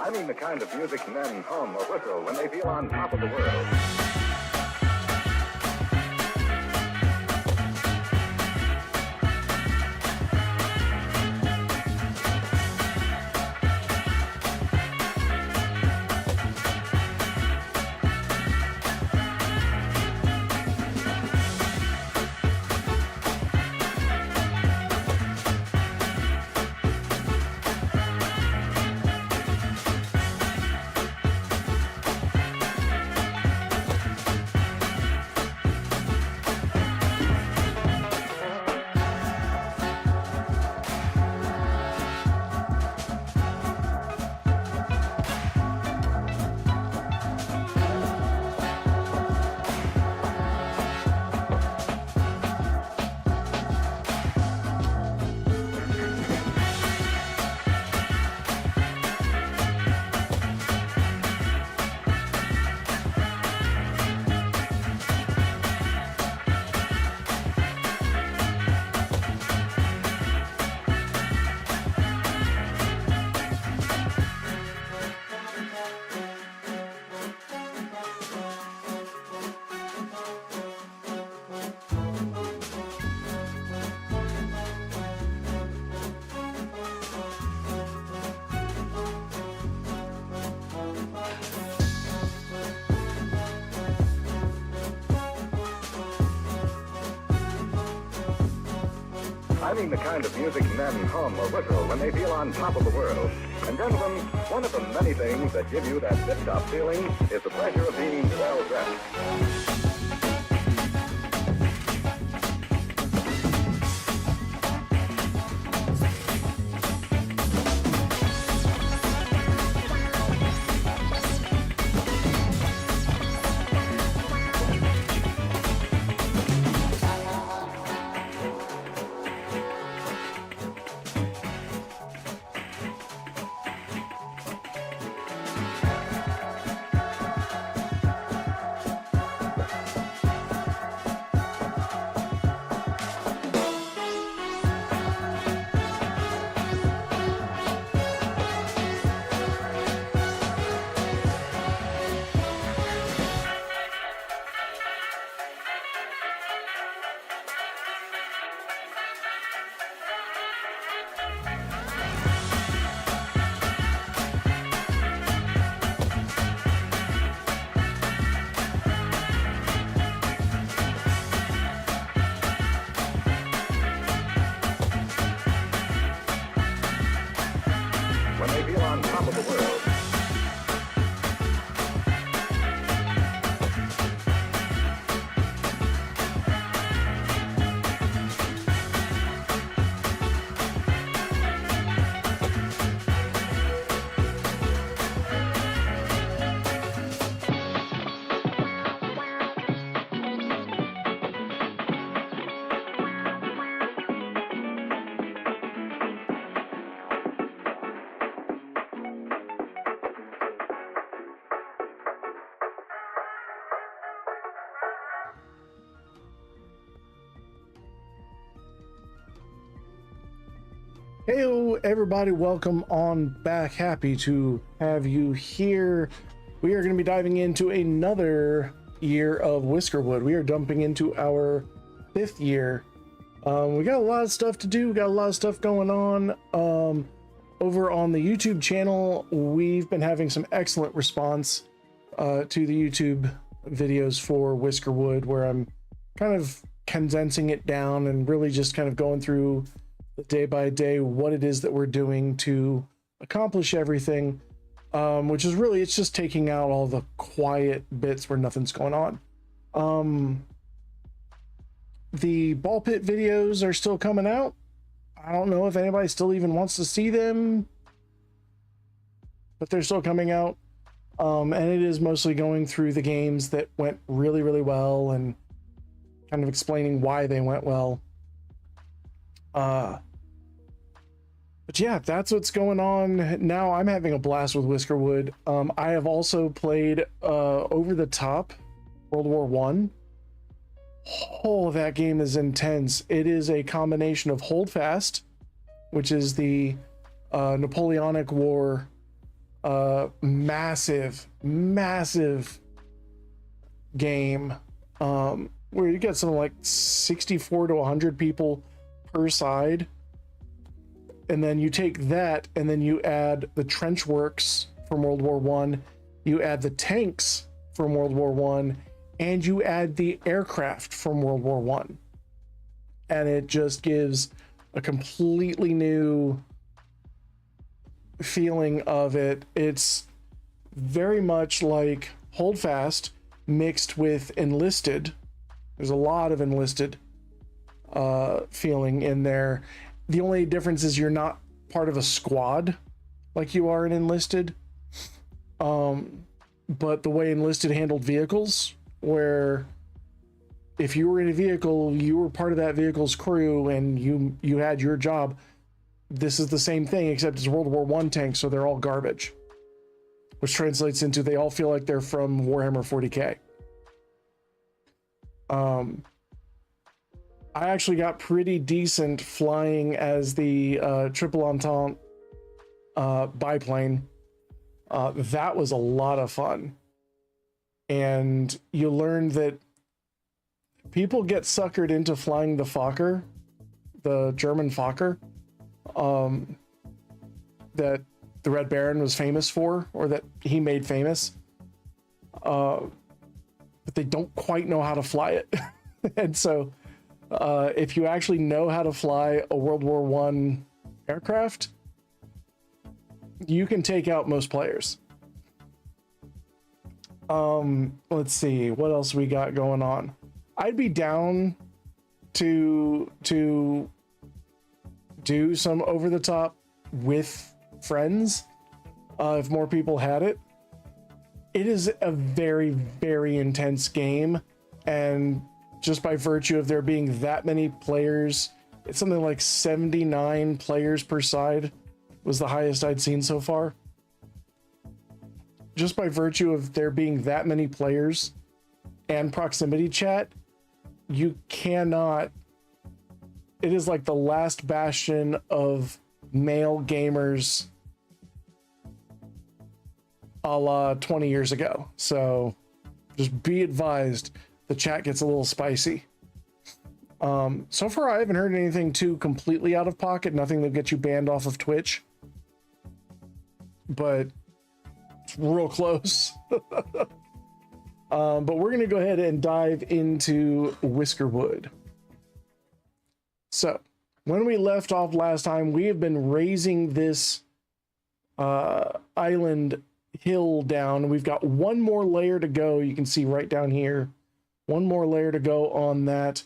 I mean the kind of music men hum or whistle when they feel on top of the world. I mean the kind of music men hum or whistle when they feel on top of the world. And gentlemen, one of the many things that give you that tip-top feeling is the pleasure of being well-dressed. Heyo everybody, welcome on back. Happy to have you here. We are going to be diving into another year of Whiskerwood. We are dumping into our 5th year. We got a lot of stuff to do. We got a lot of stuff going on. Over on the YouTube channel, we've been having some excellent response to the YouTube videos for Whiskerwood, where I'm kind of condensing it down and really just kind of going through the day by day what it is that we're doing to accomplish everything, which is really, it's just taking out all the quiet bits where nothing's going on. The ball pit videos are still coming out. I don't know if anybody still even wants to see them, but they're still coming out. And it is mostly going through the games that went really, really well and kind of explaining why they went well. But yeah, that's what's going on now. I'm having a blast with Whiskerwood. I have also played Over the Top World War One. Oh, that game is intense. It is a combination of Holdfast, which is the Napoleonic War massive game, where you get something like 64 to 100 people per side, and then you take that and then you add the trench works from World War One, you add the tanks from World War One, and you add the aircraft from World War One, and it just gives a completely new feeling of it. It's very much like Holdfast mixed with Enlisted. There's a lot of Enlisted feeling in there. The only difference is you're not part of a squad like you are in Enlisted. But the way Enlisted handled vehicles, where if you were in a vehicle, you were part of that vehicle's crew and you had your job. This is the same thing, except it's World War One tanks, so they're all garbage, which translates into they all feel like they're from Warhammer 40k. I actually got pretty decent flying as the Triple Entente biplane. That was a lot of fun. And you learn that people get suckered into flying the Fokker, the German Fokker, that the Red Baron was famous for, or that he made famous. But they don't quite know how to fly it. And so if you actually know how to fly a World War One aircraft, you can take out most players. Let's see what else we got going on. I'd be down to do some over the top with friends if more people had it. It is a very intense game, and just by virtue of there being that many players, it's something like 79 players per side was the highest I'd seen so far. Just by virtue of there being that many players and proximity chat, you cannot. It is like the last bastion of male gamers a la 20 years ago. So just be advised, the chat gets a little spicy. So far I haven't heard anything too completely out of pocket, nothing that gets you banned off of Twitch, but it's real close. But we're gonna go ahead and dive into Whiskerwood. So when we left off last time, we have been raising this island hill down. We've got one more layer to go. You can see right down here, one more layer to go on that.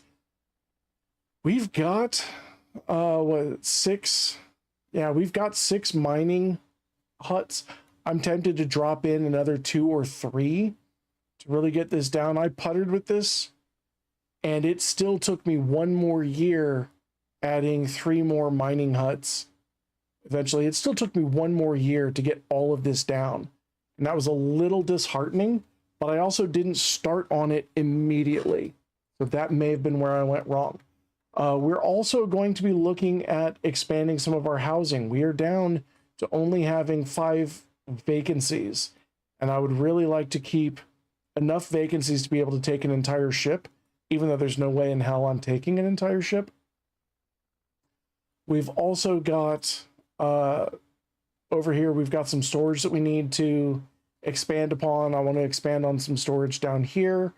We've got what, 6? Yeah, we've got 6 mining huts. I'm tempted to drop in another 2 or 3 to really get this down. I puttered with this and it still took me 1 more year adding 3 more mining huts. Eventually, it still took me 1 more year to get all of this down. And that was a little disheartening, but I also didn't start on it immediately. So that may have been where I went wrong. We're also going to be looking at expanding some of our housing. We are down to only having 5 vacancies. And I would really like to keep enough vacancies to be able to take an entire ship, even though there's no way in hell I'm taking an entire ship. We've also got, over here, we've got some storage that we need to expand upon. I want to expand on some storage down here.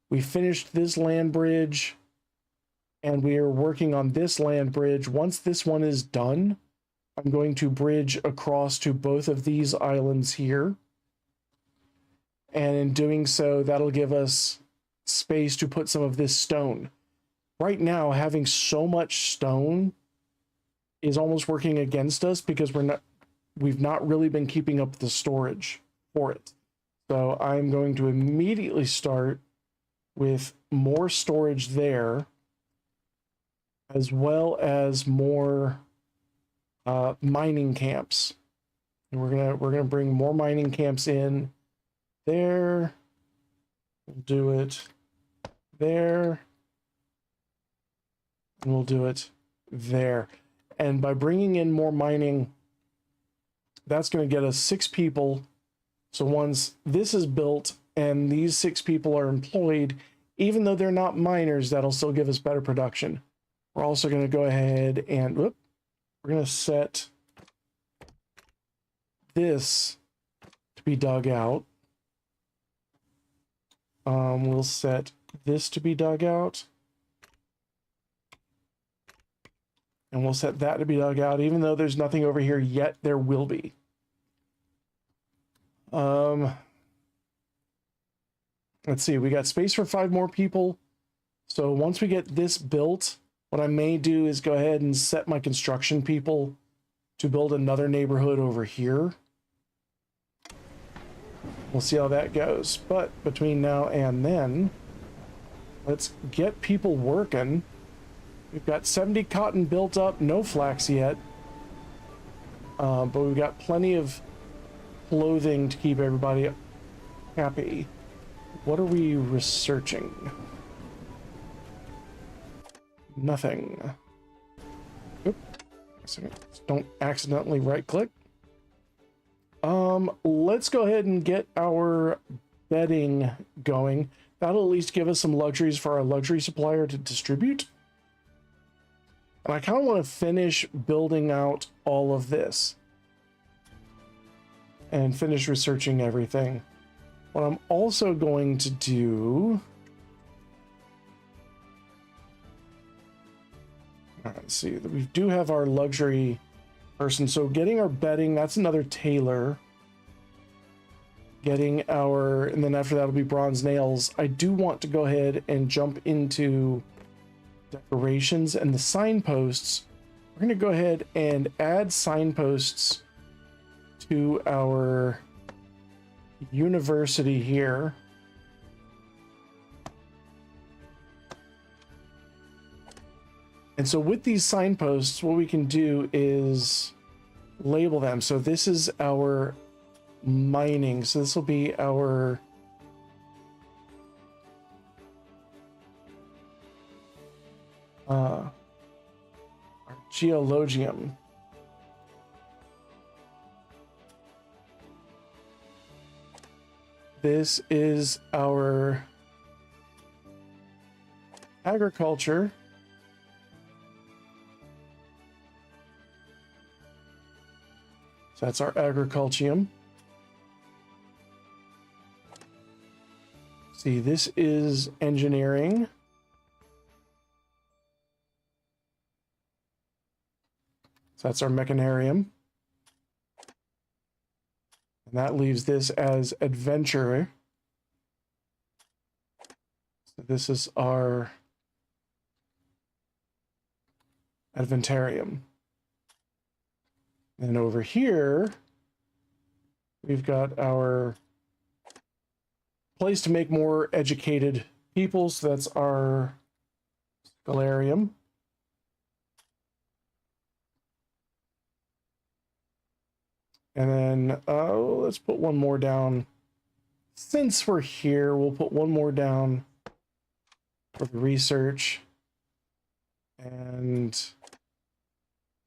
We finished this land bridge, and we are working on this land bridge. Once this one is done, I'm going to bridge across to both of these islands here. And in doing so, that'll give us space to put some of this stone. Right now, having so much stone is almost working against us because we've not really been keeping up the storage for it. So I'm going to immediately start with more storage there, as well as more mining camps. And we're gonna bring more mining camps in there. We'll do it there, and we'll do it there. And by bringing in more mining that's going to get us 6 people. So once this is built and these 6 people are employed, even though they're not miners, that'll still give us better production. We're also going to go ahead and we're going to set this to be dug out. We'll set this to be dug out. And we'll set that to be dug out. Even though there's nothing over here yet, there will be. Let's see, we got space for 5 more people. So once we get this built, what I may do is go ahead and set my construction people to build another neighborhood over here. We'll see how that goes. But between now and then, let's get people working. We've got 70 cotton built up, no flax yet. But we've got plenty of clothing to keep everybody happy. What are we researching? Nothing. Oop. Don't accidentally right click. Let's go ahead and get our bedding going. That'll at least give us some luxuries for our luxury supplier to distribute. And I kind of want to finish building out all of this and finish researching everything. What I'm also going to do... All right, let's see. We do have our luxury person. So getting our bedding, that's another tailor. Getting our... And then after that will be bronze nails. I do want to go ahead and jump into decorations and the signposts. We're going to go ahead and add signposts to our university here. And so with these signposts, what we can do is label them. So this is our mining. So this will be our geologium. This is our agriculture. So that's our agricultium. See, this is engineering. So that's our mechanarium. And that leaves this as adventure. So this is our adventarium. And over here, we've got our place to make more educated people. So that's our scholarium. And then let's put one more down. Since we're here, we'll put one more down for the research. And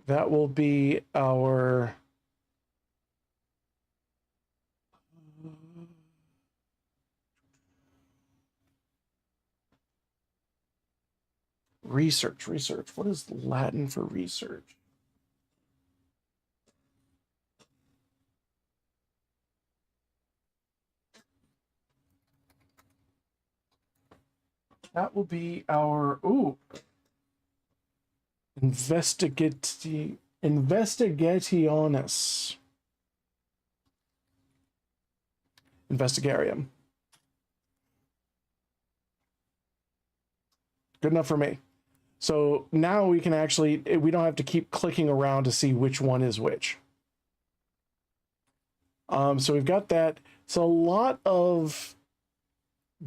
that will be our research. What is Latin for research? That will be our investigationis. Investigarium. Good enough for me. So now we can actually, we don't have to keep clicking around to see which one is which. So we've got that. So a lot of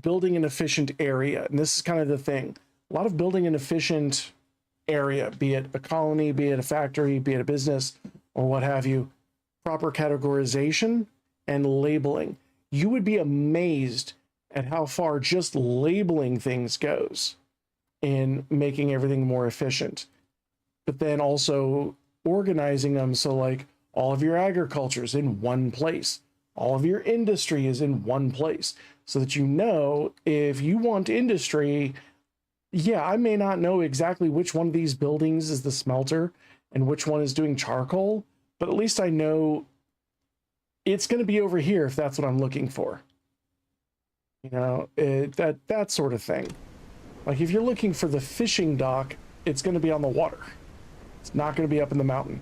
building an efficient area, and this is kind of the thing. A lot of building an efficient area, be it a colony, be it a factory, be it a business, or what have you. Proper categorization and labeling. You would be amazed at how far just labeling things goes in making everything more efficient. But then also organizing them so like All of your agriculture is in one place. All of your industry is in one place, so that you know if you want industry, yeah, I may not know exactly which one of these buildings is the smelter and which one is doing charcoal, but at least I know it's going to be over here if that's what I'm looking for. You know, that sort of thing. Like if you're looking for the fishing dock, it's going to be on the water. It's not going to be up in the mountain.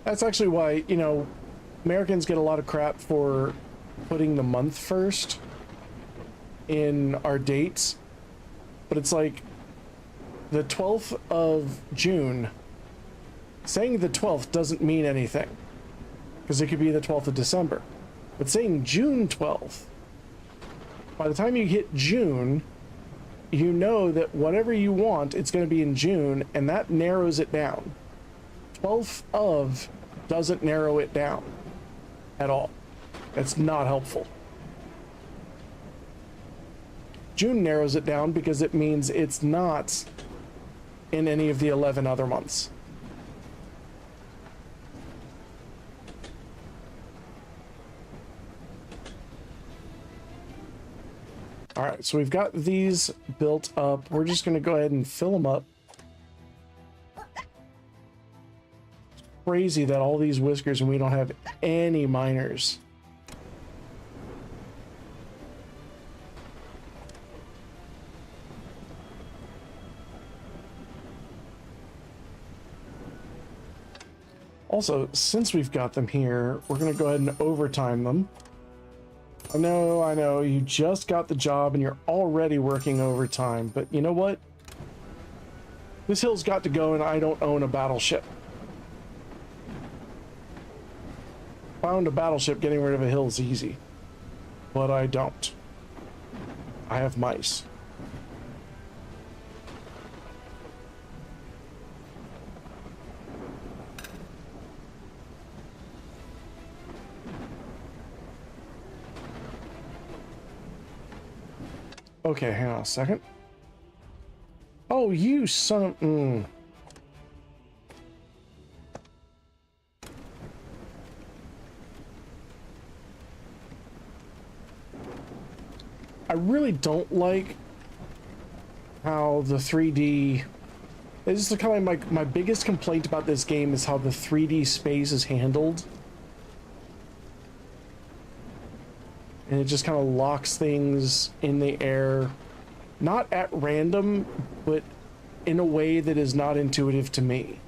That's actually why, you know, Americans get a lot of crap for putting the month first in our dates. But it's like the 12th of June, saying the 12th doesn't mean anything because it could be the 12th of December. But saying June 12th, by the time you hit June, you know that whatever you want, it's going to be in June, and that narrows it down. 12th of doesn't narrow it down at all. That's not helpful. June narrows it down because it means it's not in any of the 11 other months. All right, so we've got these built up. We're just going to go ahead and fill them up. Crazy that all these whiskers and we don't have any miners. Also, since we've got them here, we're going to go ahead and overtime them. I know, you just got the job and you're already working overtime, but you know what? This hill's got to go and I don't own a battleship. If I owned a battleship, getting rid of a hill is easy. But I don't. I have mice. Okay, hang on a second. Oh, you son of... I really don't like how the 3D... This is kind of my biggest complaint about this game is how the 3D space is handled. And it just kind of locks things in the air, not at random, but in a way that is not intuitive to me.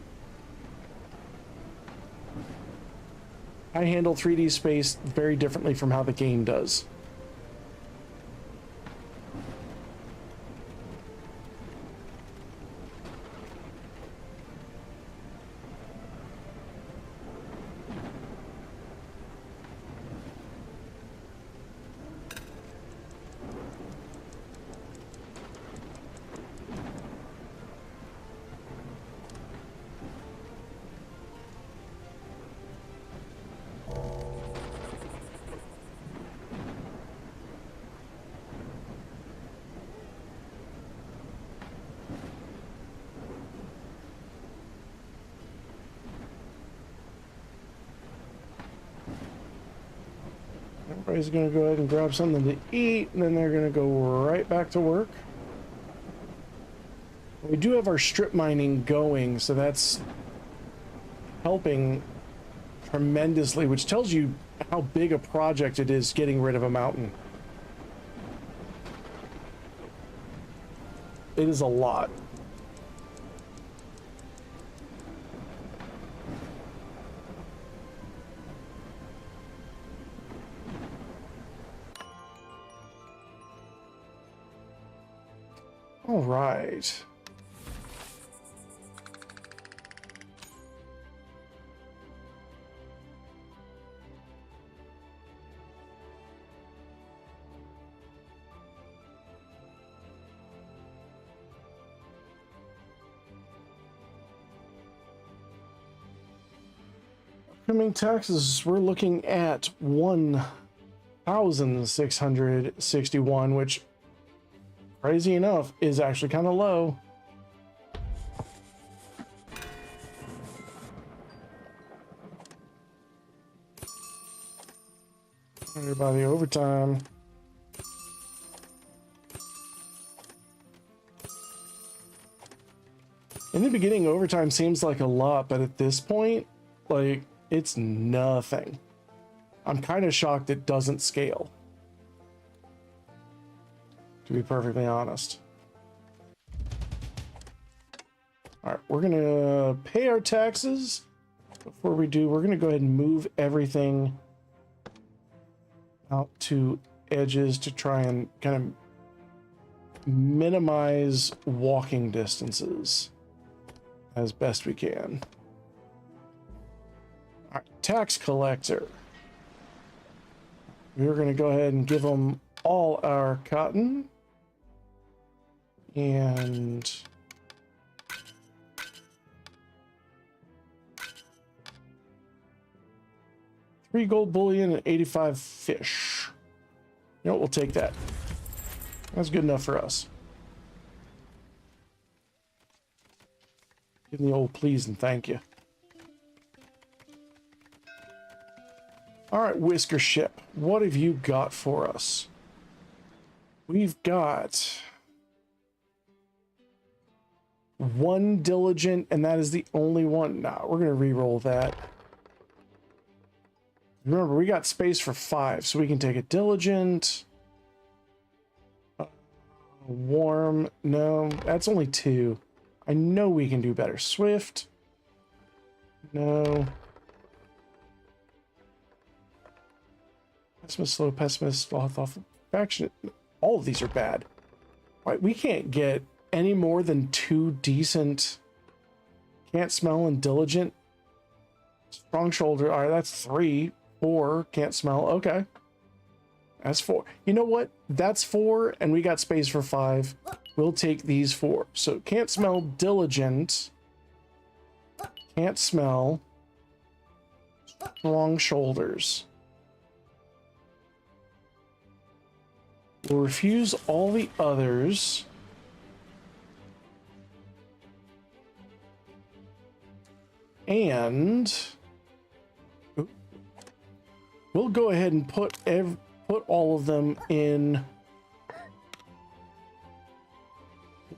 I handle 3D space very differently from how the game does. Everybody's gonna go ahead and grab something to eat, and then they're gonna go right back to work. We do have our strip mining going, so that's helping tremendously, which tells you how big a project it is getting rid of a mountain. It is a lot. All right. Upcoming taxes, we're looking at 1,661, which crazy enough, is actually kind of low. Everybody overtime. In the beginning, overtime seems like a lot, but at this point, like, it's nothing. I'm kind of shocked it doesn't scale, to be perfectly honest. All right, we're gonna pay our taxes. Before we do, we're gonna go ahead and move everything out to edges to try and kind of minimize walking distances as best we can. All right, tax collector. We're going to go ahead and give them all our cotton. And $3 gold bullion and 85 fish. You know what? We'll take that. That's good enough for us. Give them the old please and thank you. All right, Whisker ship, what have you got for us? We've got one diligent, and that is the only one. Nah, we're gonna re-roll that. Remember, we got space for 5, so we can take a diligent. Warm, no, that's only 2. I know we can do better. Swift, no. Pessimist, slow, pessimist, sloth, awful, affectionate. All of these are bad. Right, we can't get any more than 2 decent. Can't smell and diligent. Strong shoulder. All right, that's 3. 4. Can't smell. Okay. That's 4. You know what? That's 4, and we got space for 5. We'll take these 4. So can't smell, diligent. Can't smell. Strong shoulders. We'll refuse all the others. And we'll go ahead and put all of them in.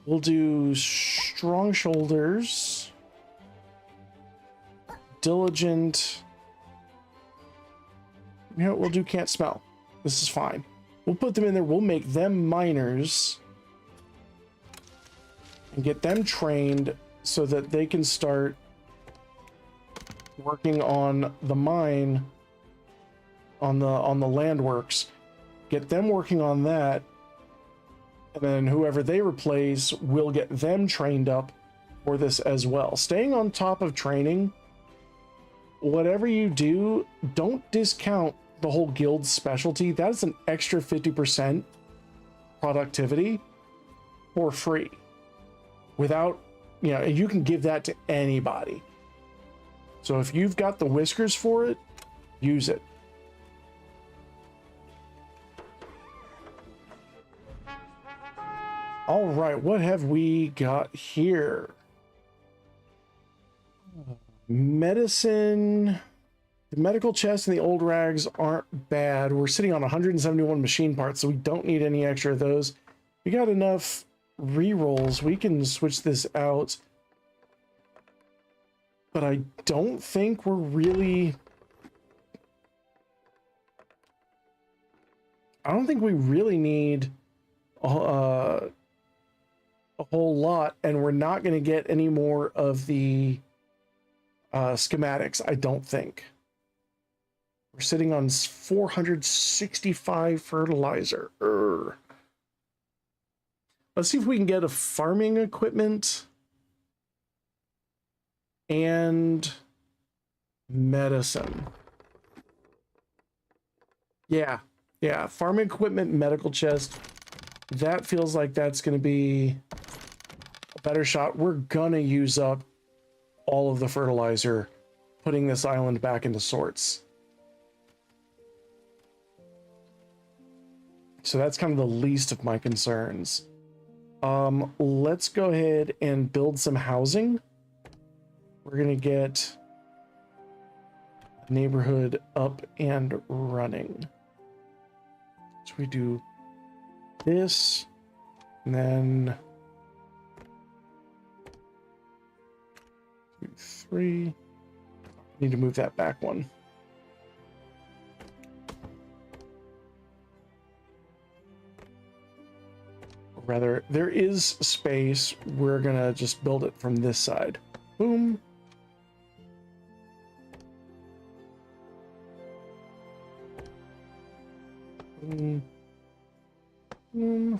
We'll do strong shoulders, diligent. You know what, we'll do can't smell. This is fine. We'll put them in there. We'll make them miners and get them trained so that they can start working on the mine, on the land works. Get them working on that, and then whoever they replace, will get them trained up for this as well. Staying on top of training, whatever you do, don't discount the whole guild specialty. That is an extra 50% productivity for free. Without, you know, you can give that to anybody. So if you've got the whiskers for it, use it. All right, what have we got here? Medicine. The medical chest and the old rags aren't bad. We're sitting on 171 machine parts, so we don't need any extra of those. We got enough re-rolls. We can switch this out. But I don't think we're really... I don't think we really need a whole lot, and we're not going to get any more of the schematics, I don't think. We're sitting on 465 fertilizer. Let's see if we can get a farming equipment and medicine. Yeah, farming equipment, medical chest. That feels like that's going to be a better shot. We're going to use up all of the fertilizer putting this island back into sorts. So that's kind of the least of my concerns. Let's go ahead and build some housing. We're gonna get the neighborhood up and running. So we do this, and then 2, 3. Need to move that back one. Or rather, there is space. We're gonna just build it from this side. Boom. Boom. Boom.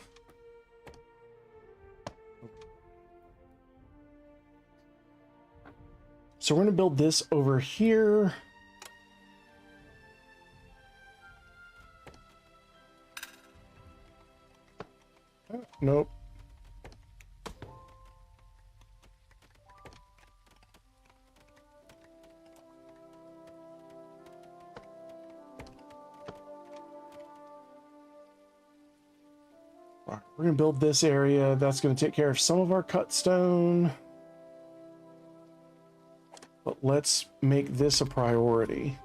So we're going to build this over here. Oh, nope. All right, we're going to build this area. That's going to take care of some of our cut stone. But let's make this a priority.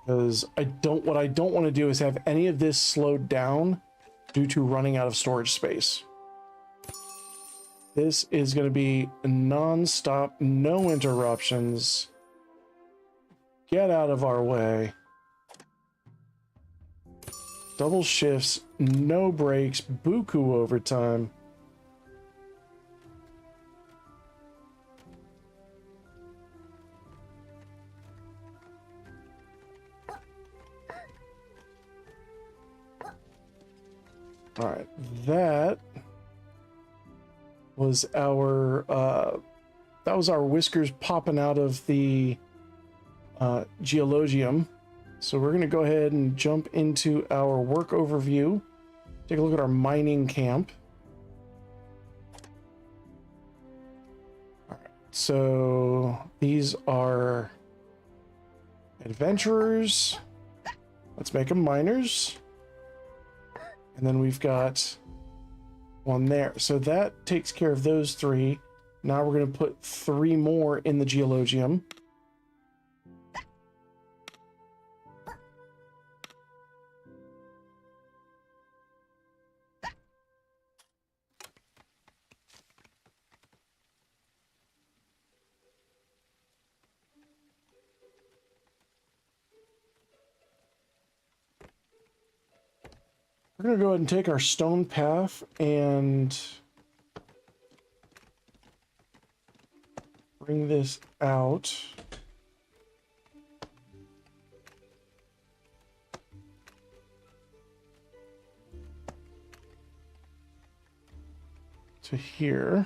Because what I don't want to do is have any of this slowed down due to running out of storage space. This is going to be non-stop, no interruptions. Get out of our way. Double shifts, no breaks, buku overtime. All right, that was our Whiskers popping out of the geologium. So we're going to go ahead and jump into our work overview. Take a look at our mining camp. All right, so these are adventurers. Let's make them miners. And then we've got one there. So that takes care of those 3. Now we're going to put 3 more in the geologium. We're going to go ahead and take our stone path and bring this out. To here.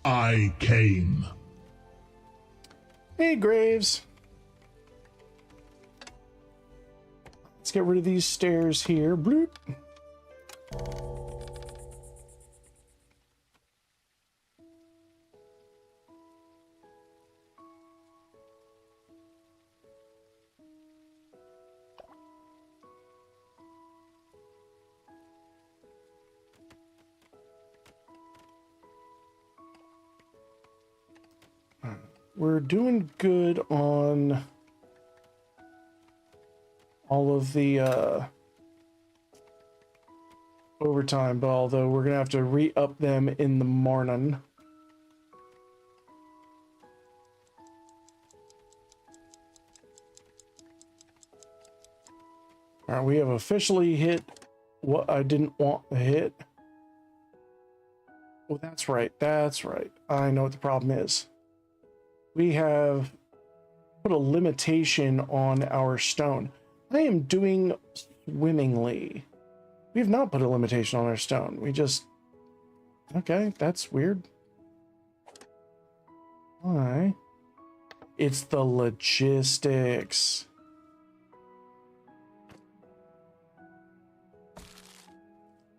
I came. Hey, Graves. Let's get rid of these stairs here. Bloop. We're doing good on all of the overtime, but although we're gonna have to re-up them in the morning. All right, we have officially hit what I didn't want to hit. Oh, that's right. That's right. I know what the problem is. We have put a limitation on our stone. I am doing swimmingly. We have not put a limitation on our stone. We just... Okay, that's weird. Why? It's the logistics.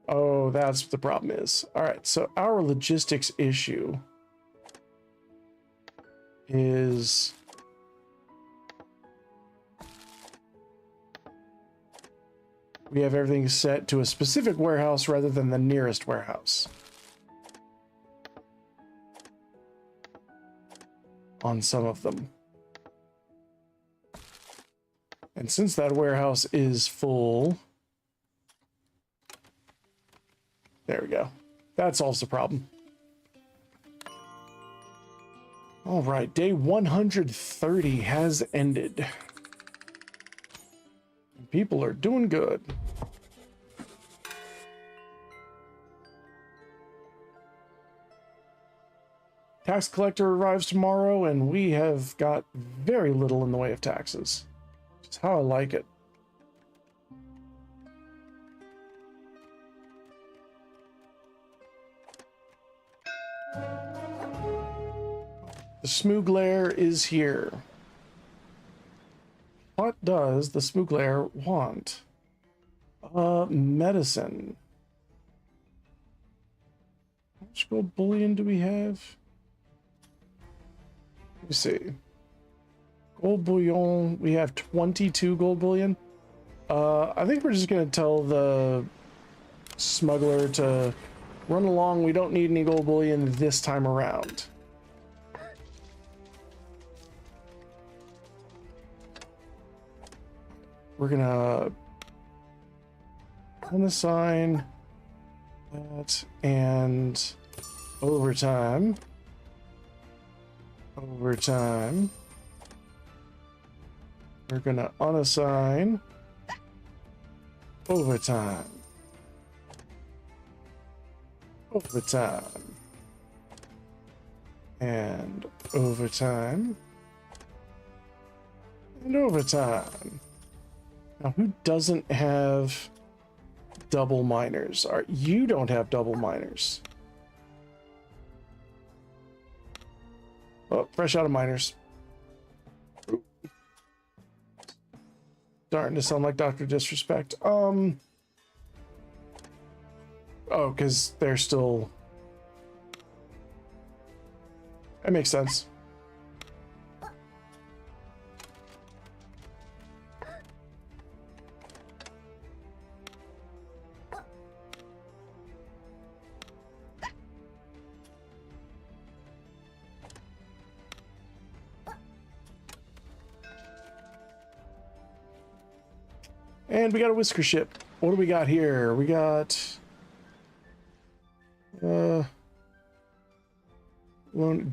Oh, that's what the problem is. All right, so our logistics issue is we have everything set to a specific warehouse rather than the nearest warehouse on some of them. And since that warehouse is full, there we go. That solves the problem. All right, day 130 has ended. People are doing good. Tax collector arrives tomorrow, and we have got very little in the way of taxes. It's how I like it. The Smoogler is here. What does the Smoogler want? Medicine. How much gold bullion do we have? Let me see. Gold bullion, we have 22 gold bullion. I think we're just gonna tell the smuggler to run along. We don't need any gold bullion this time around. We're gonna unassign that and overtime. Overtime. We're gonna unassign overtime. Overtime. And overtime. And overtime. Now, who doesn't have double miners? You don't have double miners. Oh, fresh out of miners. Starting to sound like Dr. Disrespect. Oh, because they're still... That makes sense. And we got a Whisker ship. What do we got here? We got...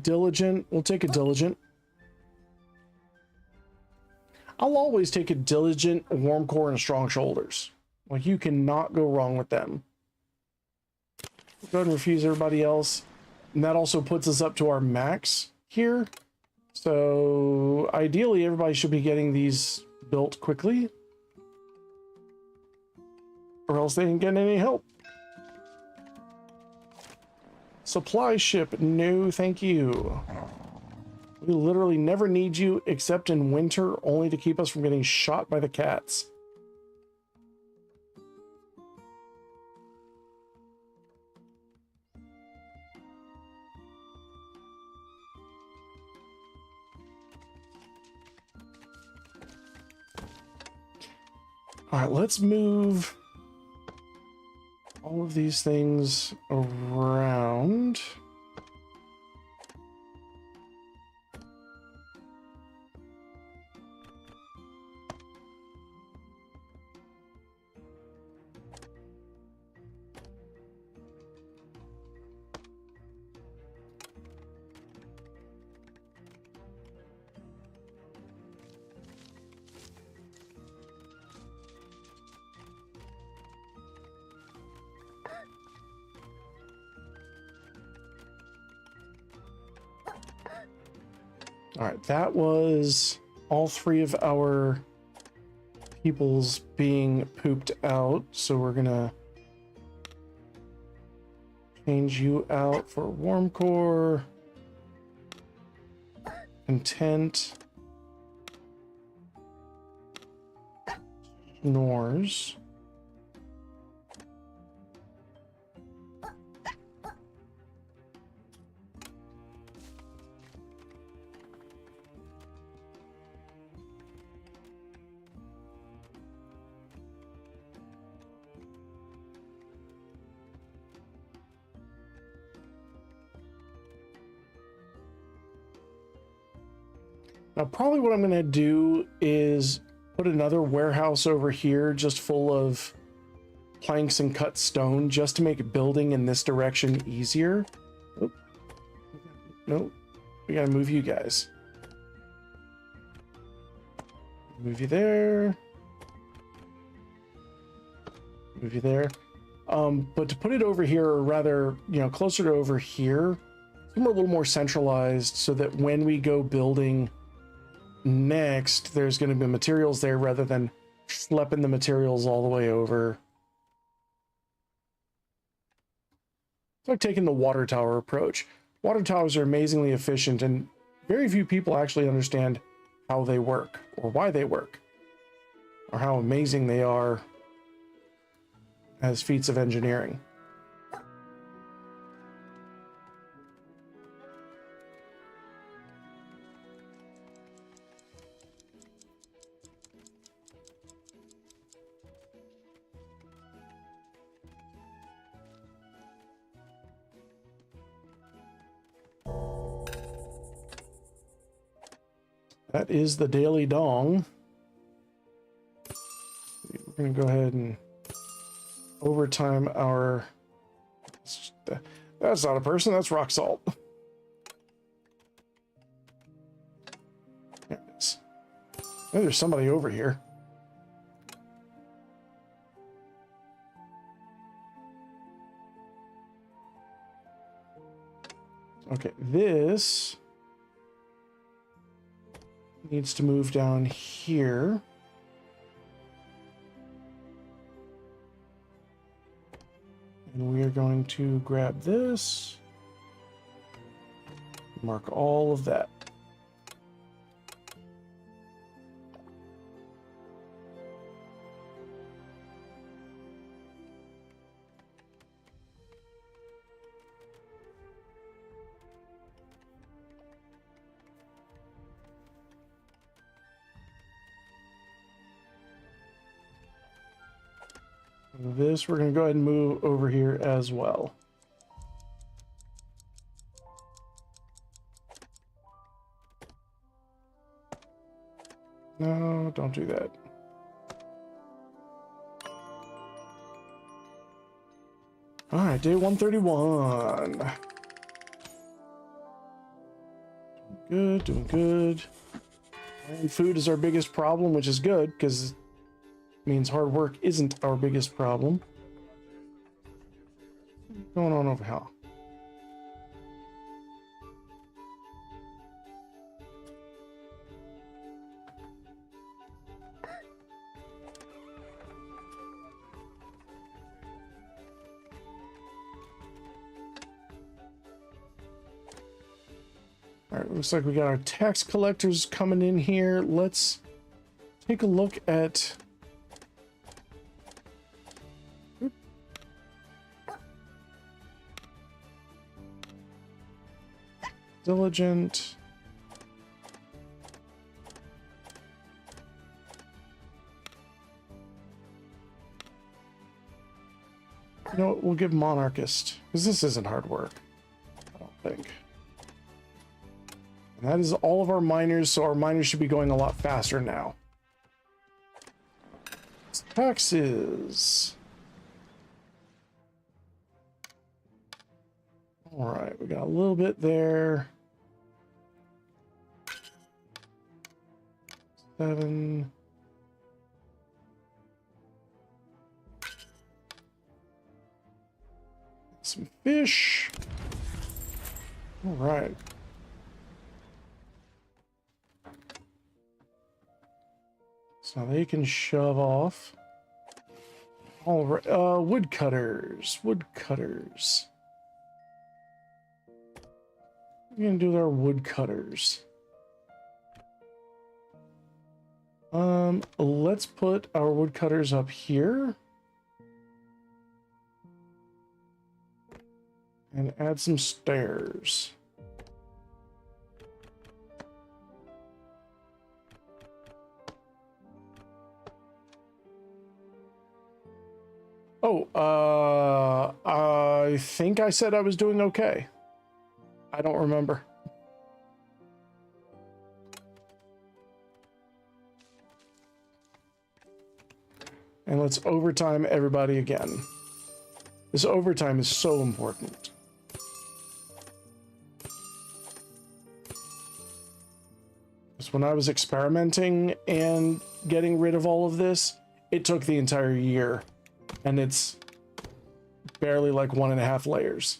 Diligent. We'll take a Diligent. I'll always take a Diligent, a Warm Core, and Strong Shoulders. Like, you cannot go wrong with them. Go ahead and refuse everybody else. And that also puts us up to our max here. So, ideally, everybody should be getting these built quickly. Or else they ain't getting any help. Supply ship, no thank you. We literally never need you except in winter, only to keep us from getting shot by the cats. All right, let's move all of these things around. All right, that was all three of our peoples being pooped out. So we're gonna change you out for Warm Core, Content, Snores. Now, probably what I'm going to do is put another warehouse over here just full of planks and cut stone just to make building in this direction easier. Oh, no, we got to move you guys. Move you there. Move you there. But to put it over here, or rather, closer to over here, somewhere a little more centralized so that when we go building next, there's going to be materials there rather than schlepping the materials all the way over. It's like taking the water tower approach. Water towers are amazingly efficient, and very few people actually understand how they work, or why they work, or how amazing they are as feats of engineering. That is the daily dong. We're going to go ahead and overtime our... That's not a person, that's rock salt. There it is. Oh, there's somebody over here. Okay, this needs to move down here. And we are going to grab this, mark all of that. This we're going to go ahead and move over here as well. No, don't do that. All right, day 131. Doing good, doing good. And food is our biggest problem, which is good because means hard work isn't our biggest problem. What's going on over here? All right, looks like we got our tax collectors coming in here. Let's take a look at... Diligent. You know what? We'll give monarchist, because this isn't hard work, I don't think. And that is all of our miners, so our miners should be going a lot faster now. Taxes. All right, we got a little bit there. 7. Some fish. All right. So they can shove off. All right, woodcutters. Woodcutters. We're gonna do our woodcutters. Let's put our woodcutters up here. And add some stairs. Oh, I think I said I was doing okay. I don't remember. And let's overtime everybody again. This overtime is so important. Because when I was experimenting and getting rid of all of this, it took the entire year. And it's barely like 1.5 layers.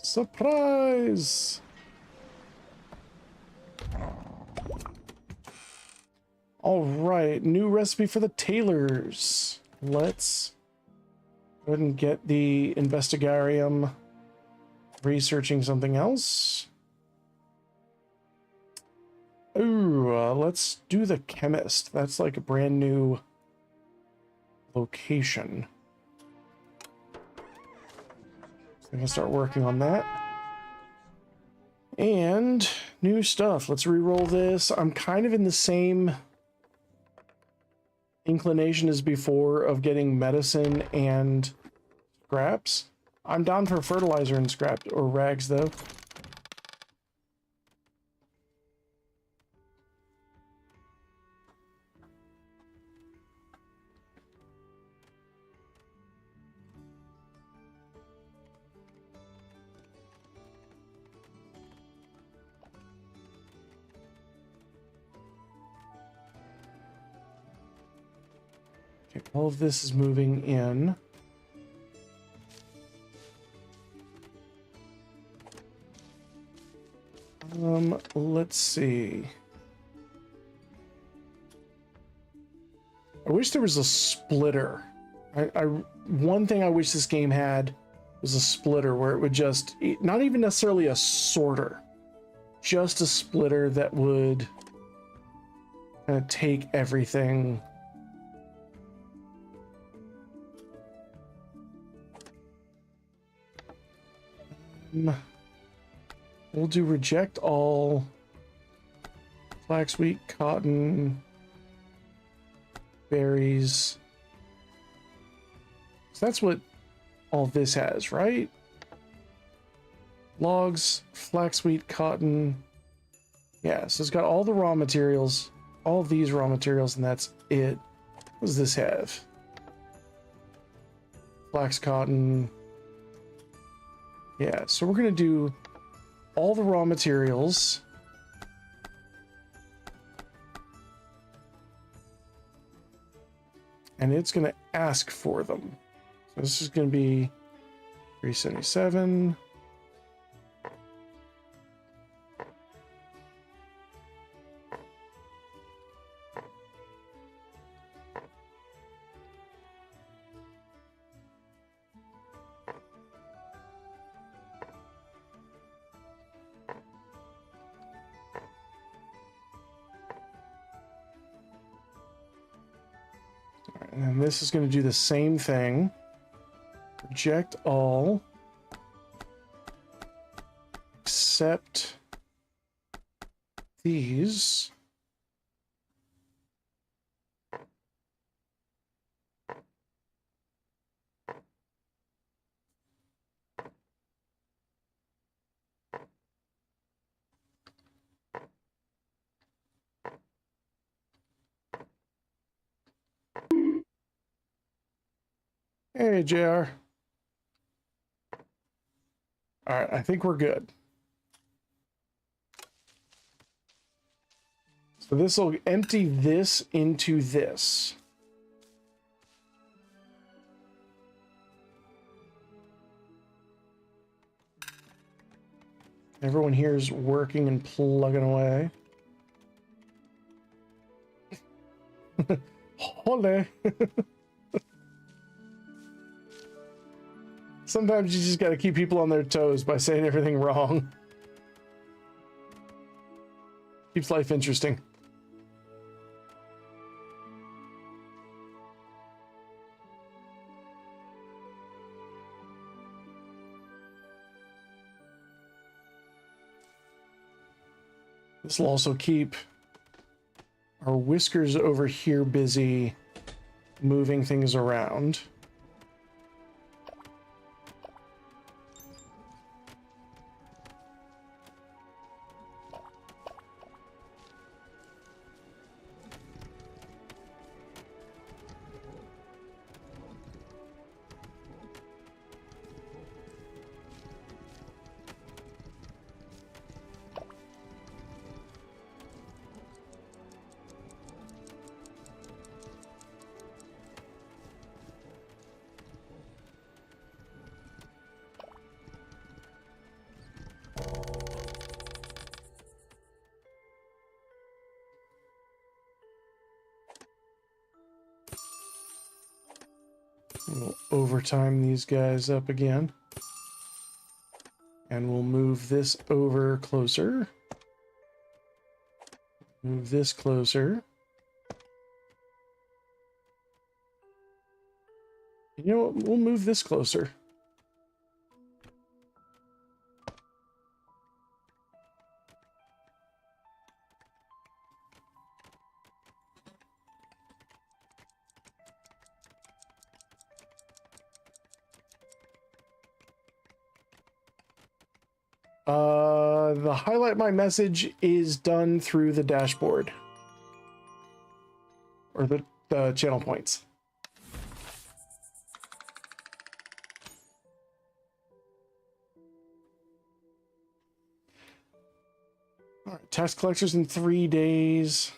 Surprise! All right, new recipe for the tailors. Let's go ahead and get the investigarium researching something else. Ooh, let's do the chemist. That's like a brand new location. So I'm gonna start working on that. And new stuff. Let's re-roll this. I'm kind of in the same inclination as before of getting medicine and scraps. I'm down for fertilizer and scrap or rags though. Okay, all of this is moving in. Let's see. I wish there was a splitter. One thing I wish this game had was a splitter where it would just, not even necessarily a sorter, just a splitter that would kind of take everything. We'll do reject all flax, wheat, cotton, berries. So that's what all this has, right? Logs, flax, wheat, cotton. Yeah, so it's got all the raw materials, all of these raw materials, and that's it. What does this have? Flax, cotton. Yeah, so we're going to do all the raw materials. And it's going to ask for them. So this is going to be 377. And this is going to do the same thing. Reject all. Except these. Hey, JR. All right, I think we're good. So this will empty this into this. Everyone here is working and plugging away. Holy. Sometimes you just got to keep people on their toes by saying everything wrong. Keeps life interesting. This will also keep our Whiskers over here busy moving things around. We'll overtime these guys up again. And we'll move this over closer. Move this closer. You know what? We'll move this closer. The highlight my message is done through the dashboard. Or the channel points. All right, tax collectors in 3 days.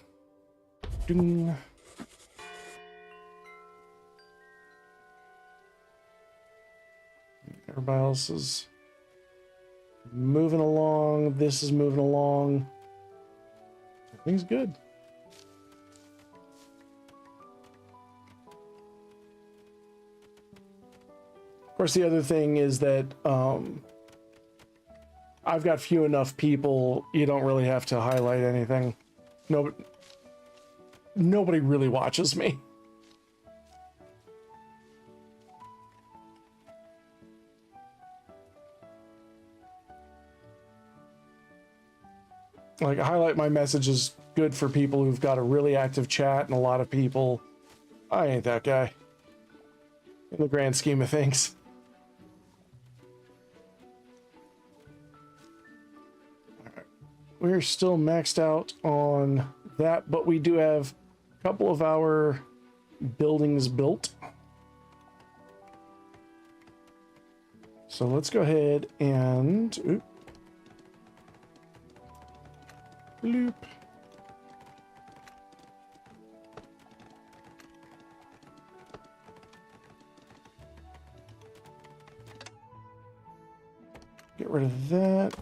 Ding. Everybody else is moving along. This is moving along. Everything's good. Of course, the other thing is that I've got few enough people, you don't really have to highlight anything. Nobody really watches me. Like, highlight my message is good for people who've got a really active chat and a lot of people. I ain't that guy. In the grand scheme of things. Alright. We're still maxed out on that, but we do have a couple of our buildings built. So let's go ahead and... Oop. Bloop. Get rid of that.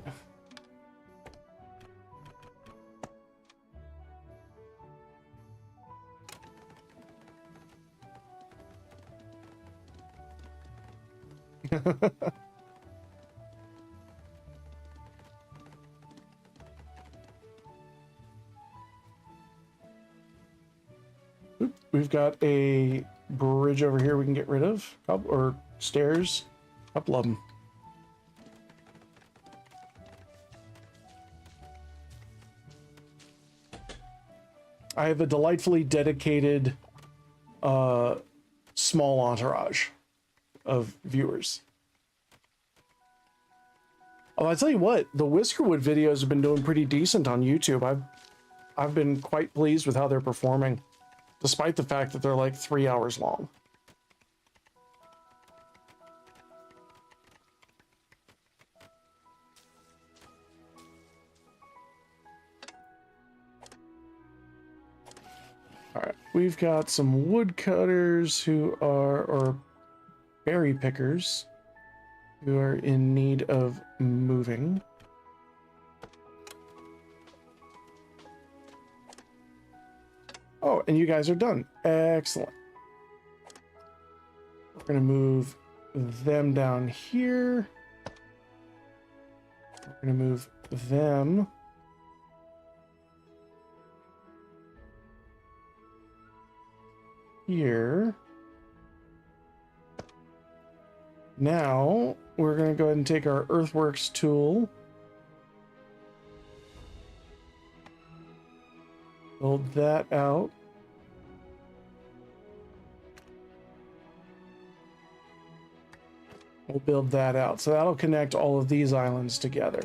Oop, we've got a bridge over here we can get rid of, or stairs, a couple of them. I have a delightfully dedicated small entourage of viewers. Oh, I tell you what, the Whiskerwood videos have been doing pretty decent on YouTube. I've been quite pleased with how they're performing, despite the fact that they're like 3 hours long. All right, we've got some woodcutters who are, or berry pickers, who are in need of moving. Oh, and you guys are done. Excellent. We're going to move them down here. We're going to move them here. Now, we're going to go ahead and take our Earthworks tool. Build that out. We'll build that out. So that'll connect all of these islands together.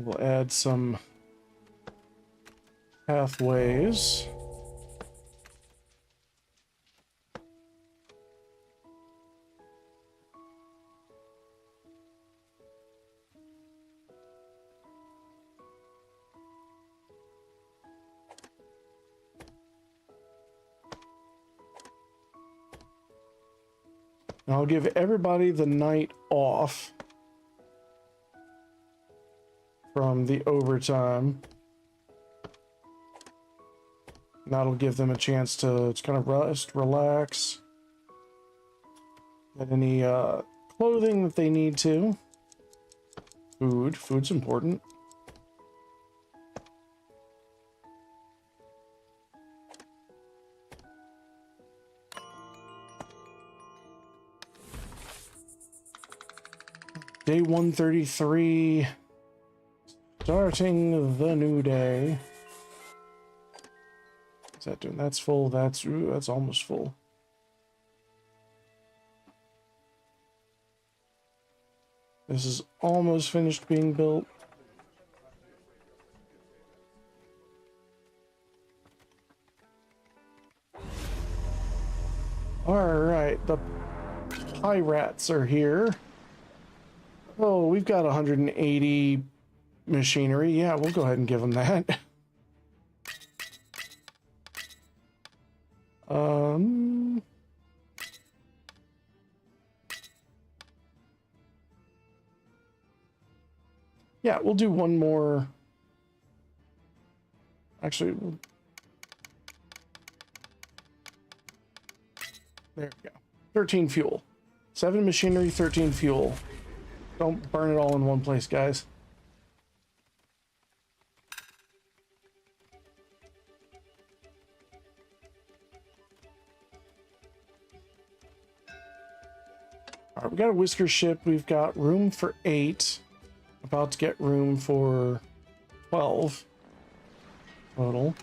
We'll add some pathways. I'll give everybody the night off from the overtime. That'll give them a chance to kind of rest, relax, get any clothing that they need to. Food's important. Day 133, starting the new day. What's that doing? That's full. That's almost full. This is almost finished being built. All right, the pirates are here. Oh, we've got 180 machinery. Yeah, we'll go ahead and give them that. Yeah, we'll do one more. Actually, there we go. 13 fuel. 7 machinery, 13 fuel. Don't burn it all in one place, guys. All right, we got a Whisker ship. We've got room for 8. About to get room for 12 total.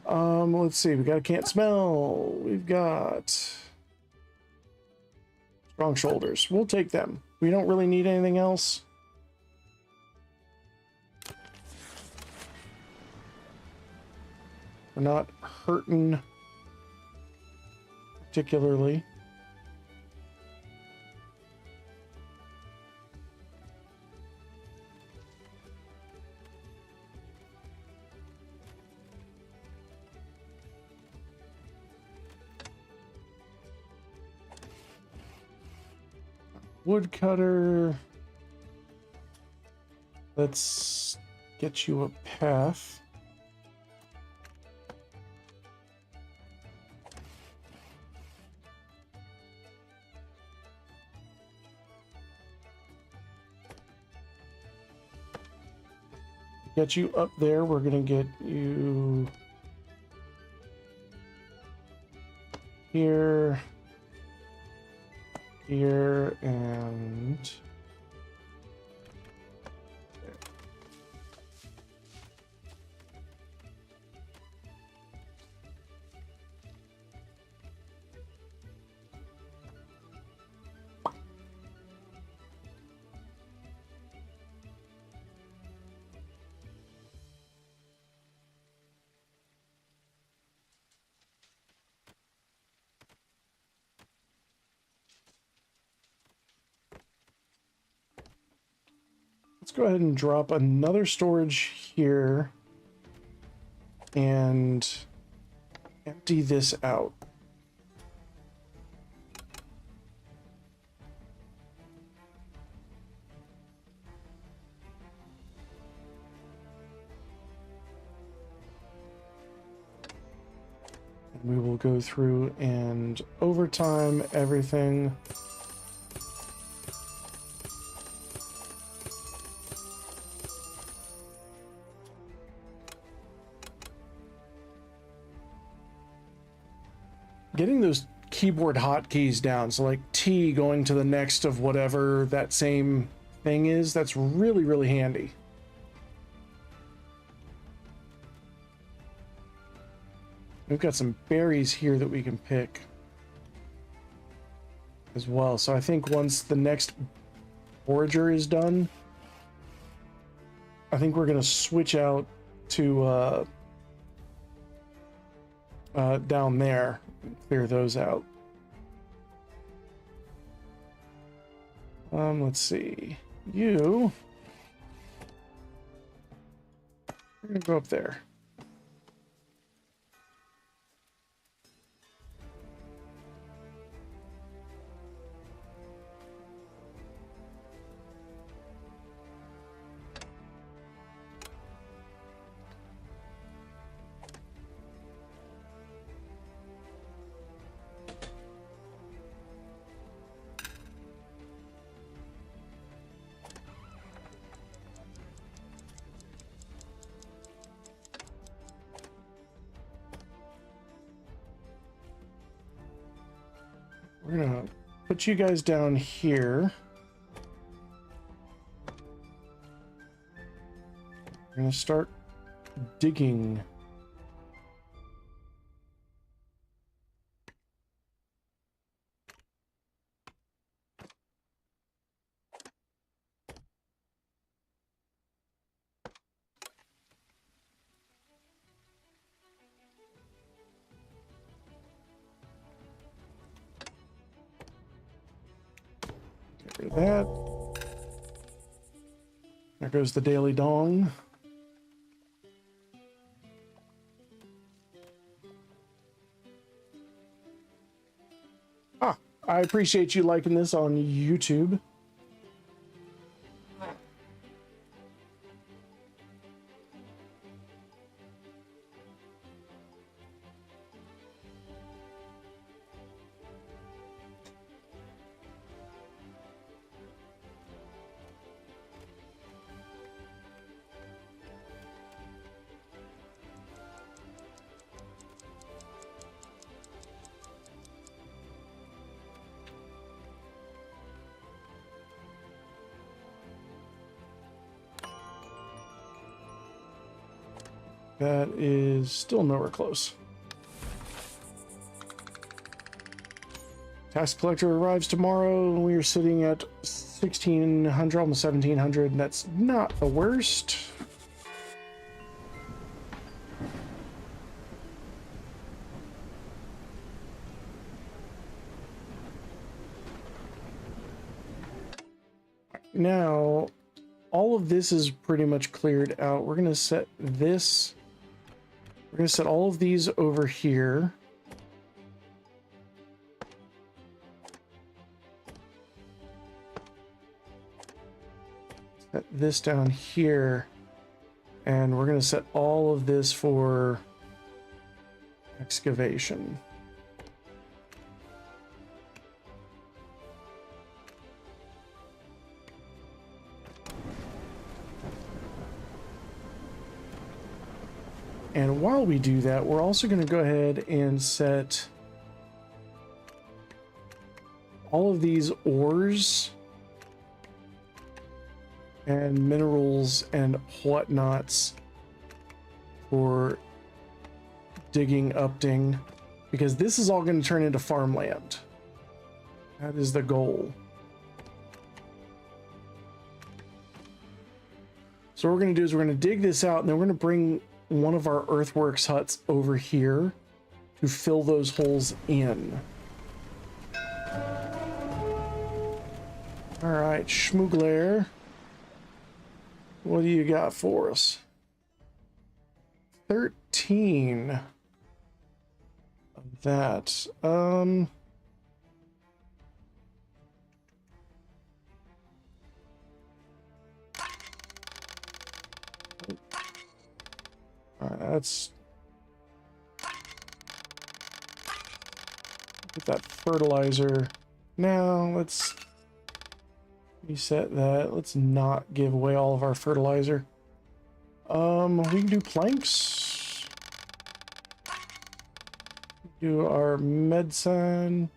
Let's see. We got a can't smell. We've got strong shoulders. We'll take them. We don't really need anything else. We're not hurting particularly. Woodcutter. Let's get you a path. Get you up there. We're gonna get you here. Here and there. Let's go ahead and drop another storage here and empty this out. And we will go through and overtime everything. Getting those keyboard hotkeys down, so like T going to the next of whatever that same thing is, that's really, really handy. We've got some berries here that we can pick as well. So I think once the next forager is done, I think we're going to switch out to down there. Clear those out. Let's see. You're gonna go up there. We're gonna put you guys down here. We're gonna start digging. Get rid of that. There goes the daily dong. Ah, I appreciate you liking this on YouTube. That is still nowhere close. Tax collector arrives tomorrow, and we are sitting at 1,600, almost 1,700, and that's not the worst. Now, all of this is pretty much cleared out. We're going to set this. We're going to set all of these over here. Set this down here. And we're going to set all of this for excavation. And while we do that, we're also going to go ahead and set all of these ores and minerals and whatnots for digging, upting, because this is all going to turn into farmland. That is the goal. So what we're going to do is we're going to dig this out, and then we're going to bring one of our earthworks huts over here to fill those holes in. All right, Schmoogler, what do you got for us? 13 of that. Let's get that fertilizer. Now let's reset that. Let's not give away all of our fertilizer. We can do planks. Do our medicine.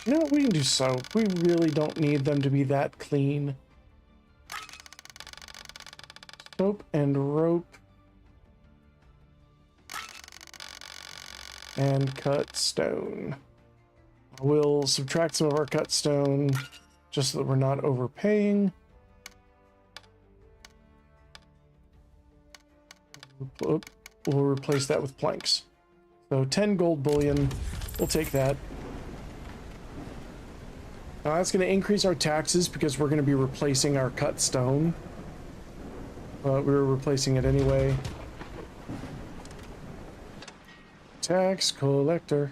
No, we can do soap. We really don't need them to be that clean. Soap and rope. And cut stone. We'll subtract some of our cut stone just so that we're not overpaying. We'll replace that with planks. So 10 gold bullion, we'll take that. Now that's going to increase our taxes because we're going to be replacing our cut stone. But we were replacing it anyway. Tax collector.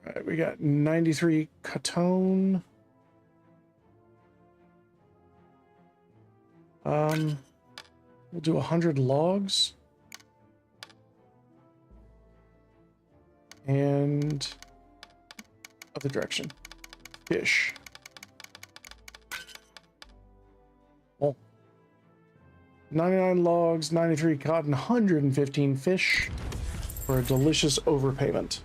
All right, we got 93 catone. We'll do 100 logs. And other direction. Fish. Oh. 99 logs, 93 cotton, 115 fish for a delicious overpayment.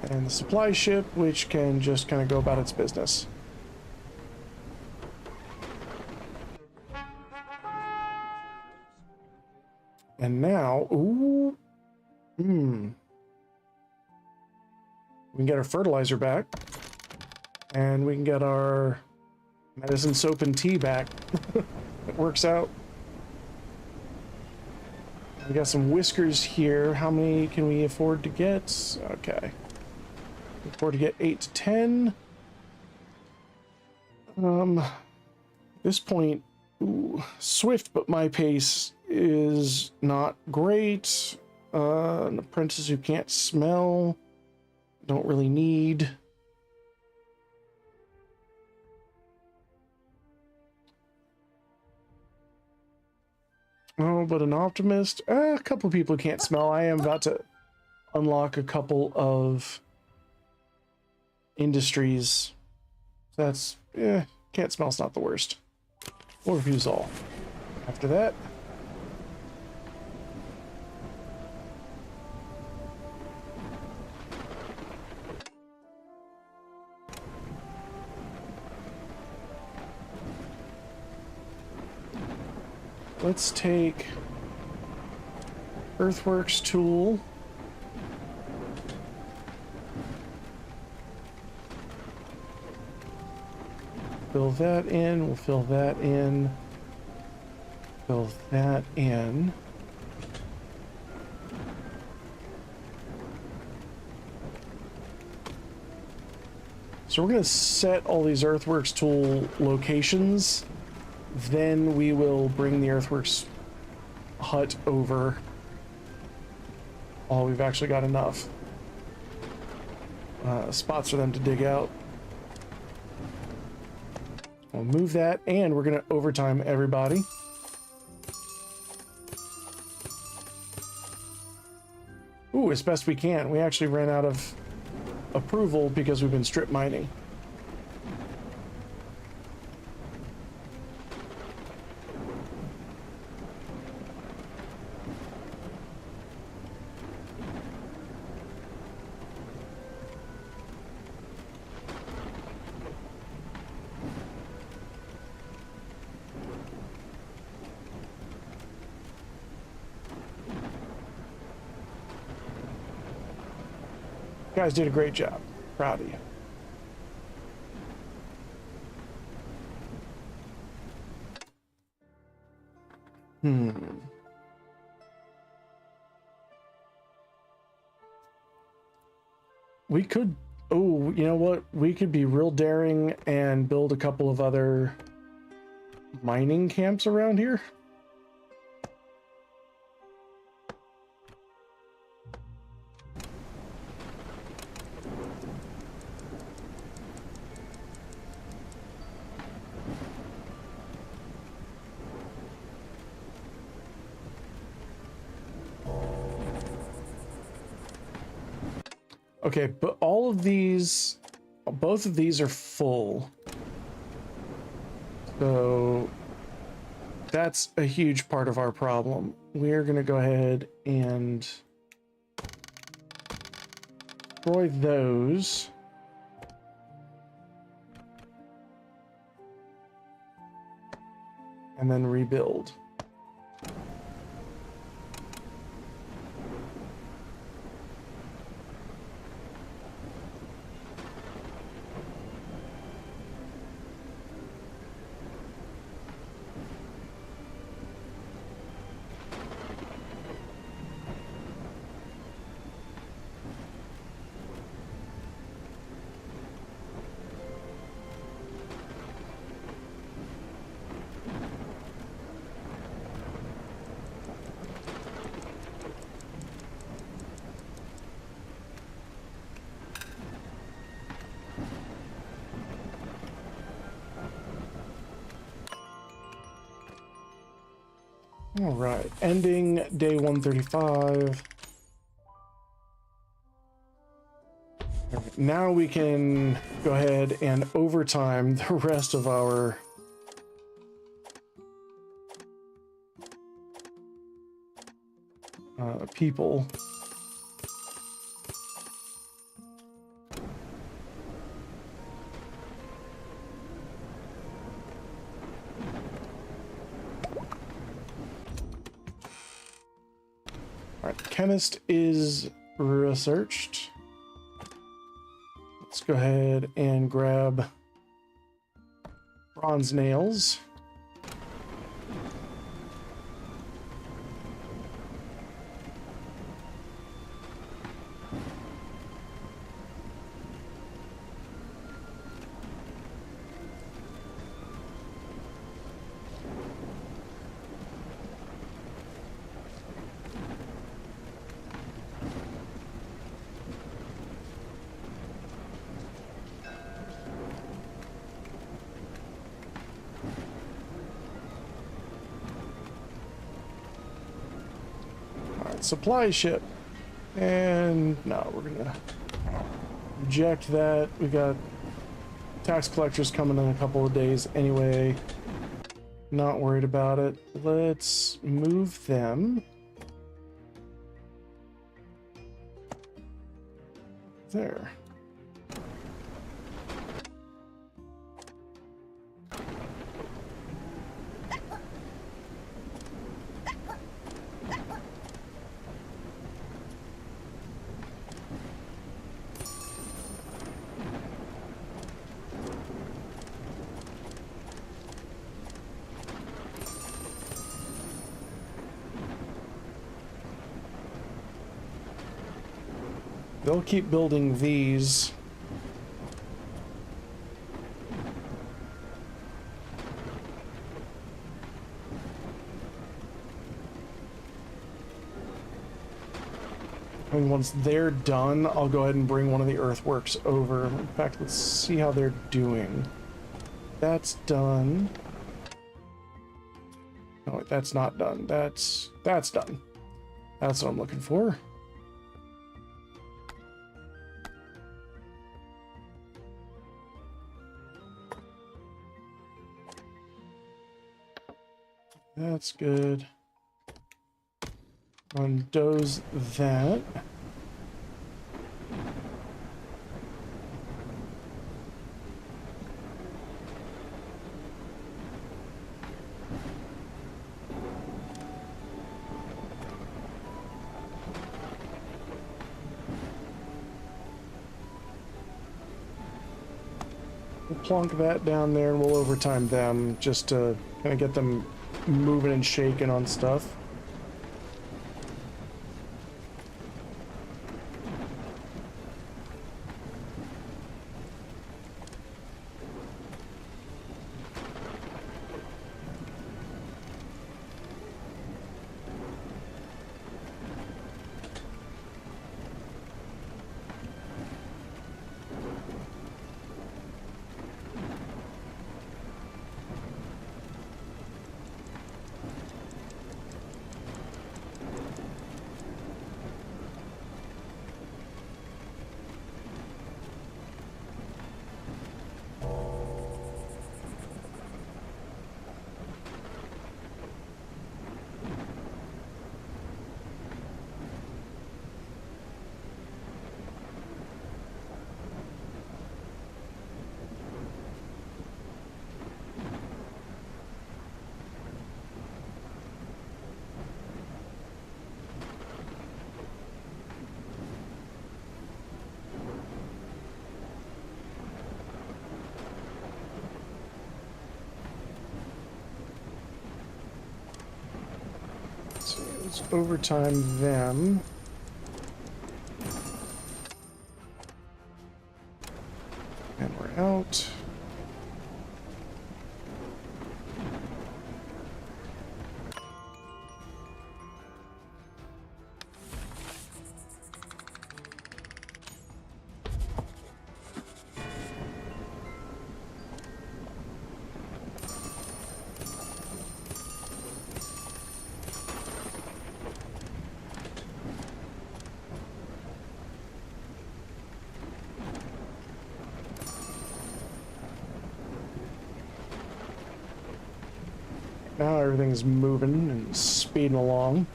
And the supply ship, which can just kind of go about its business. And now, ooh, we can get our fertilizer back. And we can get our medicine, soap, and tea back. It works out. We got some whiskers here. How many can we afford to get? Okay. We afford to get 8 to 10. At this point, ooh, swift, but my pace is not great. An apprentice who can't smell. Don't really need. Oh, but an optimist? A couple of people can't smell. I am about to unlock a couple of industries. That's, can't smell's not the worst. We'll refuse all. After that, let's take Earthworks tool. Fill that in, we'll fill that in. Fill that in. So we're going to set all these Earthworks tool locations. Then we will bring the Earthworks hut over. Oh, we've actually got enough spots for them to dig out. We'll move that, and we're going to overtime everybody. Ooh, as best we can. We actually ran out of approval because we've been strip mining. You guys did a great job. Proud of you. We could, oh, you know what? We could be real daring and build a couple of other mining camps around here. Okay, but all of these, both of these are full. So that's a huge part of our problem. We're going to go ahead and destroy those. And then rebuild. All right, ending day 135. Now we can go ahead and overtime the rest of our people. All right, chemist is researched. Let's go ahead and grab bronze nails. Supply ship, and no, we're gonna reject that. We got tax collectors coming in a couple of days anyway, not worried about it. Let's move them there. They'll keep building these. And once they're done, I'll go ahead and bring one of the earthworks over. In fact, let's see how they're doing. That's done. No, wait, that's not done. That's done. That's what I'm looking for. That's good. Undoes that. We'll plonk that down there and we'll overtime them just to kind of get them moving and shaking on stuff. Let's overtime them. And we're out. Now everything's moving and speeding along.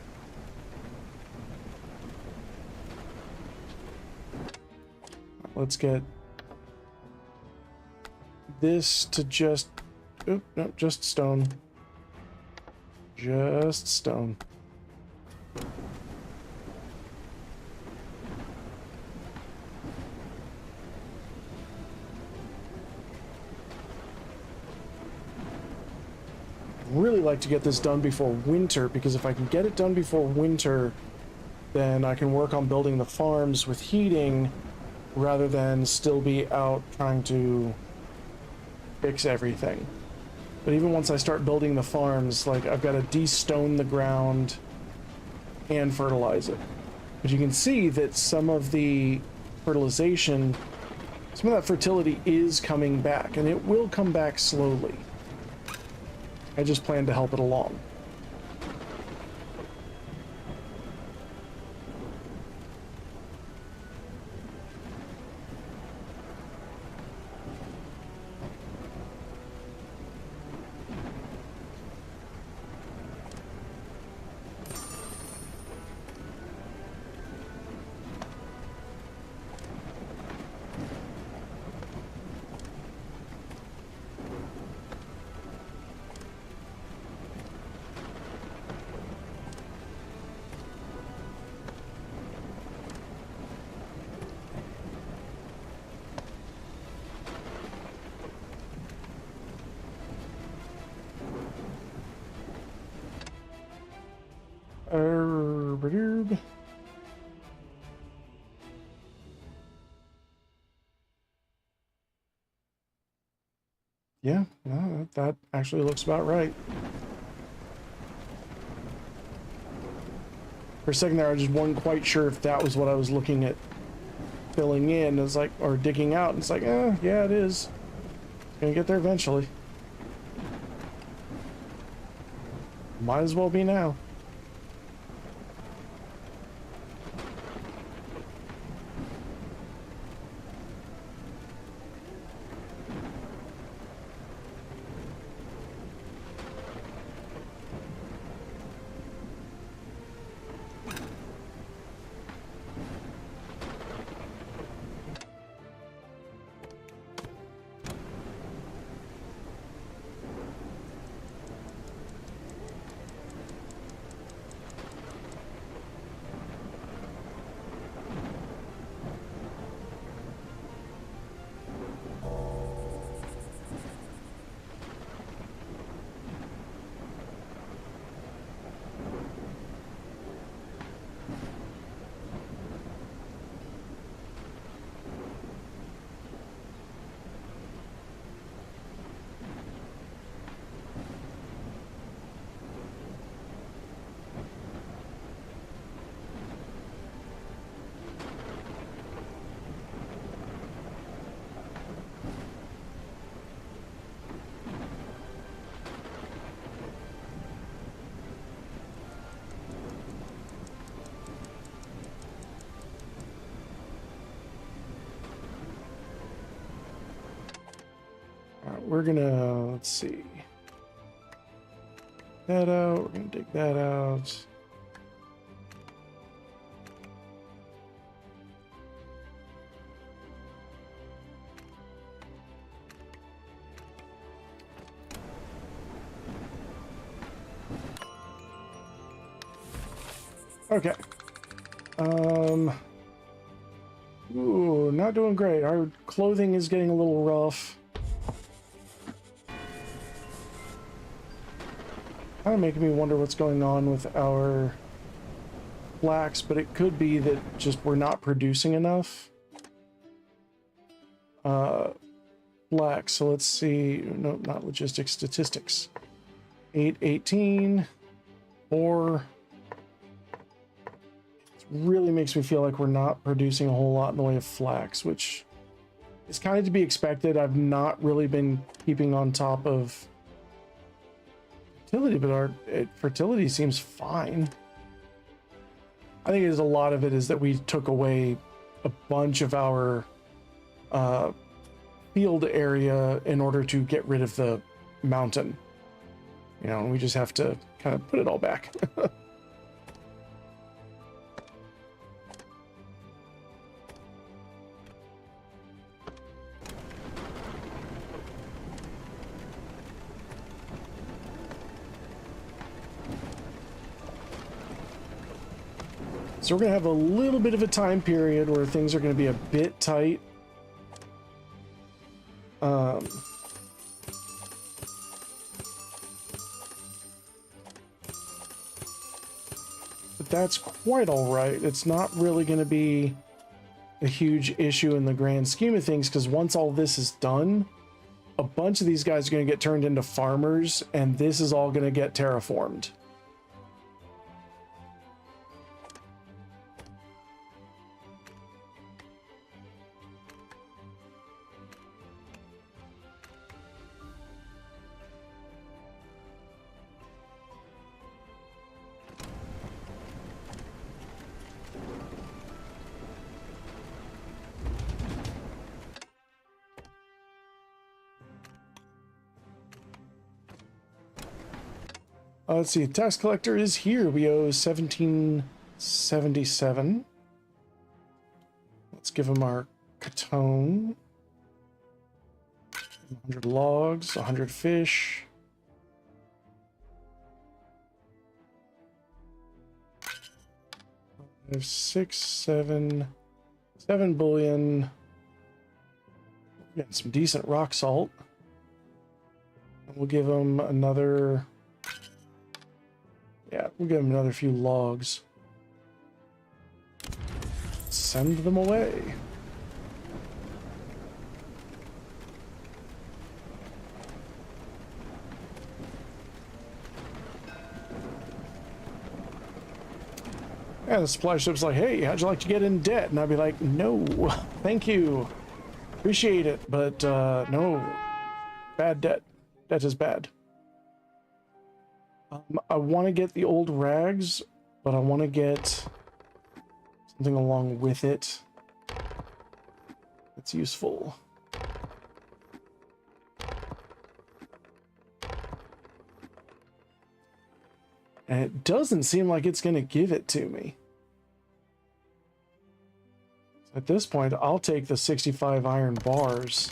Let's get this to just... Oop, no, just stone. Just stone. really like to get this done before winter, because if I can get it done before winter, then I can work on building the farms with heating rather than still be out trying to fix everything. But even once I start building the farms, like, I've got to de-stone the ground and fertilize it. But you can see that some of the fertilization, some of that fertility is coming back, and it will come back slowly. I just plan to help it along. Yeah, no, that actually looks about right. For a second there, I just wasn't quite sure if that was what I was looking at filling in. It's like, or digging out. And it's like, yeah, it is. It's gonna get there eventually. Might as well be now. We're gonna, let's see, that out, we're gonna dig that out. Okay. Ooh, not doing great. Our clothing is getting a little rough. Kind of making me wonder what's going on with our flax, but it could be that just we're not producing enough flax. So let's see. No, not logistics, statistics. 818 4. It really makes me feel like we're not producing a whole lot in the way of flax, which is kind of to be expected. I've not really been keeping on top of fertility, but our fertility seems fine. I think a lot of it is that we took away a bunch of our field area in order to get rid of the mountain. You know, we just have to kind of put it all back. So we're going to have a little bit of a time period where things are going to be a bit tight. but that's quite all right. It's not really going to be a huge issue in the grand scheme of things, because once all this is done, a bunch of these guys are going to get turned into farmers, and this is all going to get terraformed. Let's see, tax collector is here. We owe 1777. Let's give him our catone. 100 logs, 100 fish. We have 6, 7 bullion. Getting some decent rock salt. We'll give him another... Yeah, we'll give them another few logs. Send them away. Yeah, the supply ship's like, hey, how'd you like to get in debt? And I'd be like, no, thank you. Appreciate it, but no. Bad debt. Debt is bad. I want to get the old rags, but I want to get something along with it that's useful. And it doesn't seem like it's going to give it to me. At this point, I'll take the 65 iron bars.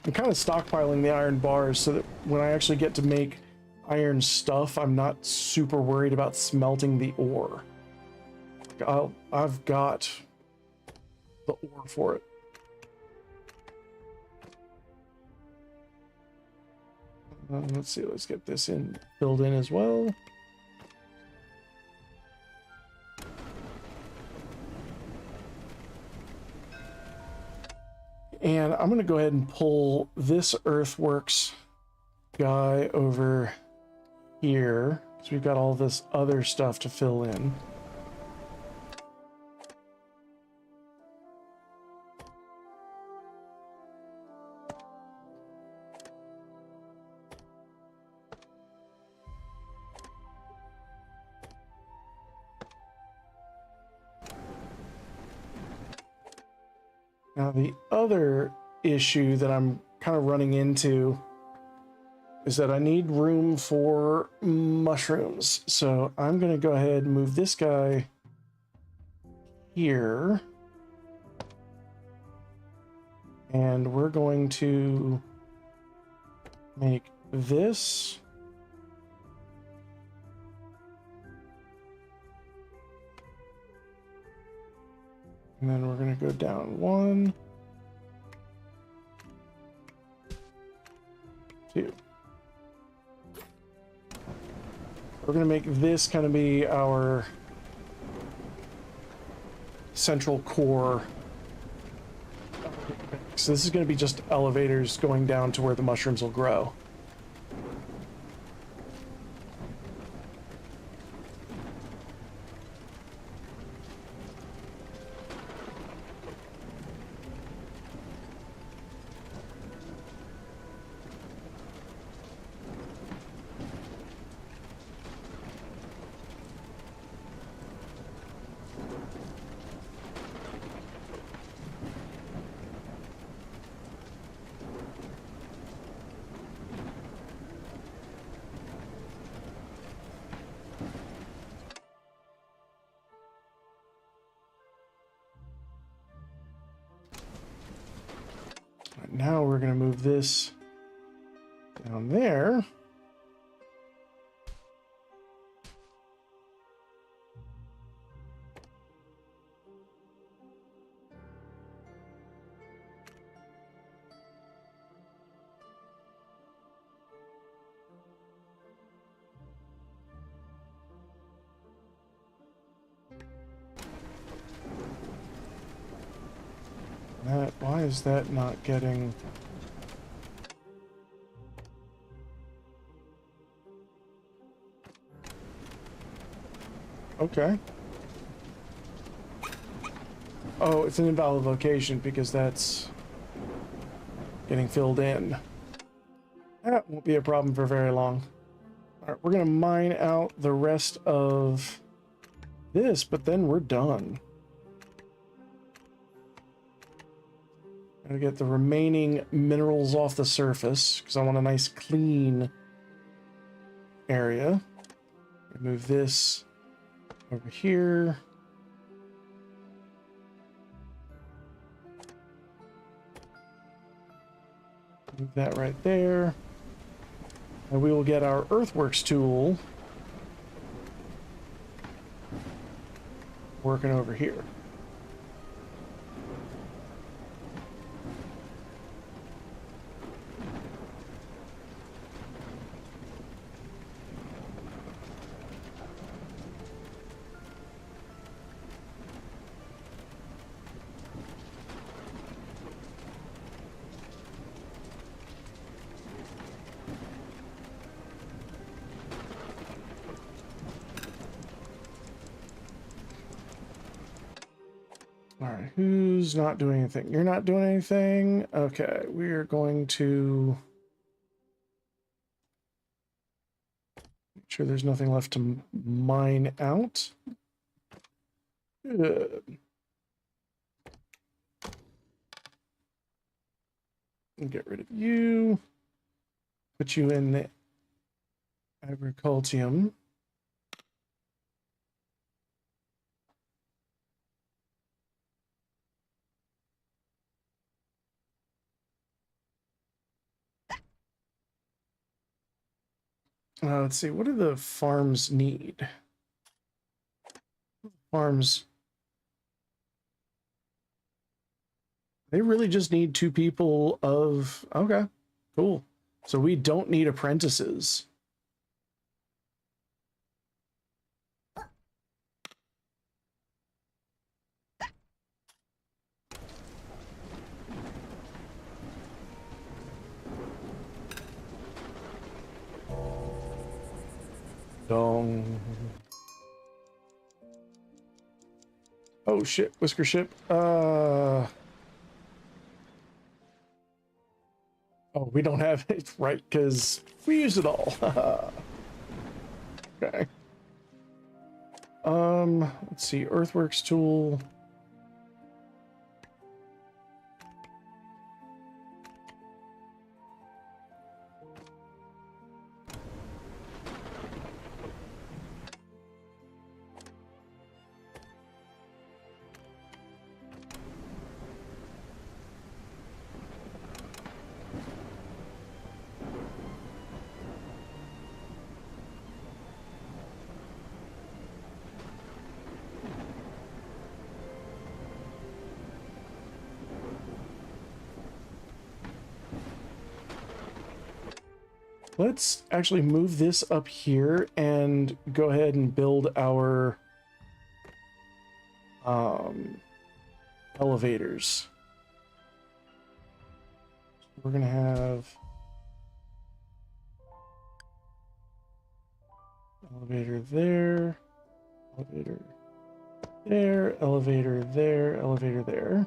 I'm kind of stockpiling the iron bars so that when I actually get to make iron stuff, I'm not super worried about smelting the ore. I've got the ore for it. Let's see, let's get this filled in as well. And I'm going to go ahead and pull this earthworks guy over here, because we've got all this other stuff to fill in. Now, the other issue that I'm kind of running into is that I need room for mushrooms. So I'm going to go ahead and move this guy here. And we're going to make this. And then we're going to go down 1, 2. We're going to make this kind of be our central core. So this is going to be just elevators going down to where the mushrooms will grow. Now we're going to move this down there. Why is that not getting... Okay. Oh, it's an invalid location because that's getting filled in. That won't be a problem for very long. All right, we're gonna mine out the rest of this, but then we're done. Gotta get the remaining minerals off the surface because I want a nice clean area. Move this over here. Move that right there. And we will get our earthworks tool working over here. All right, who's not doing anything? You're not doing anything? Okay, we are going to make sure there's nothing left to mine out. Good. And get rid of you. Put you in the agricultium. Let's see, what do the farms need? Farms. They really just need 2 people of... Okay, cool. So we don't need apprentices. Dong. Oh shit, Whisker ship. Oh, we don't have it, right? Because we use it all. Okay. Let's see, earthworks tool. Let's actually move this up here and go ahead and build our elevators. We're gonna have elevator there, elevator there, elevator there, elevator there.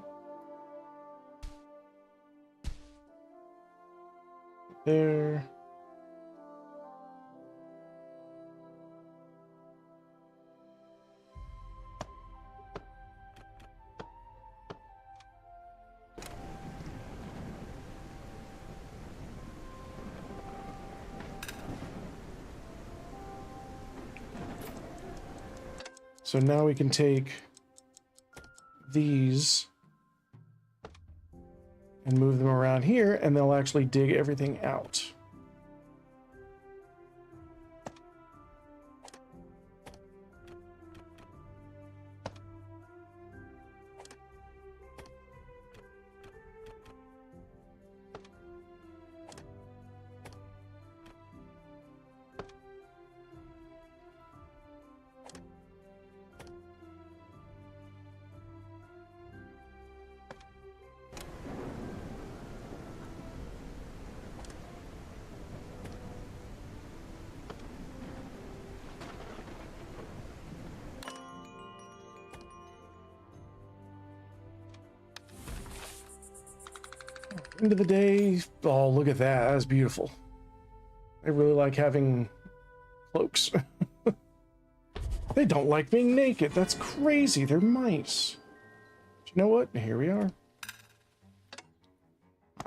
There. So now we can take these and move them around here, and they'll actually dig everything out. End of the day, oh, look at that. That's beautiful. I really like having cloaks. They don't like being naked. That's crazy. They're mice. But you know what? Here we are.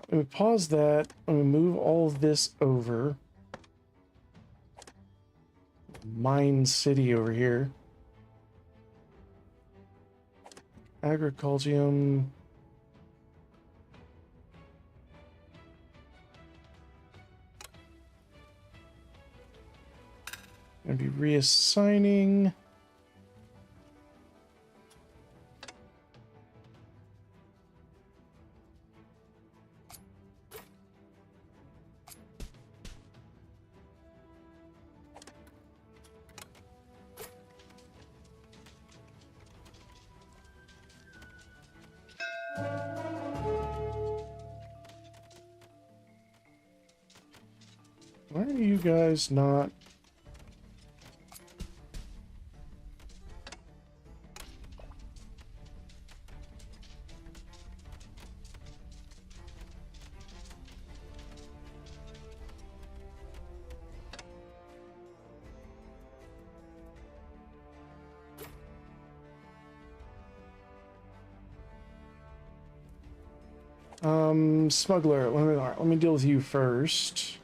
Let me pause that. Let me move all of this over. Mine City over here. Agricultium. Gonna be reassigning. Why are you guys not? Smuggler, let me deal with you first.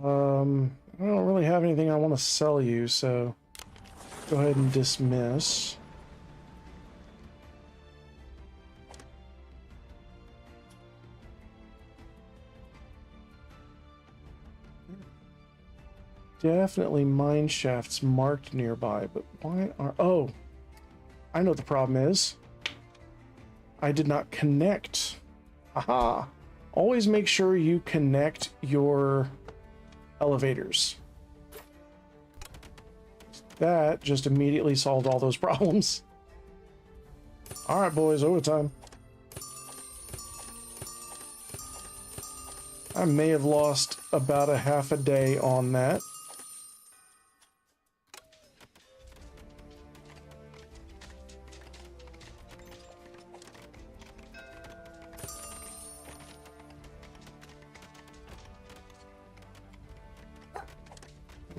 I don't really have anything I want to sell you, so go ahead and dismiss. Definitely mine shafts marked nearby, but why are... Oh, I know what the problem is. I did not connect. Aha! Always make sure you connect your elevators. That just immediately solved all those problems. Alright, boys, overtime. I may have lost about a half a day on that.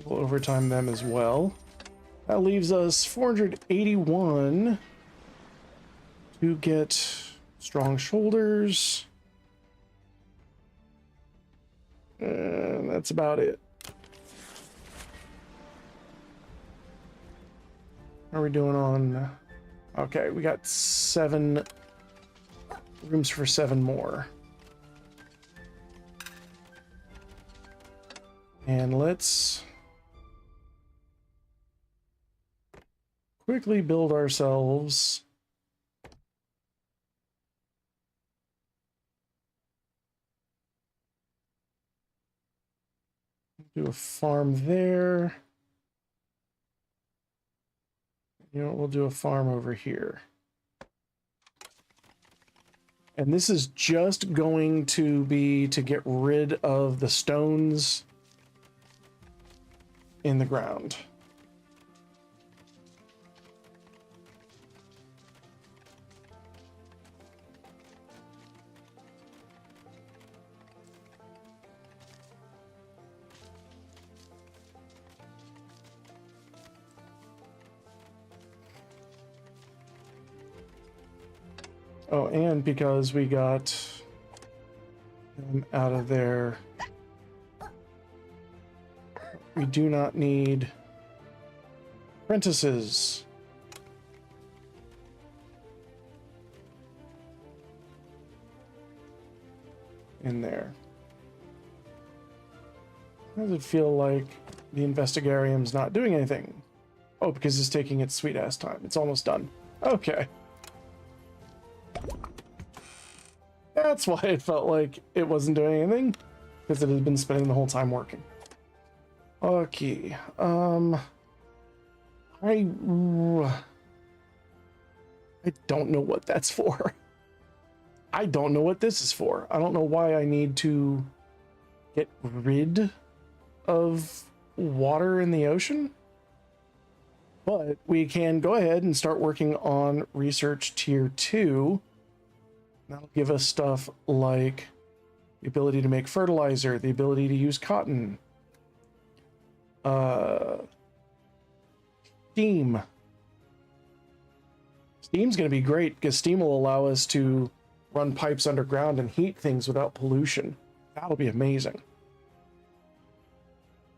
We'll overtime them as well. That leaves us 481 to get strong shoulders. And that's about it. How are we doing on... Okay, we got 7 rooms for 7 more. And let's quickly build ourselves do a farm there. You know what, we'll do a farm over here. And this is just going to be to get rid of the stones in the ground. Oh, and because we got them out of there, we do not need apprentices. In there. How does it feel like the Investigarium's not doing anything? Oh, because it's taking its sweet ass time. It's almost done. Okay. That's why it felt like it wasn't doing anything, because it had been spending the whole time working. Okay. I don't know what that's for. I don't know what this is for. I don't know why I need to get rid of water in the ocean. But we can go ahead and start working on research tier 2. That'll give us stuff like the ability to make fertilizer, the ability to use cotton, steam. Steam's going to be great because steam will allow us to run pipes underground and heat things without pollution. That'll be amazing.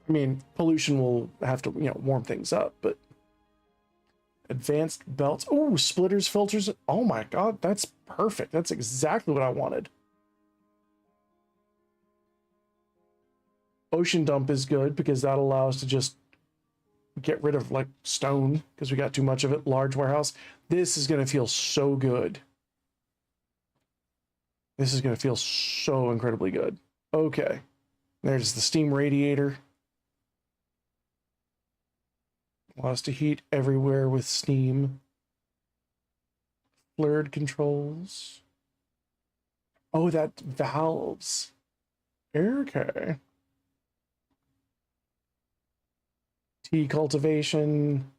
I mean, pollution will have to, warm things up, but advanced belts. Oh, splitters, filters. Oh my God, that's perfect. That's exactly what I wanted. Ocean dump is good because that allows us to just get rid of like stone because we got too much of it. Large warehouse. This is going to feel so good. This is going to feel so incredibly good. Okay. There's the steam radiator. Allows us to heat everywhere with steam. Fluid controls. Oh, that valves. Okay. Tea cultivation.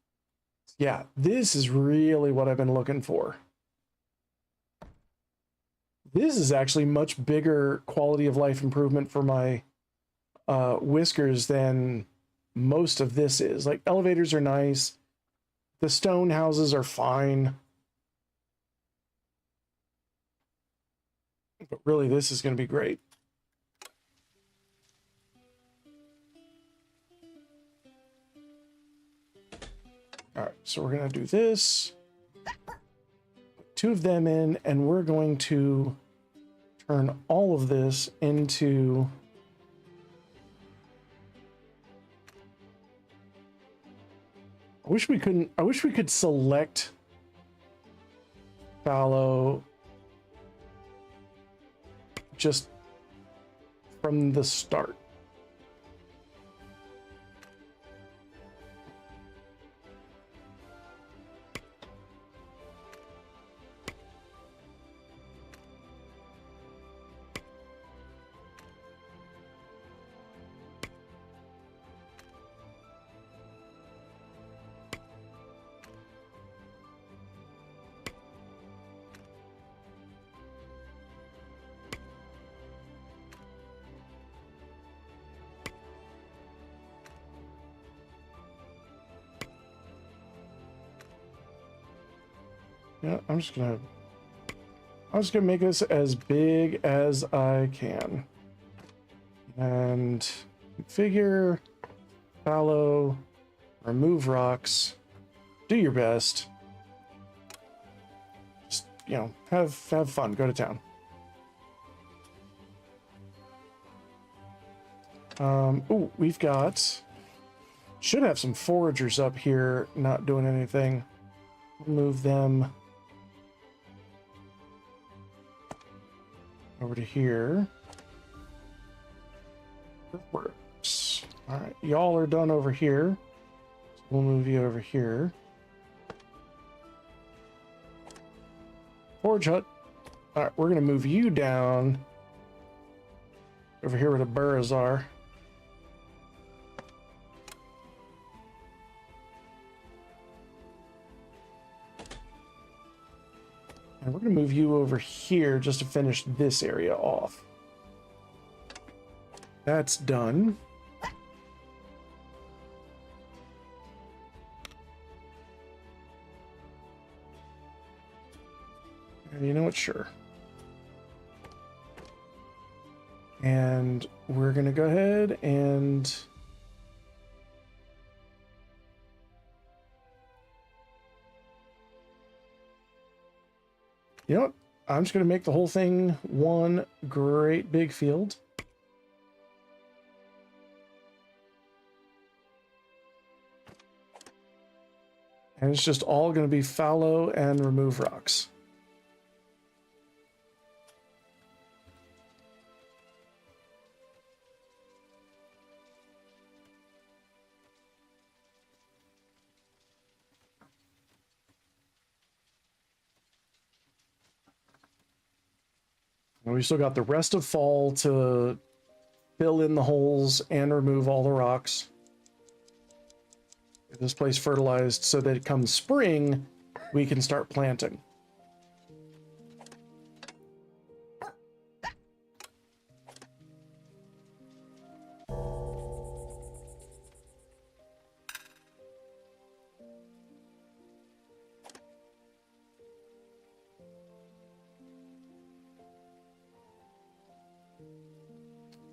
Yeah, this is really what I've been looking for. This is actually much bigger quality of life improvement for my Whiskers than most of this is. Like, elevators are nice. The stone houses are fine. But really, this is going to be great. All right, so we're going to do this. Put 2 of them in, and we're going to turn all of this into... I wish we could select fallow just from the start. Yeah, I'm just gonna make this as big as I can. And configure, fallow, remove rocks, do your best. Just, have fun, go to town. Ooh, we've got, should have some foragers up here not doing anything. Move them over to here. Works. All right, y'all are done over here. So we'll move you over here. Forge hut. All right, we're gonna move you down over here where the burrows are. And we're going to move you over here just to finish this area off. That's done. And you know what? Sure. And we're going to go ahead and... You know what? I'm just going to make the whole thing one great big field. And it's just all going to be fallow and remove rocks. And we still got the rest of fall to fill in the holes and remove all the rocks. Get this place fertilized so that come spring, we can start planting.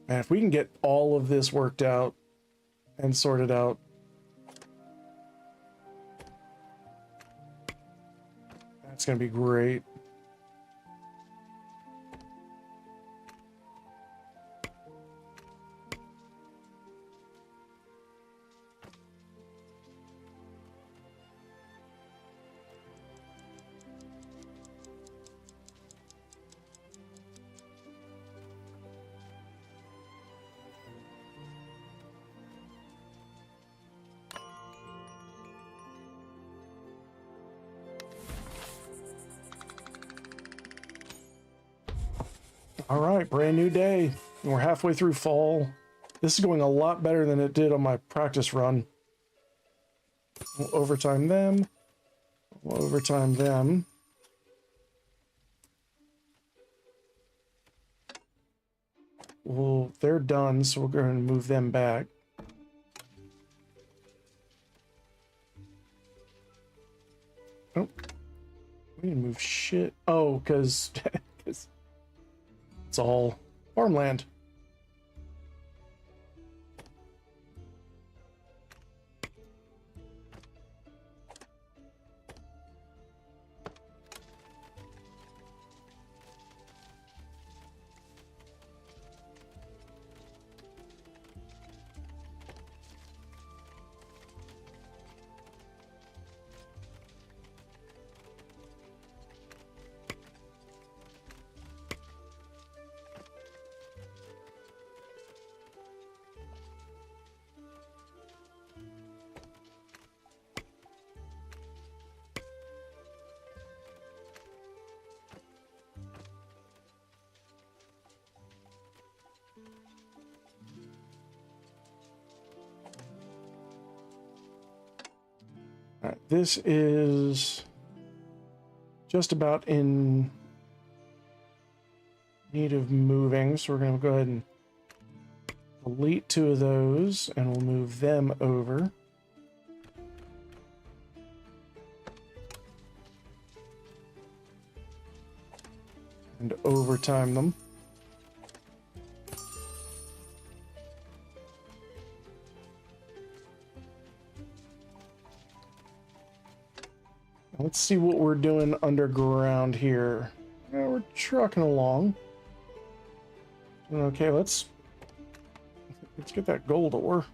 Man, if we can get all of this worked out and sorted out, that's going to be great. All right, brand new day. We're halfway through fall. This is going a lot better than it did on my practice run. We'll overtime them. We'll overtime them. Well, they're done, so we're going to move them back. Oh, we need to move shit. Oh, because it's all farmland. All right, this is just about in need of moving, so we're going to go ahead and delete 2 of those, and we'll move them over. And overtime them. Let's see what we're doing underground here. Yeah, we're trucking along. Okay, let's get that gold ore.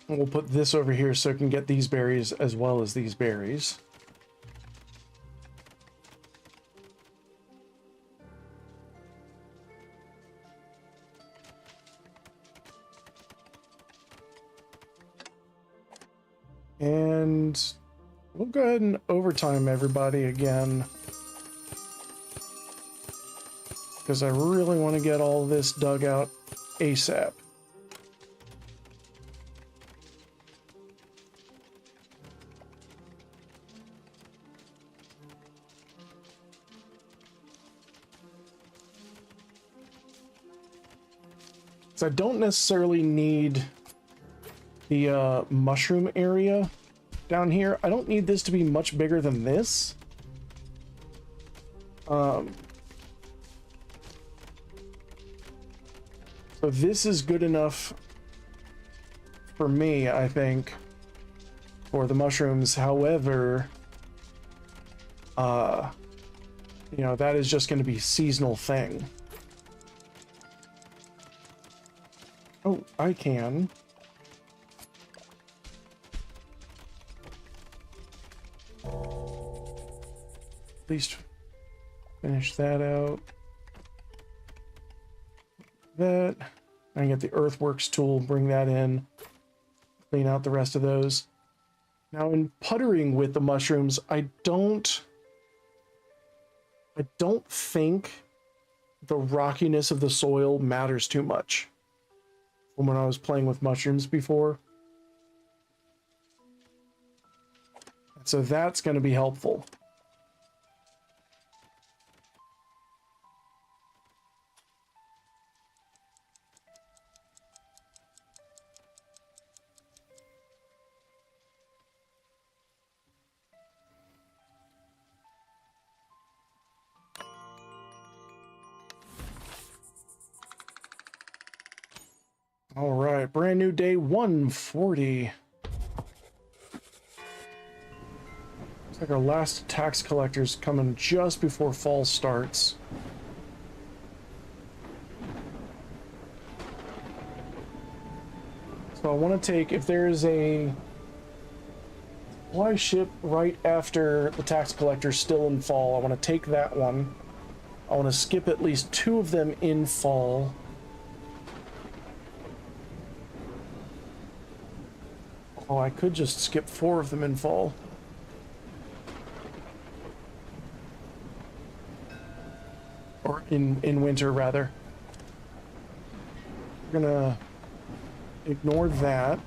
And we'll put this over here so it can get these berries as well as these berries. And we'll go ahead and overtime everybody again, because I really want to get all this dug out ASAP. So I don't necessarily need the mushroom area down here. I don't need this to be much bigger than this. So this is good enough for me, I think, for the mushrooms. However, you know, that is just going to be a seasonal thing. Oh, I can. At least finish that out. That. I get the earthworks tool, bring that in, clean out the rest of those. Now in puttering with the mushrooms, I don't I don't think the rockiness of the soil matters too much from when I was playing with mushrooms before. So that's going to be helpful. All right, brand new day 140. Looks like our last tax collector's coming just before fall starts. So I want to take, if there is a supply ship right after the tax collector's still in fall, I want to take that one. I want to skip at least 2 of them in fall. Oh, I could just skip 4 of them in fall. Or in winter, rather. We're gonna ignore that.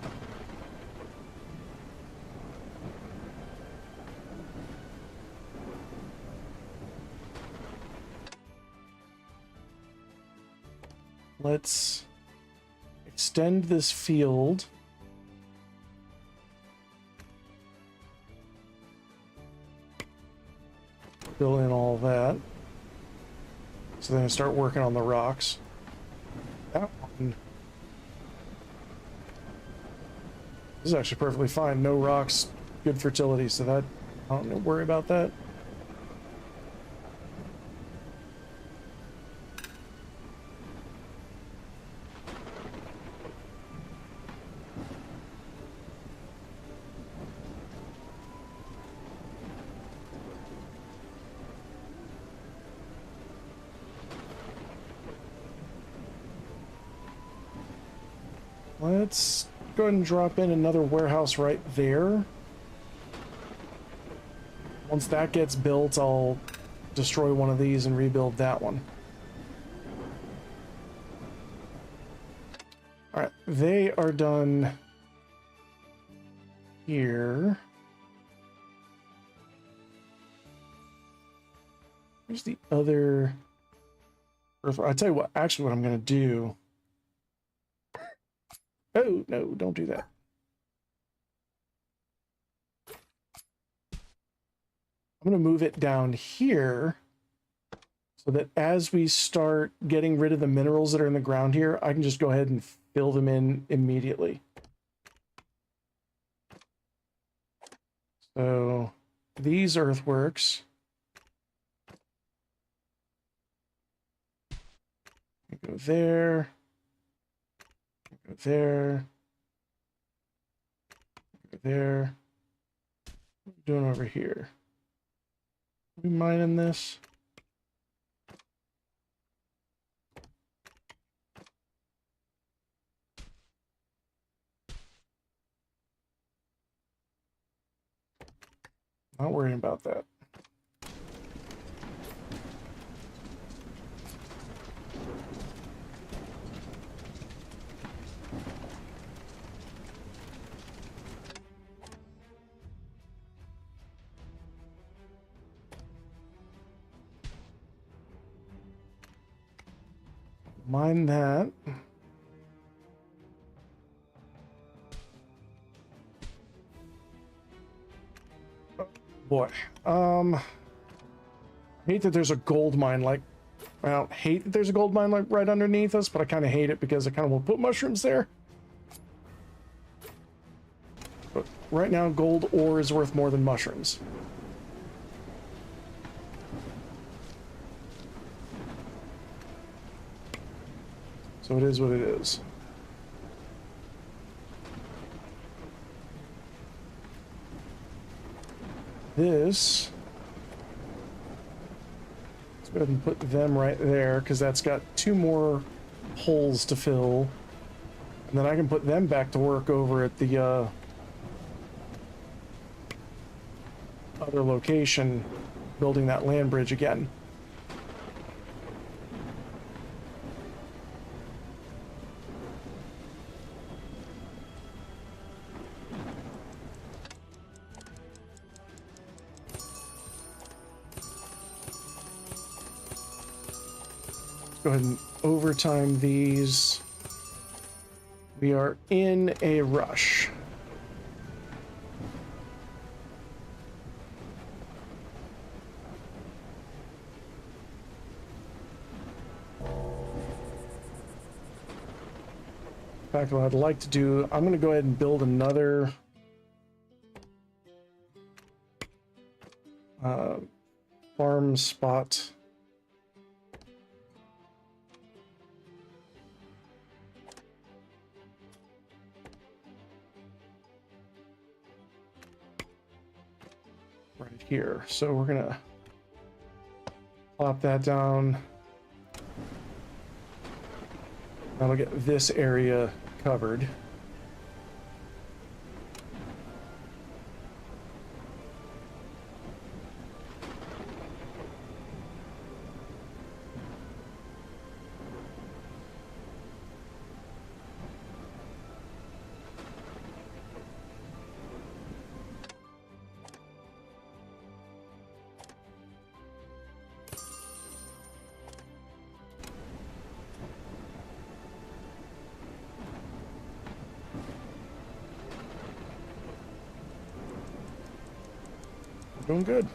Let's extend this field. Fill in all that. So then I start working on the rocks. That one. This is actually perfectly fine. No rocks, good fertility, so that I don't worry about that. Let's go ahead and drop in another warehouse right there. Once that gets built, I'll destroy one of these and rebuild that one. All right, they are done here. Where's the other? I tell you what, actually, what I'm going to do. Oh, no, don't do that. I'm going to move it down here so that as we start getting rid of the minerals that are in the ground here, I can just go ahead and fill them in immediately. So these earthworks. Go there. Go there. Go there. What are we doing over here? Are we mining this? Not worrying about that. Mine that. Oh, boy. I hate that there's a gold mine like, I don't hate that there's a gold mine like right underneath us, but I kind of hate it because I kind of will put mushrooms there. But right now, gold ore is worth more than mushrooms. So it is what it is. This, let's go ahead and put them right there because that's got 2 more holes to fill. And then I can put them back to work over at the other location, building that land bridge again. Go ahead and overtime these. We are in a rush. In fact, what I'd like to do, I'm going to go ahead and build another farm spot. Right here. So we're going to plop that down. That'll get this area covered. Doing good.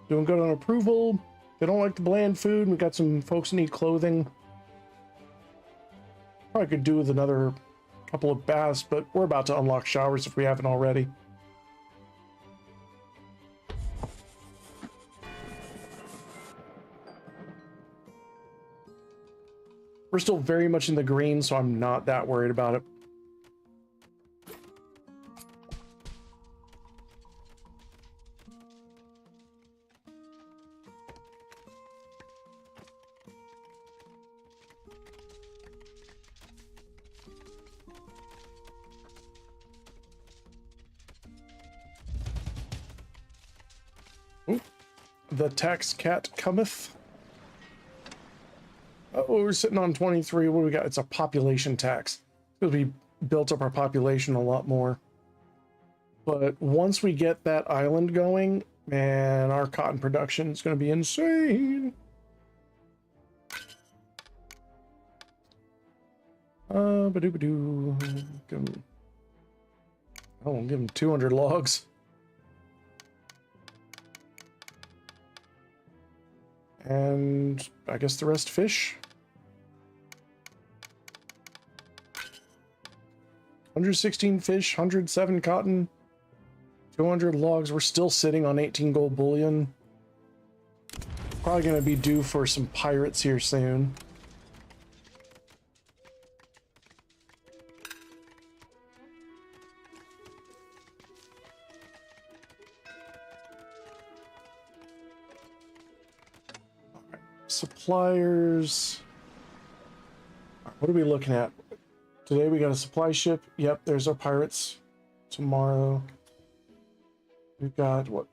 Doing good on approval. They don't like the bland food. We got some folks who need clothing. Probably could do with another couple of baths, but we're about to unlock showers if we haven't already. We're still very much in the green, so I'm not that worried about it. Ooh, the tax cat cometh. Oh, we're sitting on 23. What do we got? It's a population tax. Because we built up our population a lot more. But once we get that island going, man, our cotton production is going to be insane. Ba-doo-ba-doo. Give him, oh, we'll give him 200 logs. And I guess the rest fish. 116 fish, 107 cotton, 200 logs. We're still sitting on 18 gold bullion. Probably going to be due for some pirates here soon. Suppliers. What are we looking at? Today we got a supply ship. Yep, there's our pirates. Tomorrow we've got what,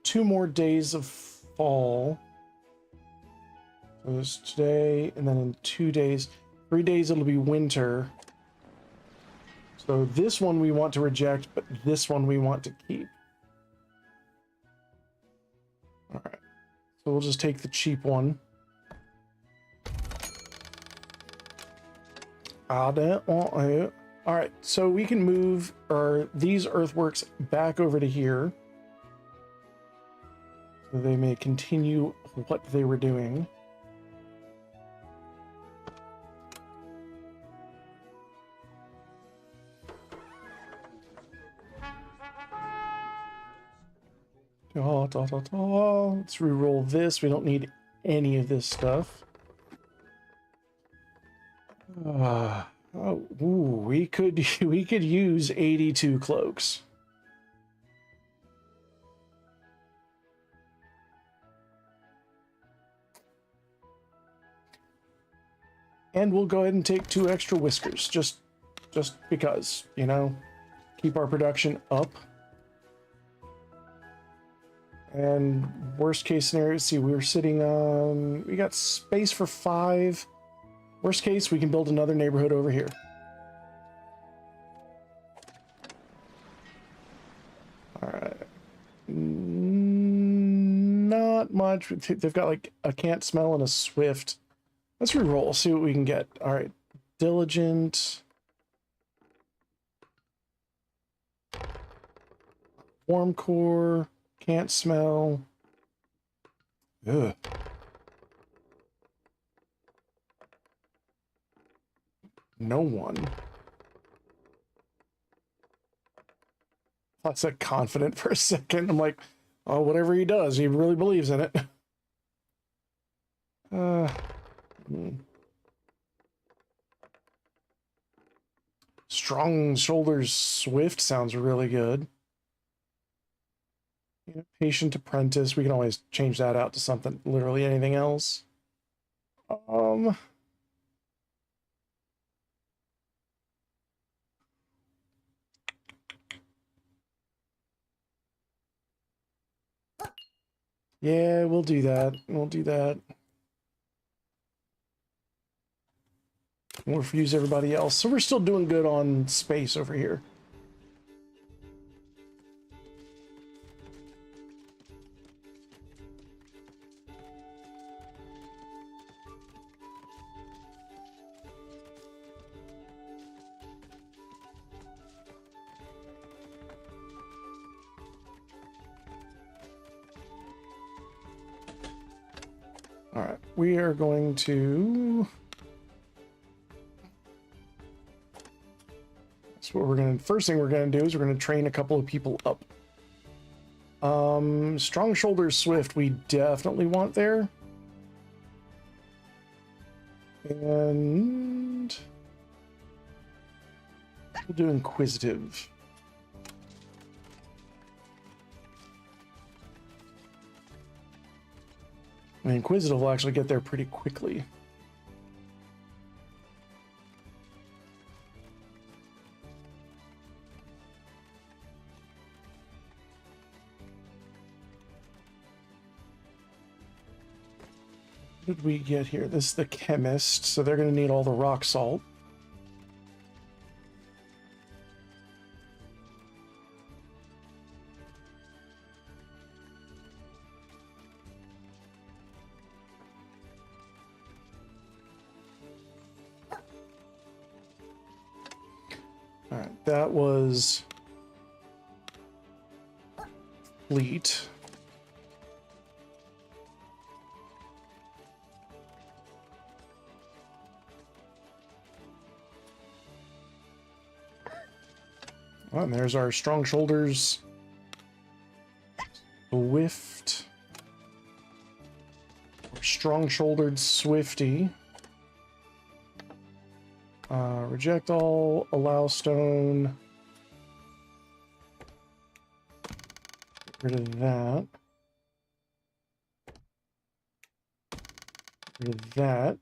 2 more days of fall. So there's today, and then in 2 days, 3 days it'll be winter. So this one we want to reject, but this one we want to keep. All right. So we'll just take the cheap one. I don't want it. All right, so we can move these earthworks back over to here. So they may continue what they were doing. Let's re-roll this. We don't need any of this stuff. We could use 82 cloaks. And we'll go ahead and take 2 extra whiskers, just because, you know, keep our production up. And worst case scenario, see, we were sitting on, we got space for 5. Worst case, we can build another neighborhood over here. All right. Not much. They've got like a can't smell and a swift. Let's re-roll, see what we can get. All right. Diligent. Warm core. Can't smell. Ugh. No one. I said confident for a second. I'm like, oh, whatever he does, he really believes in it. Strong shoulders swift sounds really good. Yeah, patient apprentice. We can always change that out to something, literally anything else. Yeah, we'll do that. We'll do that. We'll refuse everybody else. So we're still doing good on space over here. All right, we are going to... So what we're going to... First thing we're going to do is we're going to train a couple of people up. Strong shoulders swift, we definitely want there. And... we'll do inquisitive. And inquisitive will actually get there pretty quickly. What did we get here? This is the chemist, so they're going to need all the rock salt. All right, that was fleet. Oh, and there's our strong shoulders. Swift. Strong-shouldered Swifty. Reject all, allow stone. Get rid of that. Get rid of that.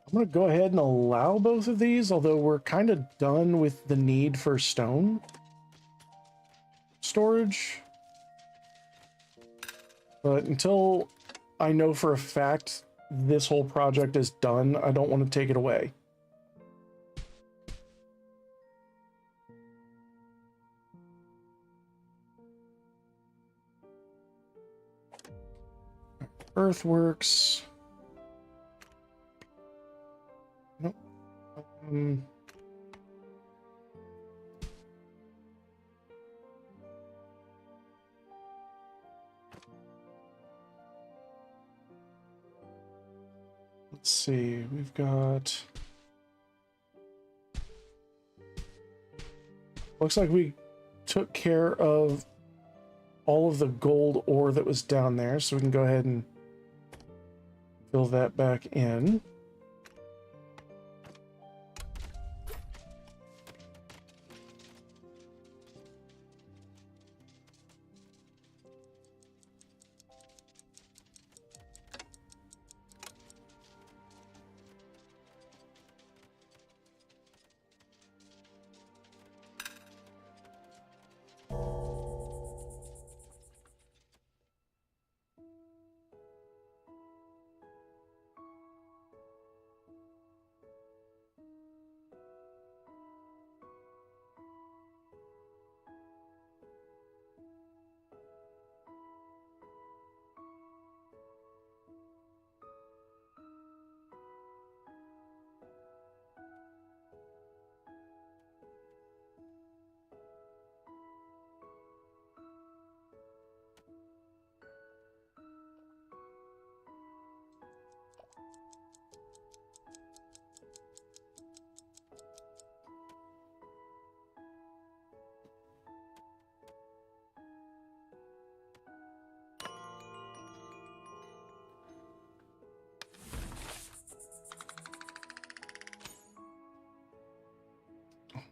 I'm going to go ahead and allow both of these, although we're kind of done with the need for stone storage. But until I know for a fact this whole project is done, I don't want to take it away. Earthworks. Nope. Let's see, we've got... Looks like we took care of all of the gold ore that was down there, so we can go ahead and fill that back in.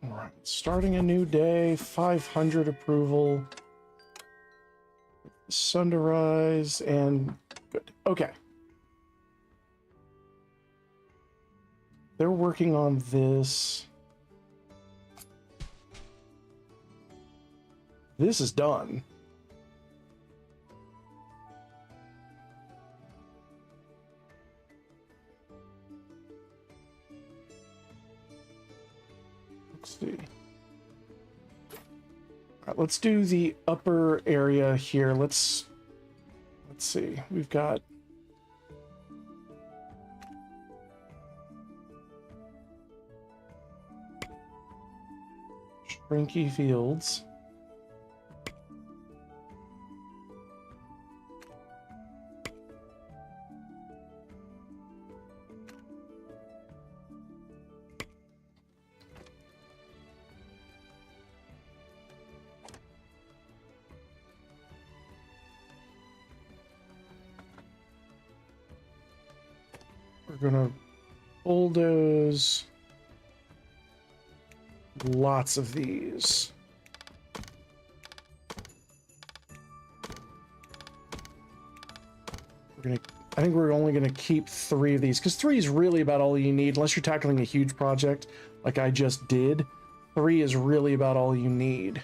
All right, starting a new day, 500 approval. Sun to rise, and good. Okay. They're working on this. This is done. Let's see. All right, let's do the upper area here. Let's see. We've got Shrinky Fields. We're gonna bulldoze lots of these. I think we're only gonna keep 3 of these because 3 is really about all you need unless you're tackling a huge project like I just did. 3 is really about all you need.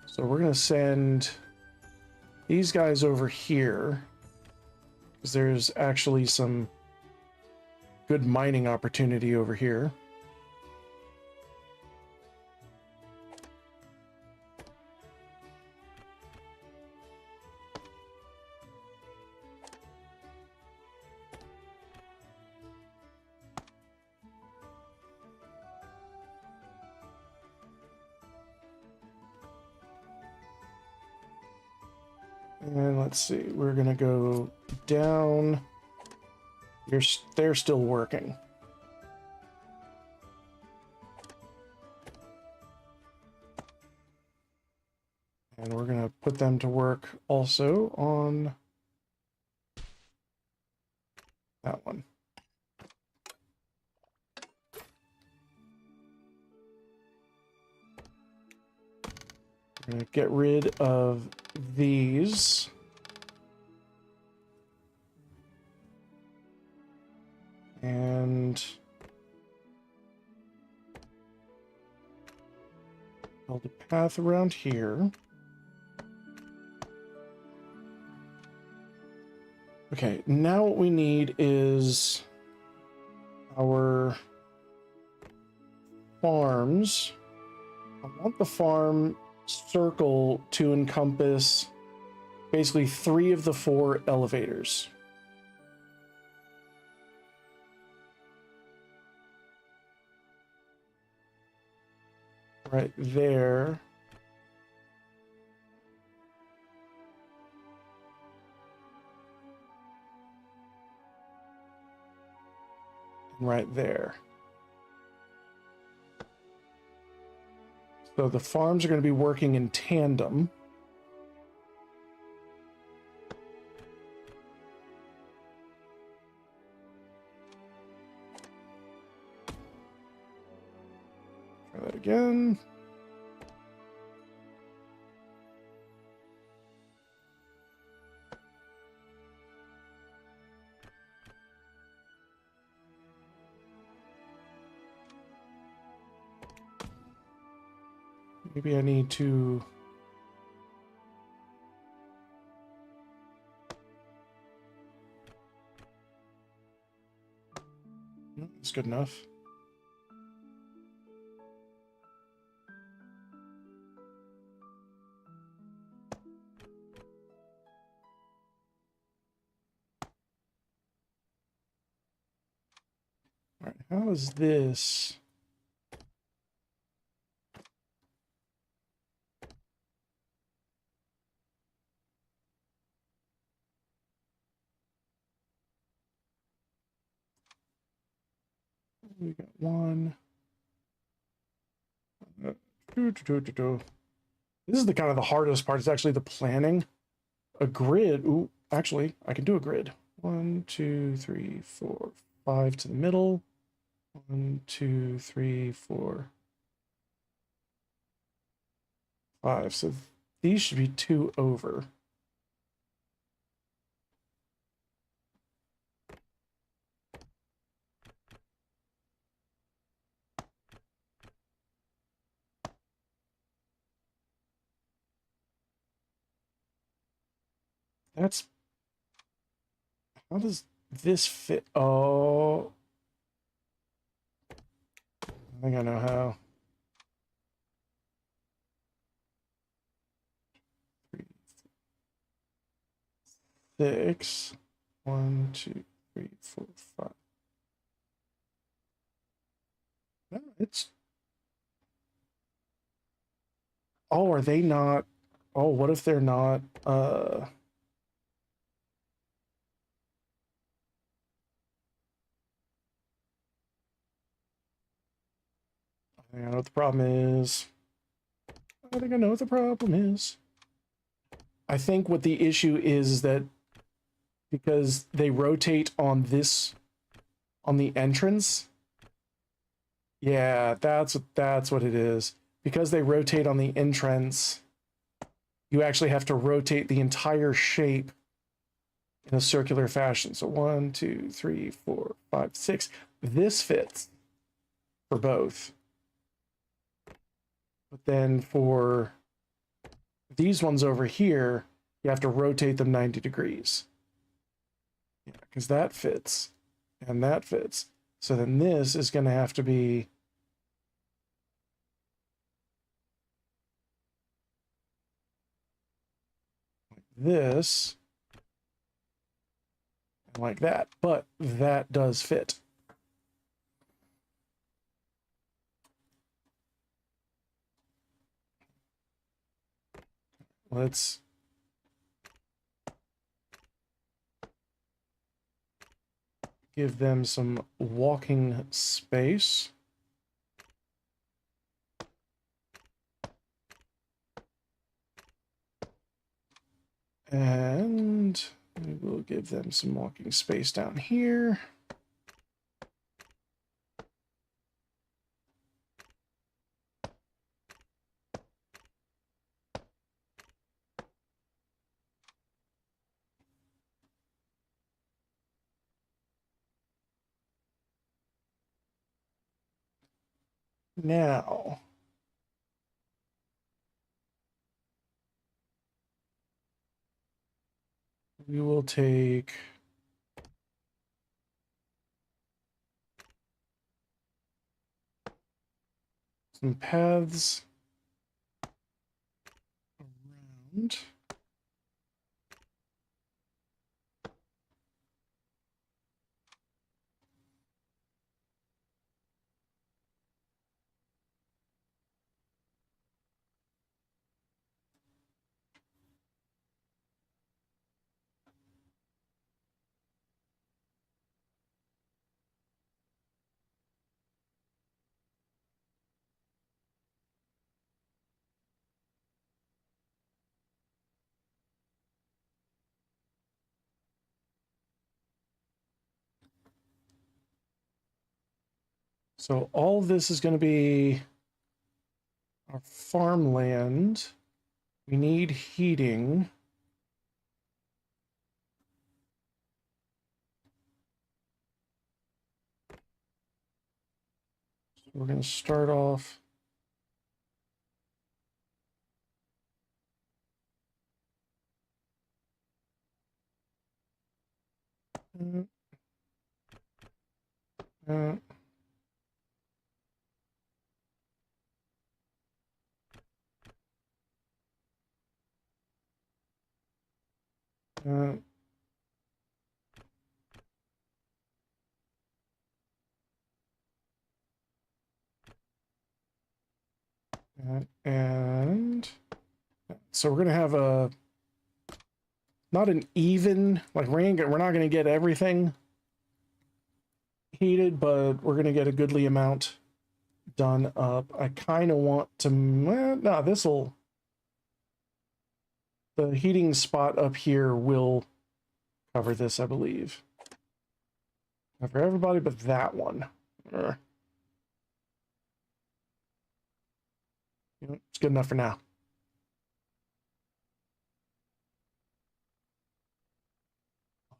So we're gonna send these guys over here because there's actually some good mining opportunity over here. And let's see, we're gonna go down. They're still working. And we're gonna put them to work also on that one. We're gonna get rid of these. And build a path around here. Okay, now what we need is our farms. I want the farm circle to encompass basically 3 of the 4 elevators. Right there. And right there. So the farms are going to be working in tandem. Try that again. Maybe I need to... That's good enough. All right, how is this? We got one. This is the kind of the hardest part. It's actually the planning. A grid. Ooh, actually, I can do a grid. 1, 2, 3, 4, 5 to the middle. 1, 2, 3, 4, 5. So these should be 2 over. That's, how does this fit? Oh, I think I know how. 3, 6, 1, 2, 3, 4, 5. No, it's, oh, are they not? Oh, what if they're not? I know what the problem is. I think I know what the problem is. I think what the issue is that because they rotate on this, on the entrance. Yeah, that's what it is. Because they rotate on the entrance, you actually have to rotate the entire shape in a circular fashion. So 1, 2, 3, 4, 5, 6. This fits for both. But then for these ones over here, you have to rotate them 90 degrees. Yeah, because that fits and that fits. So then this is going to have to be like this and like that. But that does fit. Let's give them some walking space. And we will give them some walking space down here. Now, we will take some paths around. So all of this is going to be our farmland. We need heating. So we're going to start off. Uh, uh, uh, and so we're going to have a not an even, like we're not going to get everything heated, but we're going to get a goodly amount done up. I kind of want to, well, no, this'll, the heating spot up here will cover this, I believe. Not for everybody, but that one. You know, it's good enough for now.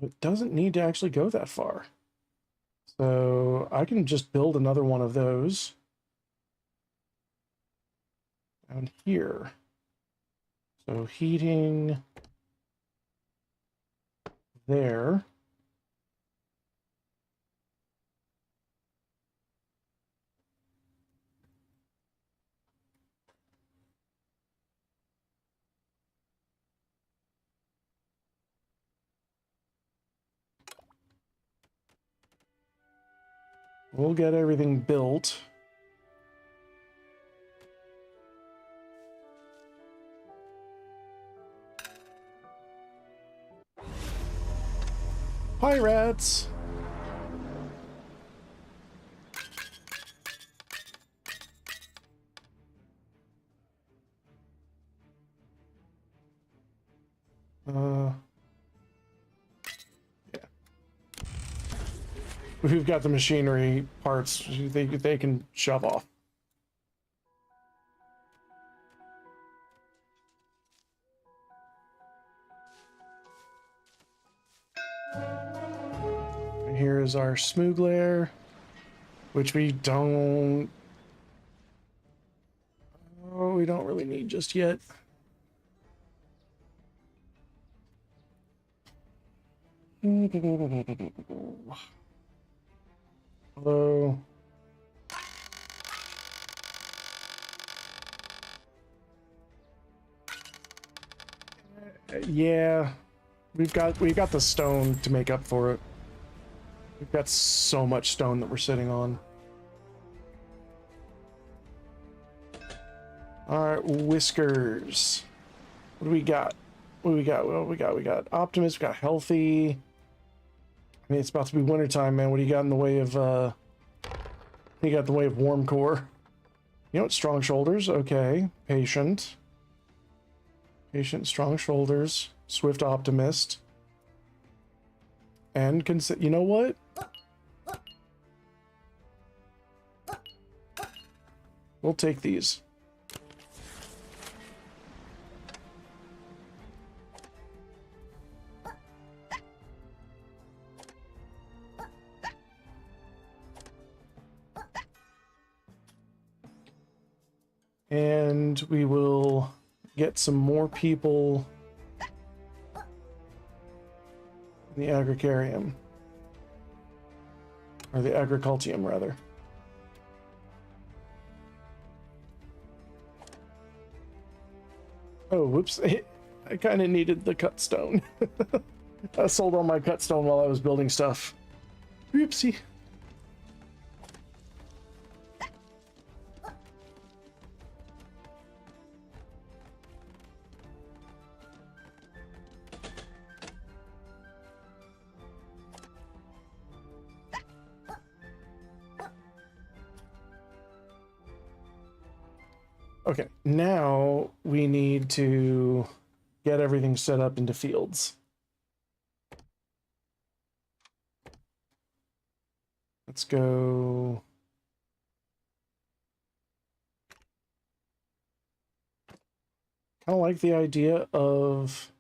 It doesn't need to actually go that far. So I can just build another one of those down here. So heating there. We'll get everything built. Pirates! Yeah. We've got the machinery parts. They can shove off. Here is our smooth layer, which we don't... Oh, we don't really need just yet. Although... Yeah, we've got the stone to make up for it. We've got so much stone that we're sitting on. All right, Whiskers. What do we got? What do we got? Well, we got Optimist. We got Healthy. I mean, it's about to be wintertime, man. What do you got in the way of? What do you got in the way of Warm Core? You know what? Strong Shoulders. Okay. Patient. Patient. Strong Shoulders. Swift Optimist. And you know what? We'll take these. And we will get some more people in the agricarium. Or the agricultium, rather. Oh, whoops. I kind of needed the cut stone. I sold all my cut stone while I was building stuff. Whoopsie. Okay, now we need to get everything set up into fields. Let's go. Kind of like the idea of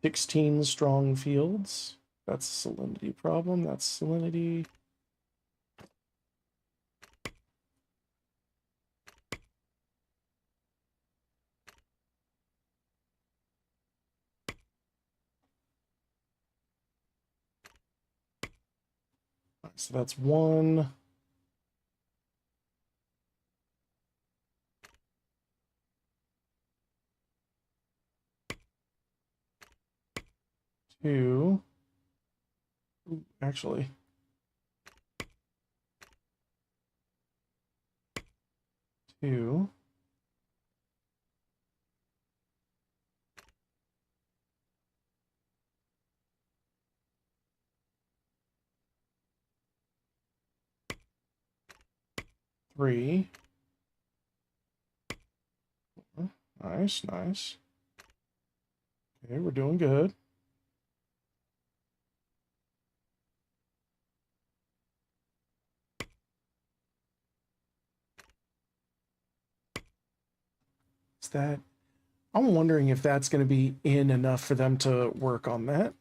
16 strong fields. That's a salinity problem. That's salinity. So that's 1. Two. Ooh, actually. 2. 3. Nice, nice. Okay, we're doing good. Is that... I'm wondering if that's going to be in enough for them to work on that.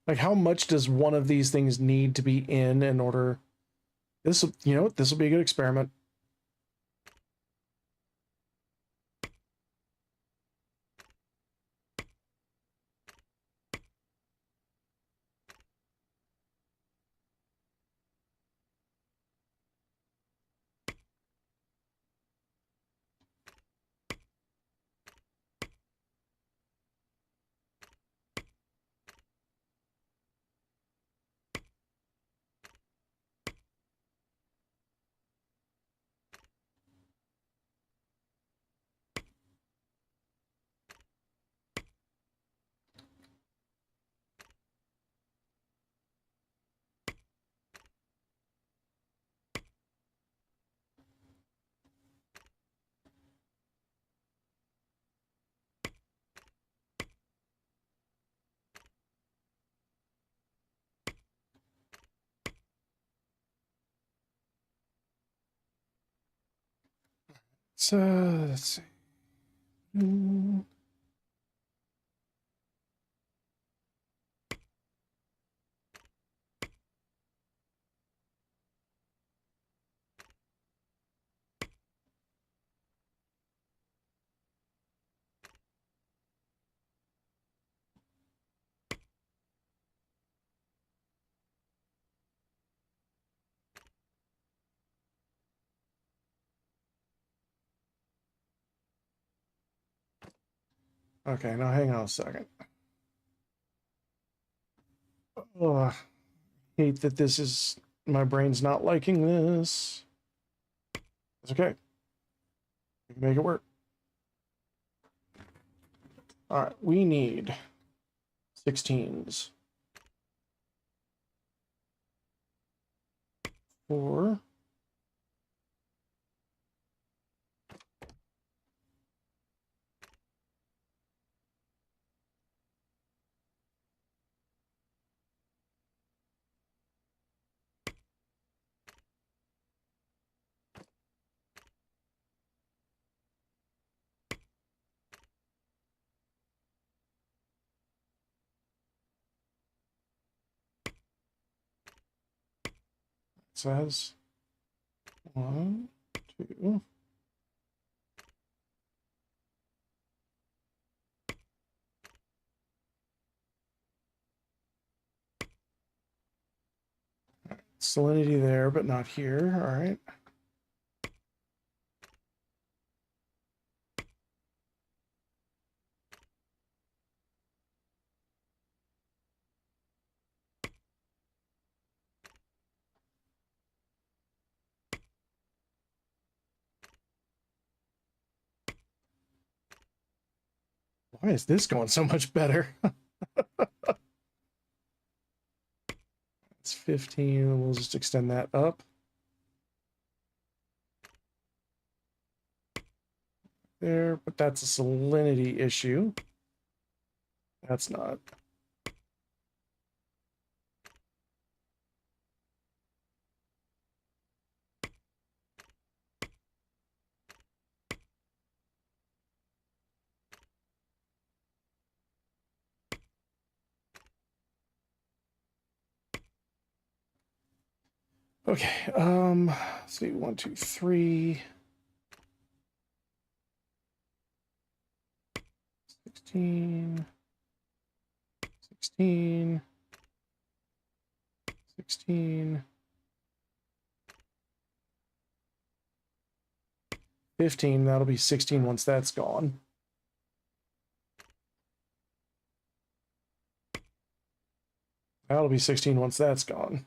Like, how much does one of these things need to be in order? This, you know, this will be a good experiment. So let's see. Okay, now hang on a second. Oh, hate that this is, my brain's not liking this. It's okay. We can make it work. All right, we need 16s. 4. It says 1, 2. Salinity there, but not here. All right. Why is this going so much better? It's 15. We'll just extend that up. There, but that's a salinity issue. That's not. Okay, let's see, 1, 2, 3. 16. 16. 16. 15, that'll be 16 once that's gone. That'll be 16 once that's gone.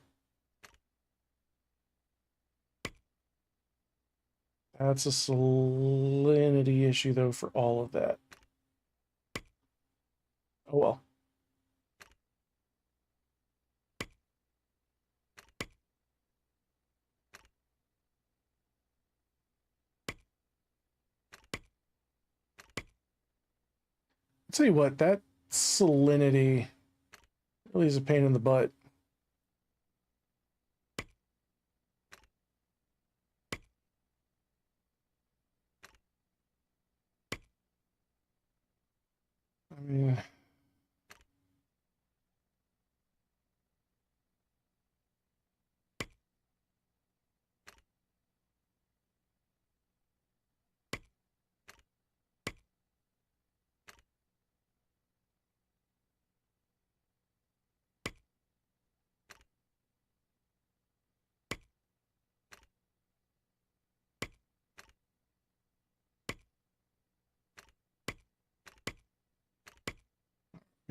That's a salinity issue, though, for all of that. Oh, well. I'll tell you what, that salinity... Really is a pain in the butt. I mean,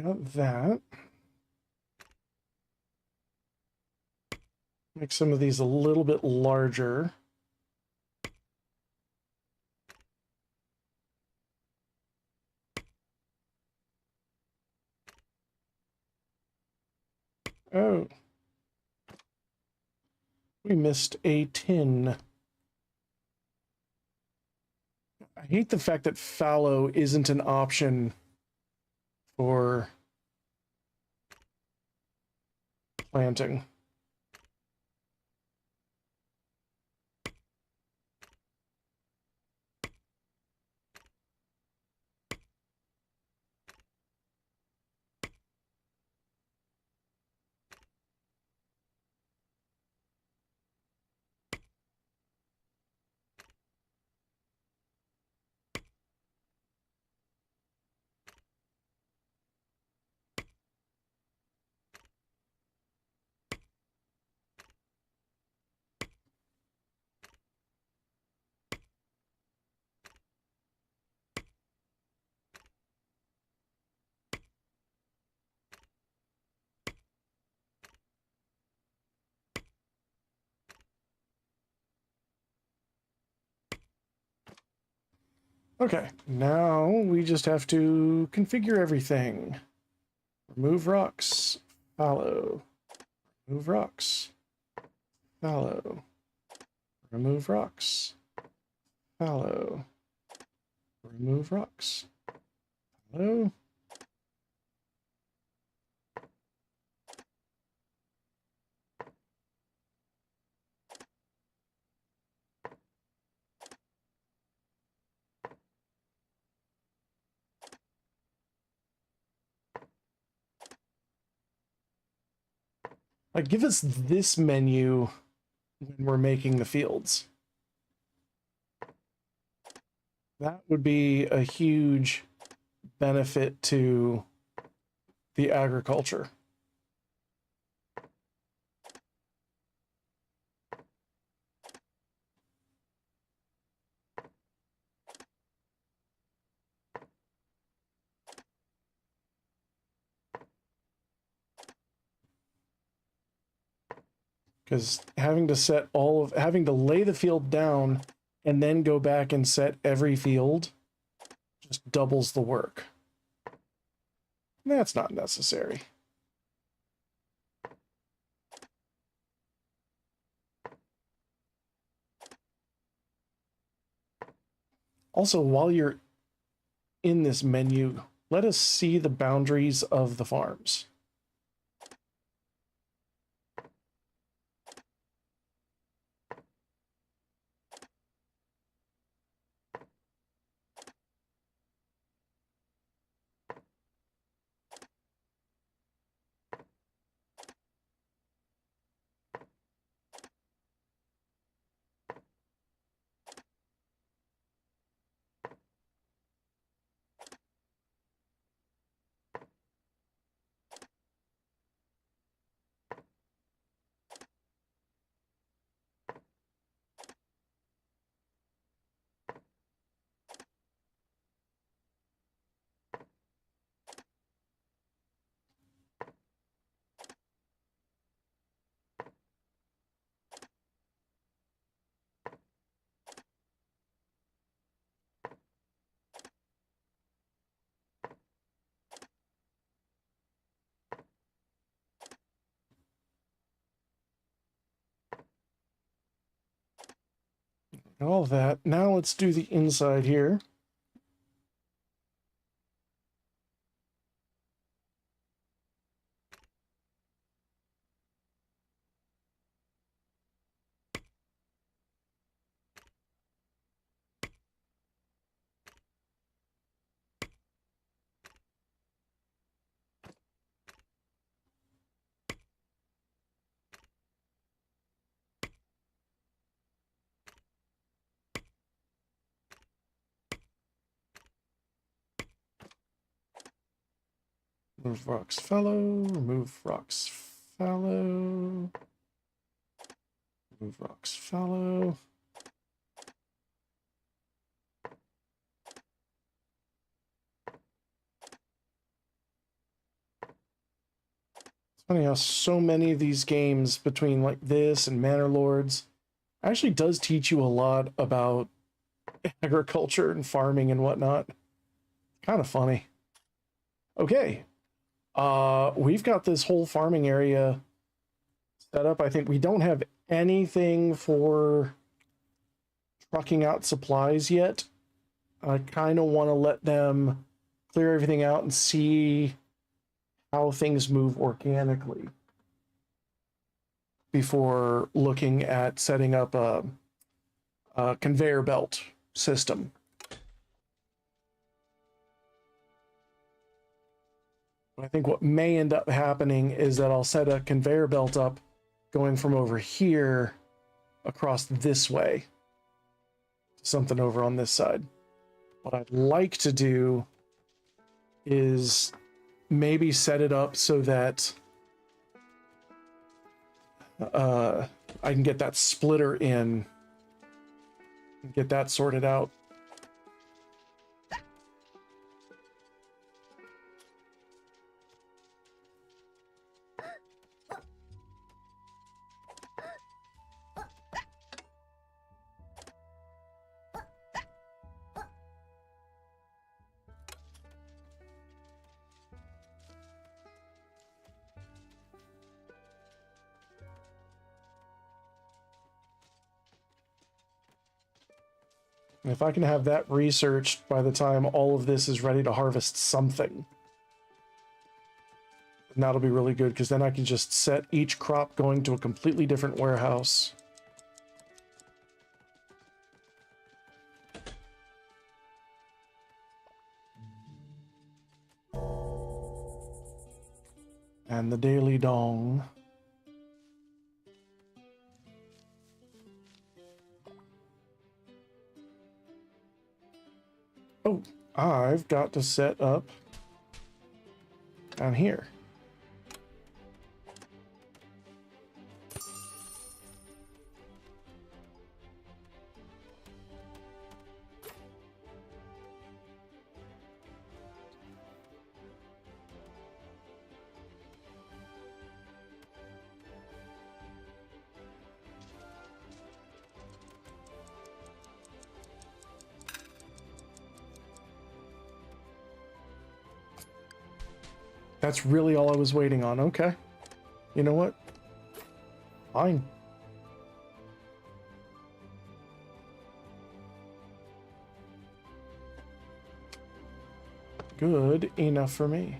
got that. Make some of these a little bit larger. Oh, we missed a tin. I hate the fact that fallow isn't an option for planting. Okay, now we just have to configure everything. Remove rocks, fallow. Remove rocks, fallow. Remove rocks, fallow. Remove rocks, fallow. Like, give us this menu when we're making the fields. That would be a huge benefit to the agriculture. Because having to lay the field down and then go back and set every field just doubles the work. That's not necessary. Also, while you're in this menu, let us see the boundaries of the farms. All that. Now let's do the inside here. Remove rocks fallow, remove rocks fallow, remove rocks fallow. It's funny how so many of these games between like this and Manor Lords actually does teach you a lot about agriculture and farming and whatnot. Kind of funny. Okay. We've got this whole farming area set up. I think we don't have anything for trucking out supplies yet. I kind of want to let them clear everything out and see how things move organically before looking at setting up a conveyor belt system. I think what may end up happening is that I'll set a conveyor belt up going from over here across this way to something over on this side. What I'd like to do is maybe set it up so that I can get that splitter in and get that sorted out. And if I can have that researched by the time all of this is ready to harvest something, then that'll be really good, because then I can just set each crop going to a completely different warehouse. And the daily dong. Oh, I've got to set up down here. That's really all I was waiting on. Okay. You know what? Fine. Good enough for me.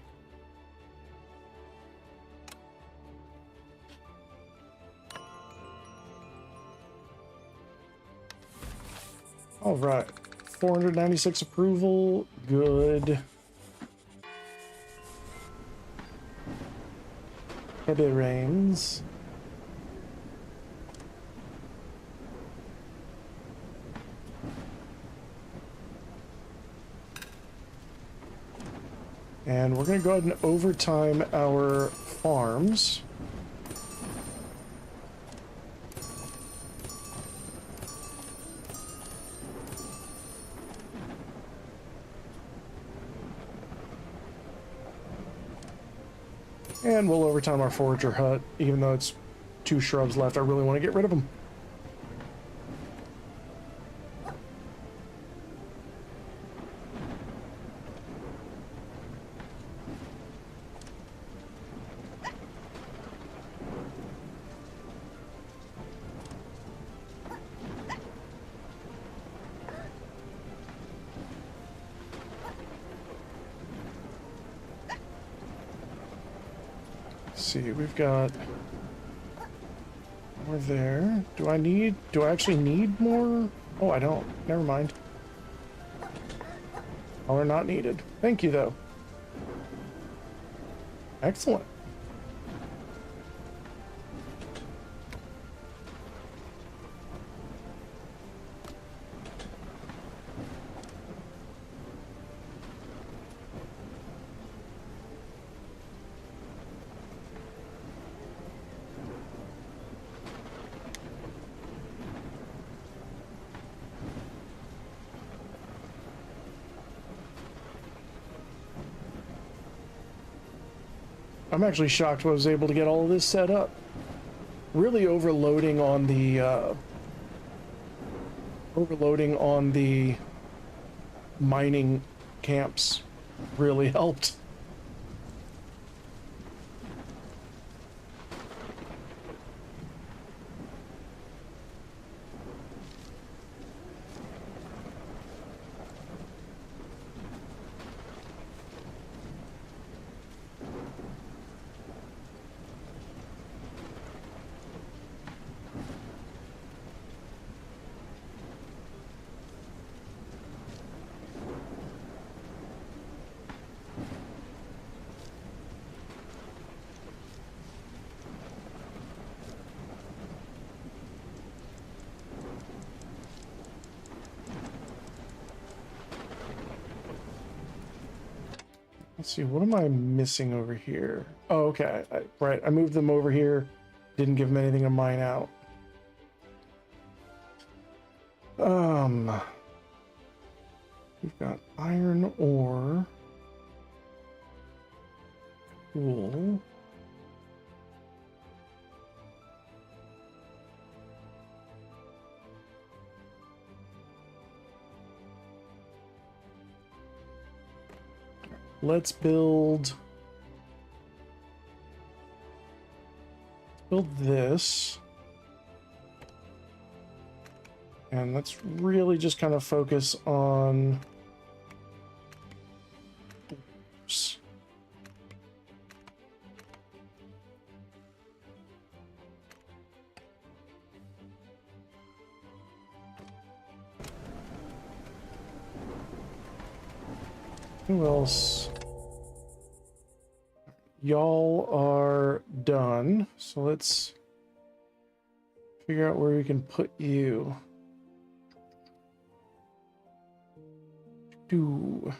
All right. 496 approval. Good. Heavy rains. And we're going to go ahead and overtime our farms. And we'll overtime our forager hut, even though it's 2 shrubs left. I really want to get rid of them. See, we've got more there. Do I actually need more? Oh, I don't. Never mind. All are not needed. Thank you, though. Excellent. I'm actually shocked I was able to get all of this set up. Really overloading on the mining camps really helped. Let's see, what am I missing over here? Oh, okay, right, I moved them over here. Didn't give them anything to mine out. We've got iron ore. Cool. Let's build this. And let's really just kind of focus on oops. Who else? Y'all are done, so let's figure out where we can put you. Do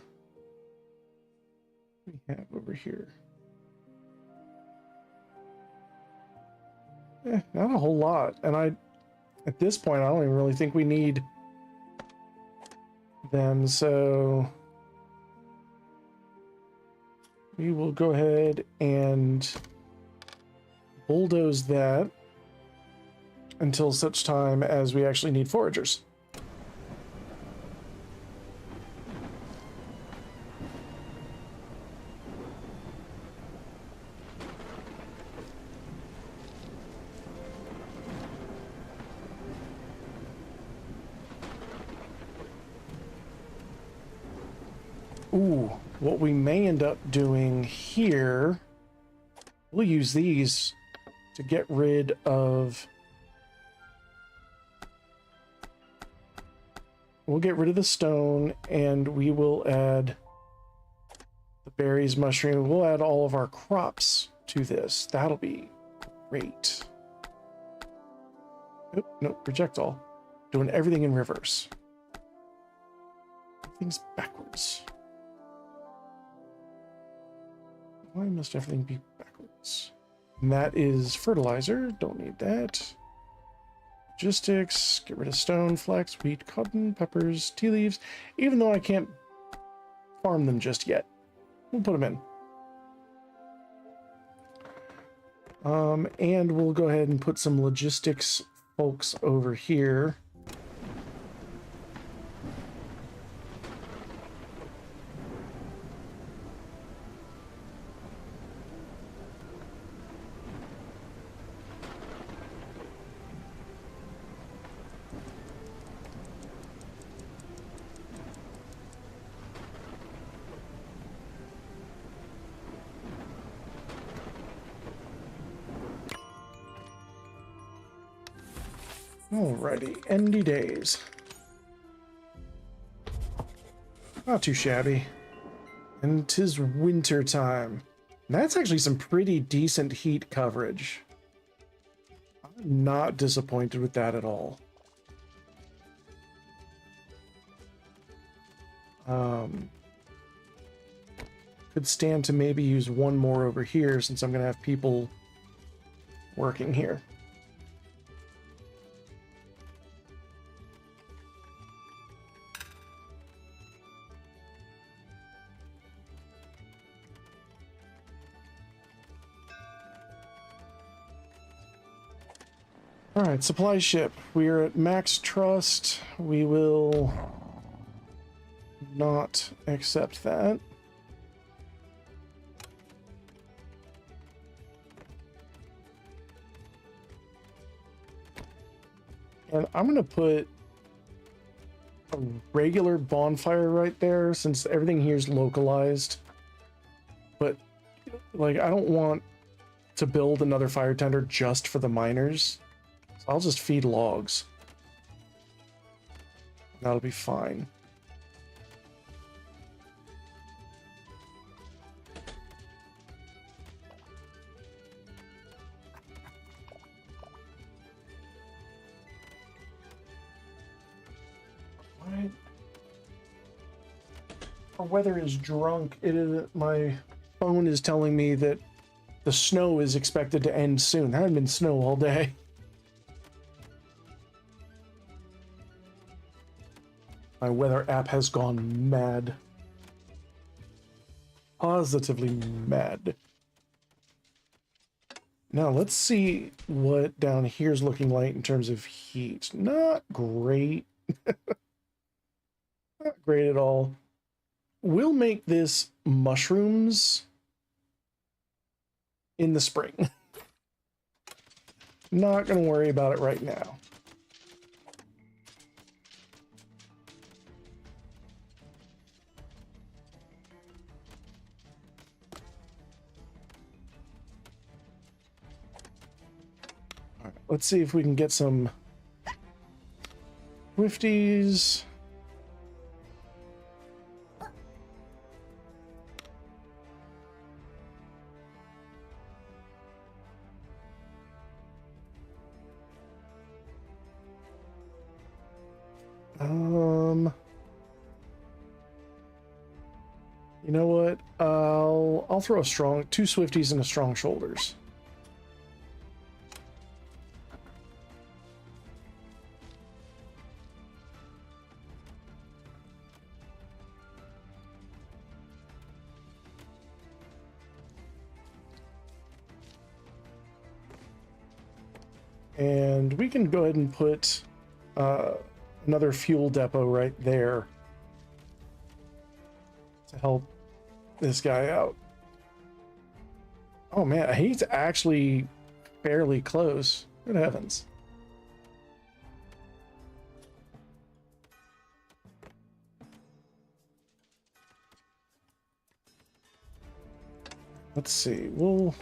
we have over here? Not a whole lot, and at this point I don't even really think we need them, so we will go ahead and bulldoze that until such time as we actually need foragers. Ooh, what we may end up doing here, we'll use these to get rid of... We'll get rid of the stone, and we will add the berries, mushroom. We'll add all of our crops to this. That'll be great. Oh, no, projectile. Doing everything in reverse. Everything's backwards. Why must everything be backwards? And that is fertilizer. Don't need that. Logistics. Get rid of stone, flax, wheat, cotton, peppers, tea leaves. Even though I can't farm them just yet. We'll put them in. And we'll go ahead and put some logistics folks over here. Alrighty, endy days. Not too shabby. And 'tis winter time. And that's actually some pretty decent heat coverage. I'm not disappointed with that at all. Could stand to maybe use one more over here since I'm gonna have people working here. All right, supply ship. We are at max trust. We will not accept that. And I'm going to put a regular bonfire right there since everything here is localized. But, like, I don't want to build another fire tender just for the miners. So I'll just feed logs. That'll be fine. What? Our weather is drunk. It is, my phone is telling me that the snow is expected to end soon. There hasn't been snow all day. My weather app has gone mad. Positively mad. Now let's see what down here is looking like in terms of heat. Not great. Not great at all. We'll make this mushrooms in the spring. Not going to worry about it right now. All right, let's see if we can get some Swifties. You know what? I'll throw a strong, 2 Swifties and a strong shoulders. And we can go ahead and put another fuel depot right there to help this guy out. Oh man, he's actually fairly close. Good heavens. Let's see, we'll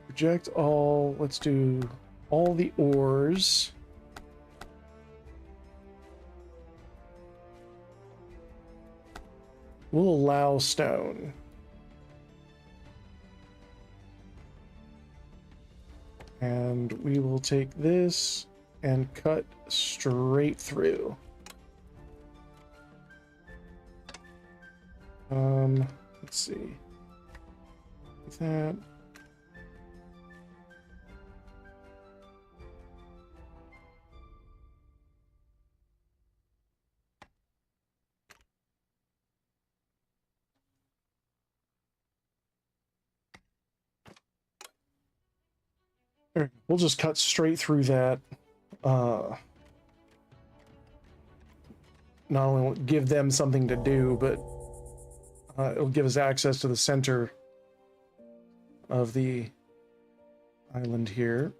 project all, let's do all the ores. We'll allow stone. And we will take this and cut straight through. Let's see. That. We'll just cut straight through that. Not only will it give them something to do, but it'll give us access to the center of the island here.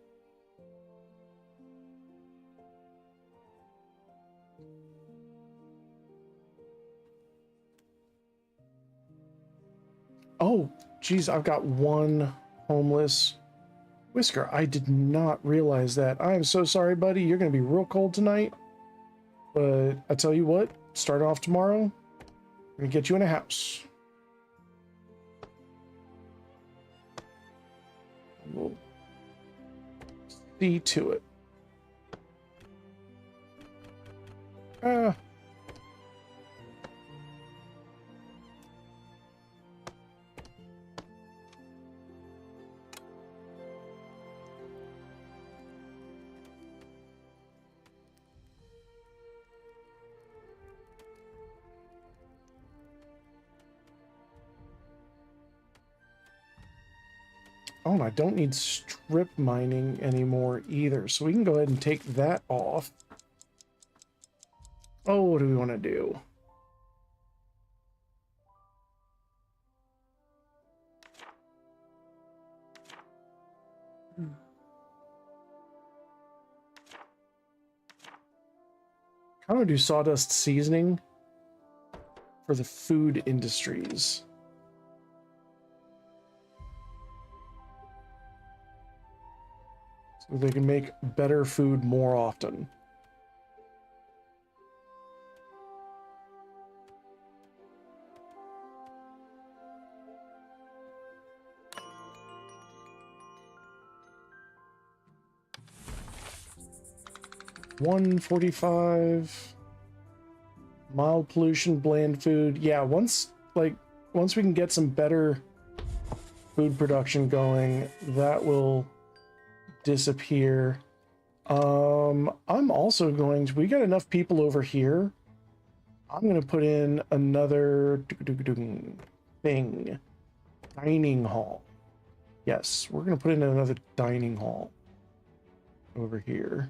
Oh, geez, I've got one homeless Whisker. I did not realize that. I'm so sorry, buddy. You're going to be real cold tonight. But I tell you what, start off tomorrow. I'm going to get you in a house. We'll see to it. Oh, and I don't need strip mining anymore either. So we can go ahead and take that off. Oh, what do we want to do? I want to do sawdust seasoning for the food industries. So they can make better food more often. $145. Mild pollution, bland food. Yeah, once we can get some better food production going, that will disappear. I'm also going to, we got enough people over here. I'm going to put in another thing. Dining hall. Yes, we're going to put in another dining hall over here.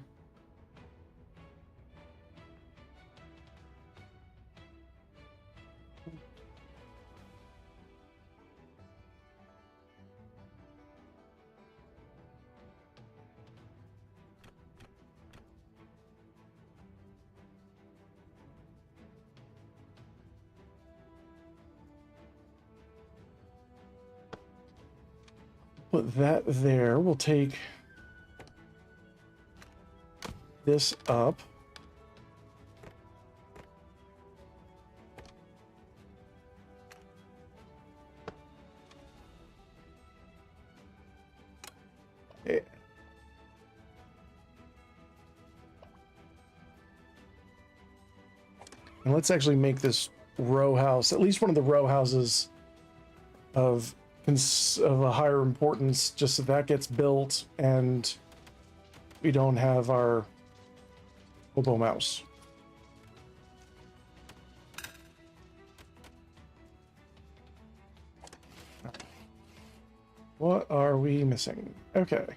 Put that there. We'll take this up. Okay. And let's actually make this row house, at least one of the row houses of a higher importance, just so that gets built and we don't have our hobo mouse. What are we missing? Okay.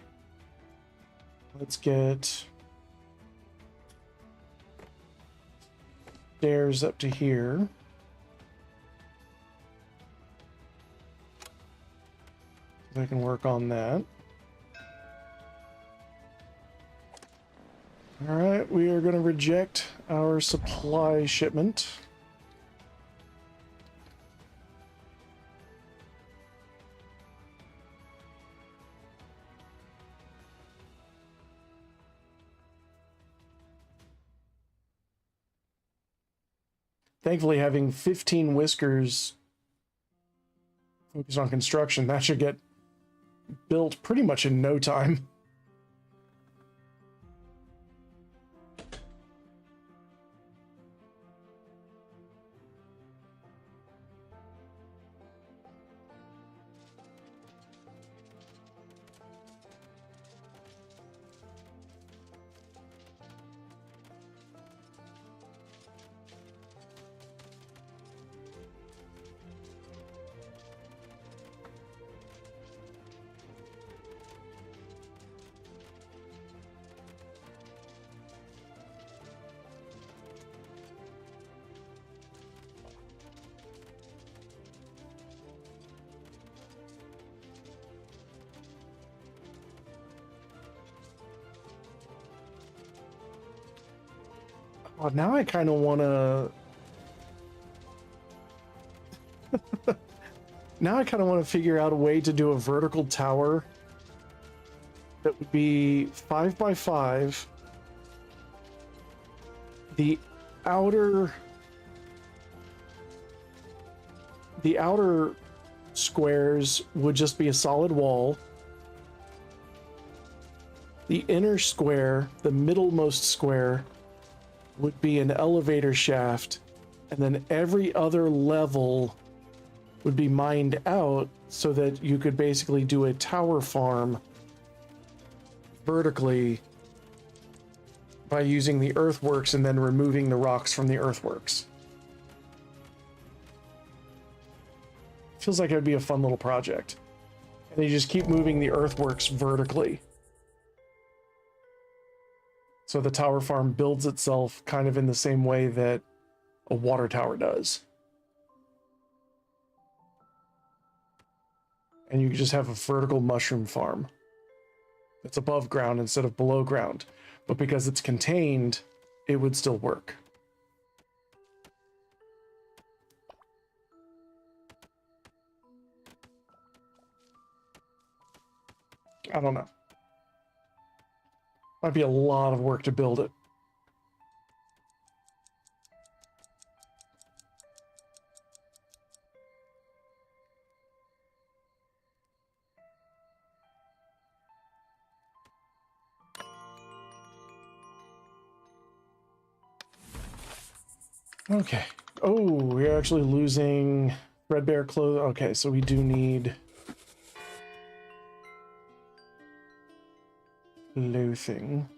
Let's get stairs up to here. I can work on that. All right, we are going to reject our supply shipment. Thankfully, having 15 whiskers focused on construction, that should get built pretty much in no time. Oh, now I kind of want to... Now I kind of want to figure out a way to do a vertical tower that would be 5 by 5. The outer squares would just be a solid wall. The inner square, the middlemost square, would be an elevator shaft, and then every other level would be mined out so that you could basically do a tower farm vertically by using the earthworks and then removing the rocks from the earthworks. Feels like it would be a fun little project. And you just keep moving the earthworks vertically. So the tower farm builds itself kind of in the same way that a water tower does. And you just have a vertical mushroom farm. It's above ground instead of below ground. But because it's contained, it would still work. I don't know. Might be a lot of work to build it. Okay. Oh, we're actually losing threadbare clothes. Okay, so we do need clothing.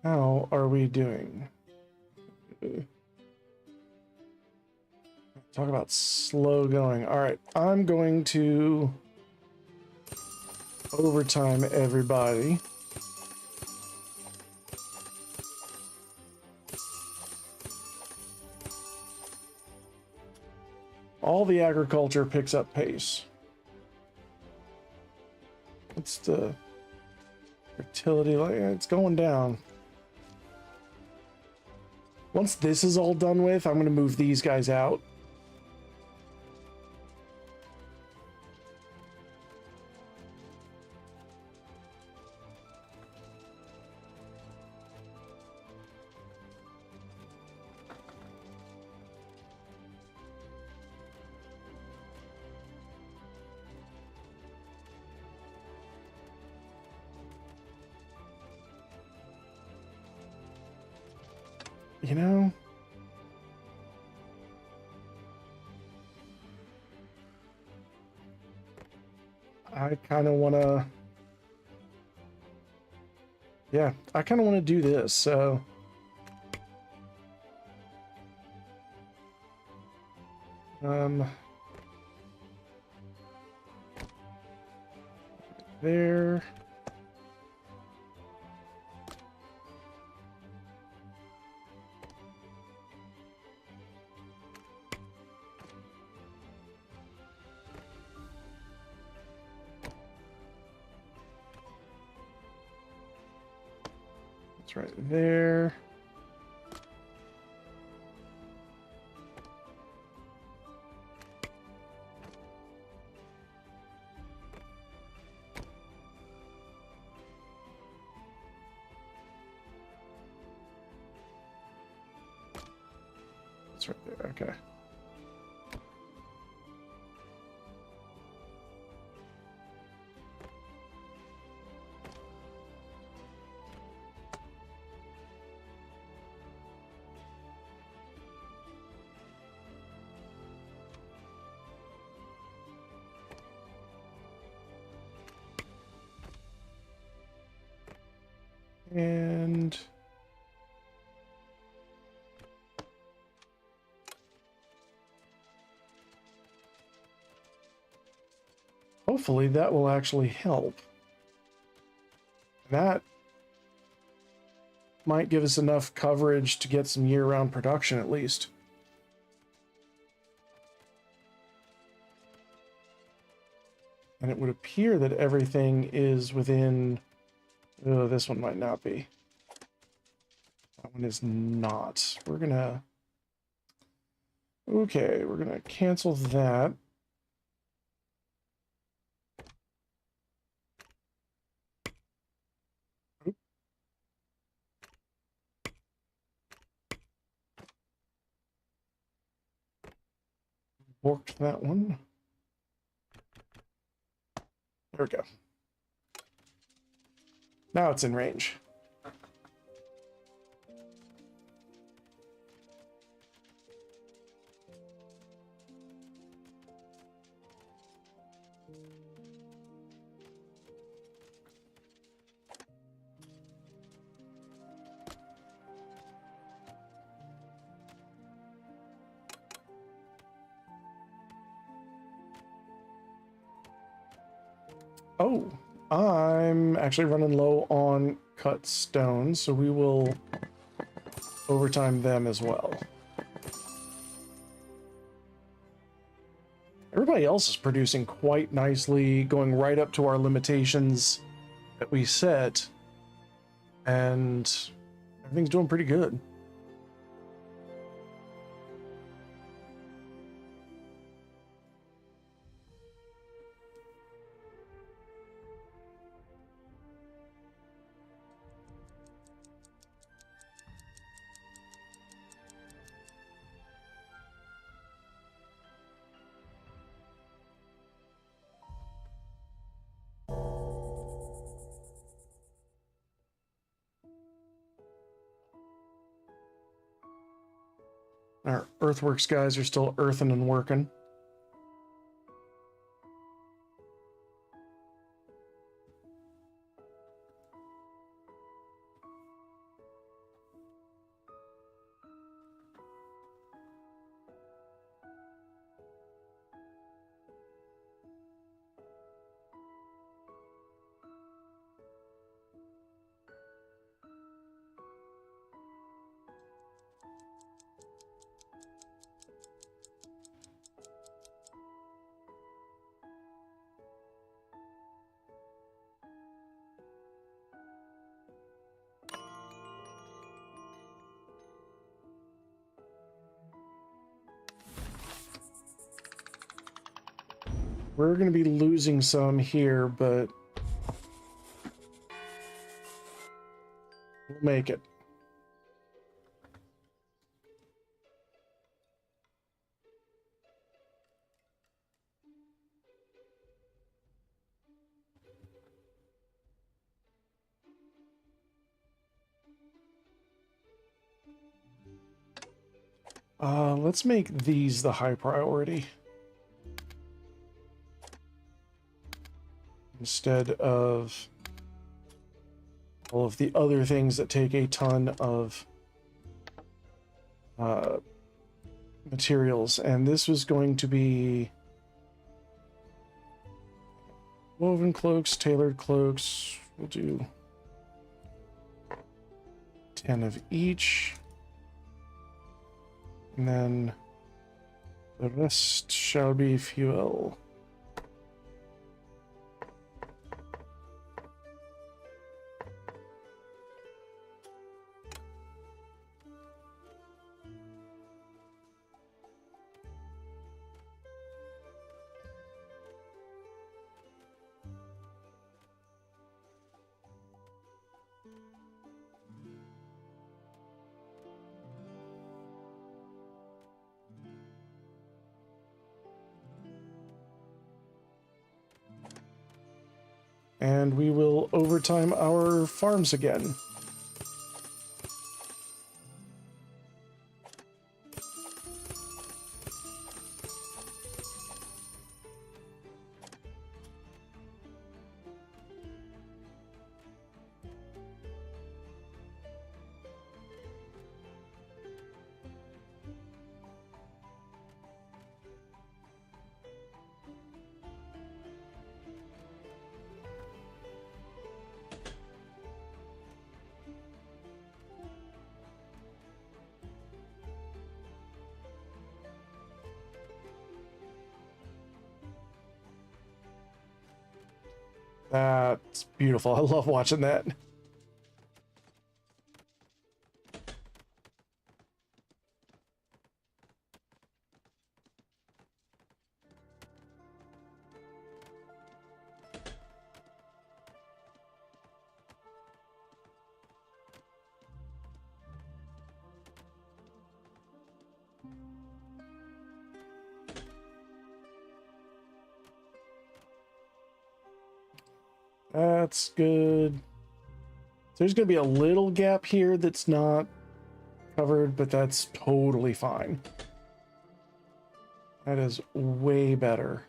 How are we doing? Talk about slow going. All right, I'm going to overtime everybody. All the agriculture picks up pace. What's the fertility like? It's going down. Once this is all done with, I'm going to move these guys out. You know, I kind of want to, yeah, I kind of want to do this, so. There. It's right there. It's right there, okay. And hopefully that will actually help. That might give us enough coverage to get some year-round production at least. And it would appear that everything is within... Oh, this one might not be. That one is not. We're gonna... Okay, we're gonna cancel that. Oop. Worked that one. There we go. Now it's in range. Oh, I'm actually running low on cut stone, so we will overtime them as well. Everybody else is producing quite nicely, going right up to our limitations that we set, and everything's doing pretty good. Our earthworks guys are still earthing and working. We're going to be losing some here, but we'll make it. Let's make these the high priority instead of all of the other things that take a ton of materials. And this was going to be woven cloaks, tailored cloaks. We'll do 10 of each. And then the rest shall be fuel. And we will overtime our farms again. That's beautiful. I love watching that. That's good. There's going to be a little gap here that's not covered, but that's totally fine. That is way better.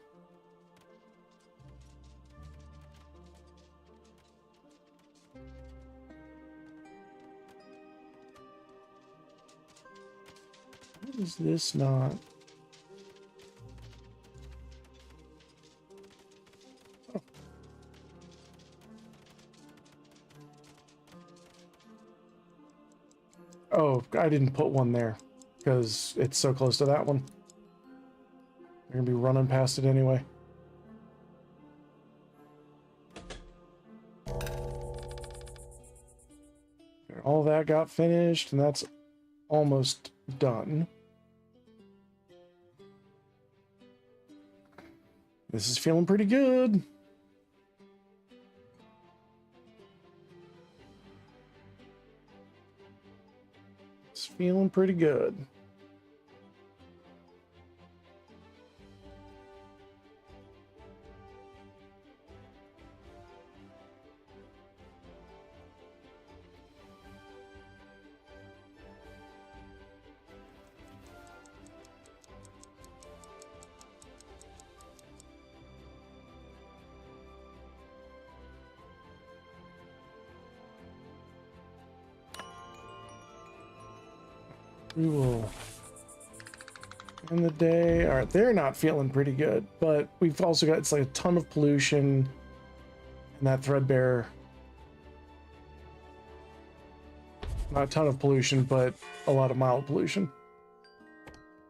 What is this not? I didn't put one there because it's so close to that one. They're gonna be running past it anyway. All that got finished, and that's almost done. This is feeling pretty good. It's feeling pretty good. We will end the day. All right, they're not feeling pretty good, but we've also got, it's like a ton of pollution and that threadbare. Not a ton of pollution, but a lot of mild pollution.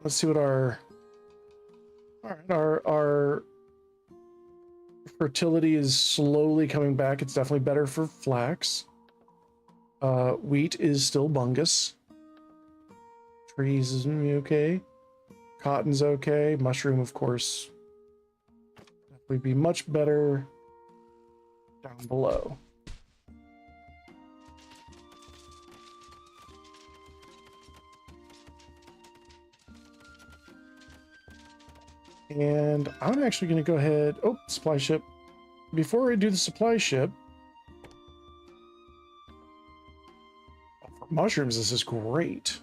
Let's see what our fertility is slowly coming back. It's definitely better for flax. Wheat is still bungus. Trees is okay. Cotton's okay. Mushroom, of course, would be much better down below. And I'm actually going to go ahead. Oh, supply ship. Before I do the supply ship, for mushrooms, this is great.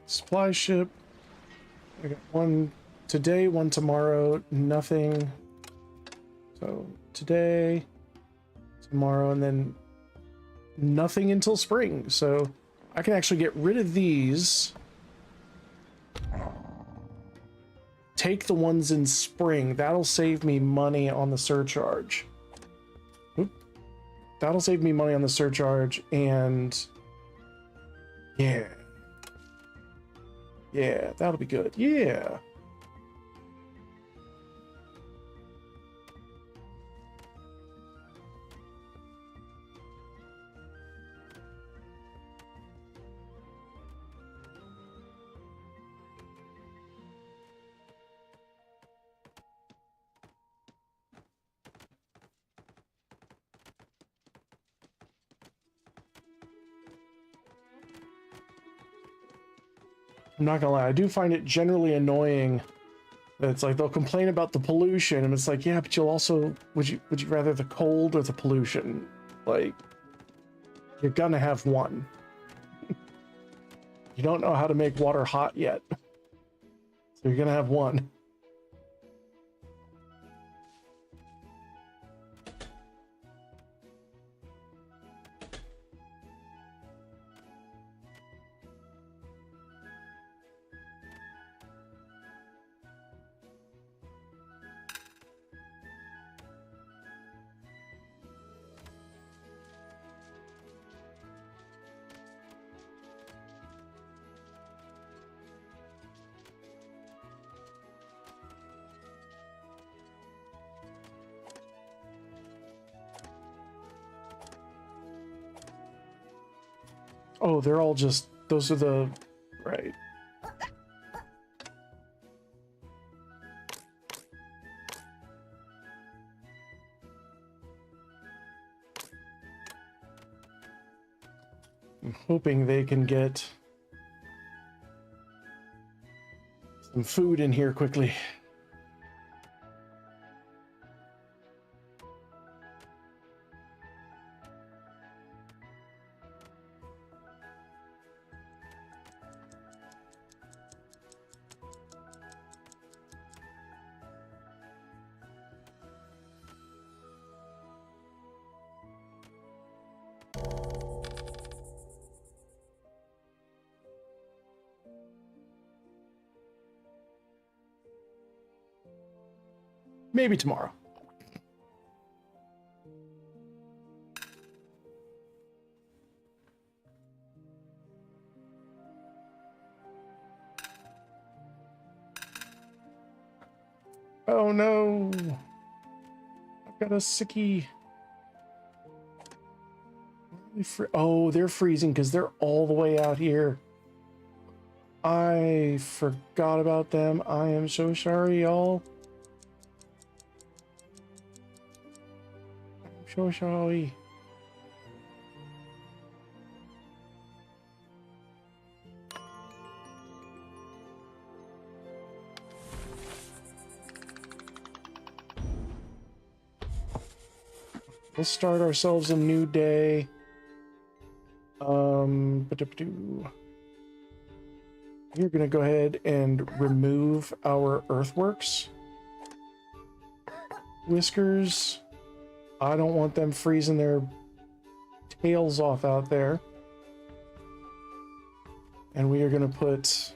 Supply ship. I got one today, one tomorrow, nothing. So today, tomorrow, and then nothing until spring. So I can actually get rid of these. Take the ones in spring. That'll save me money on the surcharge. Oop. That'll save me money on the surcharge, and yeah. Yeah, that'll be good. Yeah. I'm not gonna lie, I do find it generally annoying that it's like they'll complain about the pollution, and it's like, yeah, but you'll also would you rather the cold or the pollution? Like, you're gonna have one. You don't know how to make water hot yet, so you're gonna have one. Oh, they're all just, those are the, right. I'm hoping they can get some food in here quickly. Maybe tomorrow. Oh no! I've got a sickie. Oh, they're freezing because they're all the way out here. I forgot about them. I am so sorry, y'all. I'm so sorry. Let's start ourselves a new day. We're gonna go ahead and remove our earthworks. Whiskers. I don't want them freezing their tails off out there. And we are gonna put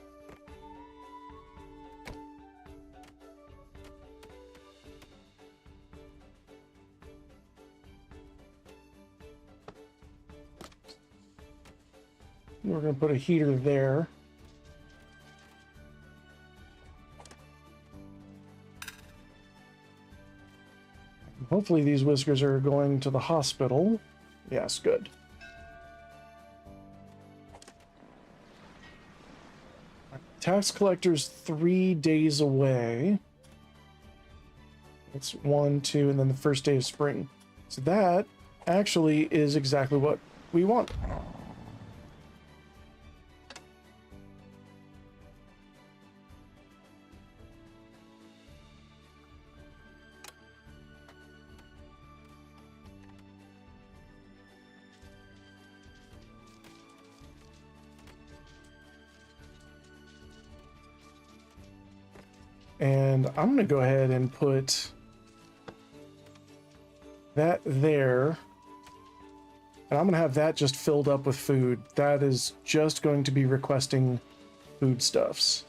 a heater there. Hopefully these whiskers are going to the hospital. Yes, good. Tax collector's 3 days away. It's 1, 2, and then the first day of spring. So that actually is exactly what we want. And I'm going to go ahead and put that there. And I'm going to have that just filled up with food. That is just going to be requesting foodstuffs.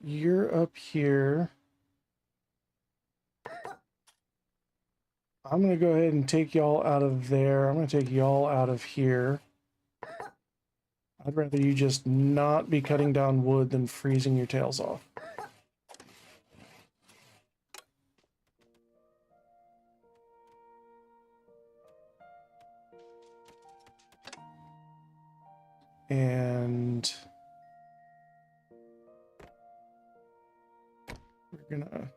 You're up here. I'm going to go ahead and take y'all out of there. I'm going to take y'all out of here. I'd rather you just not be cutting down wood than freezing your tails off. And we're gonna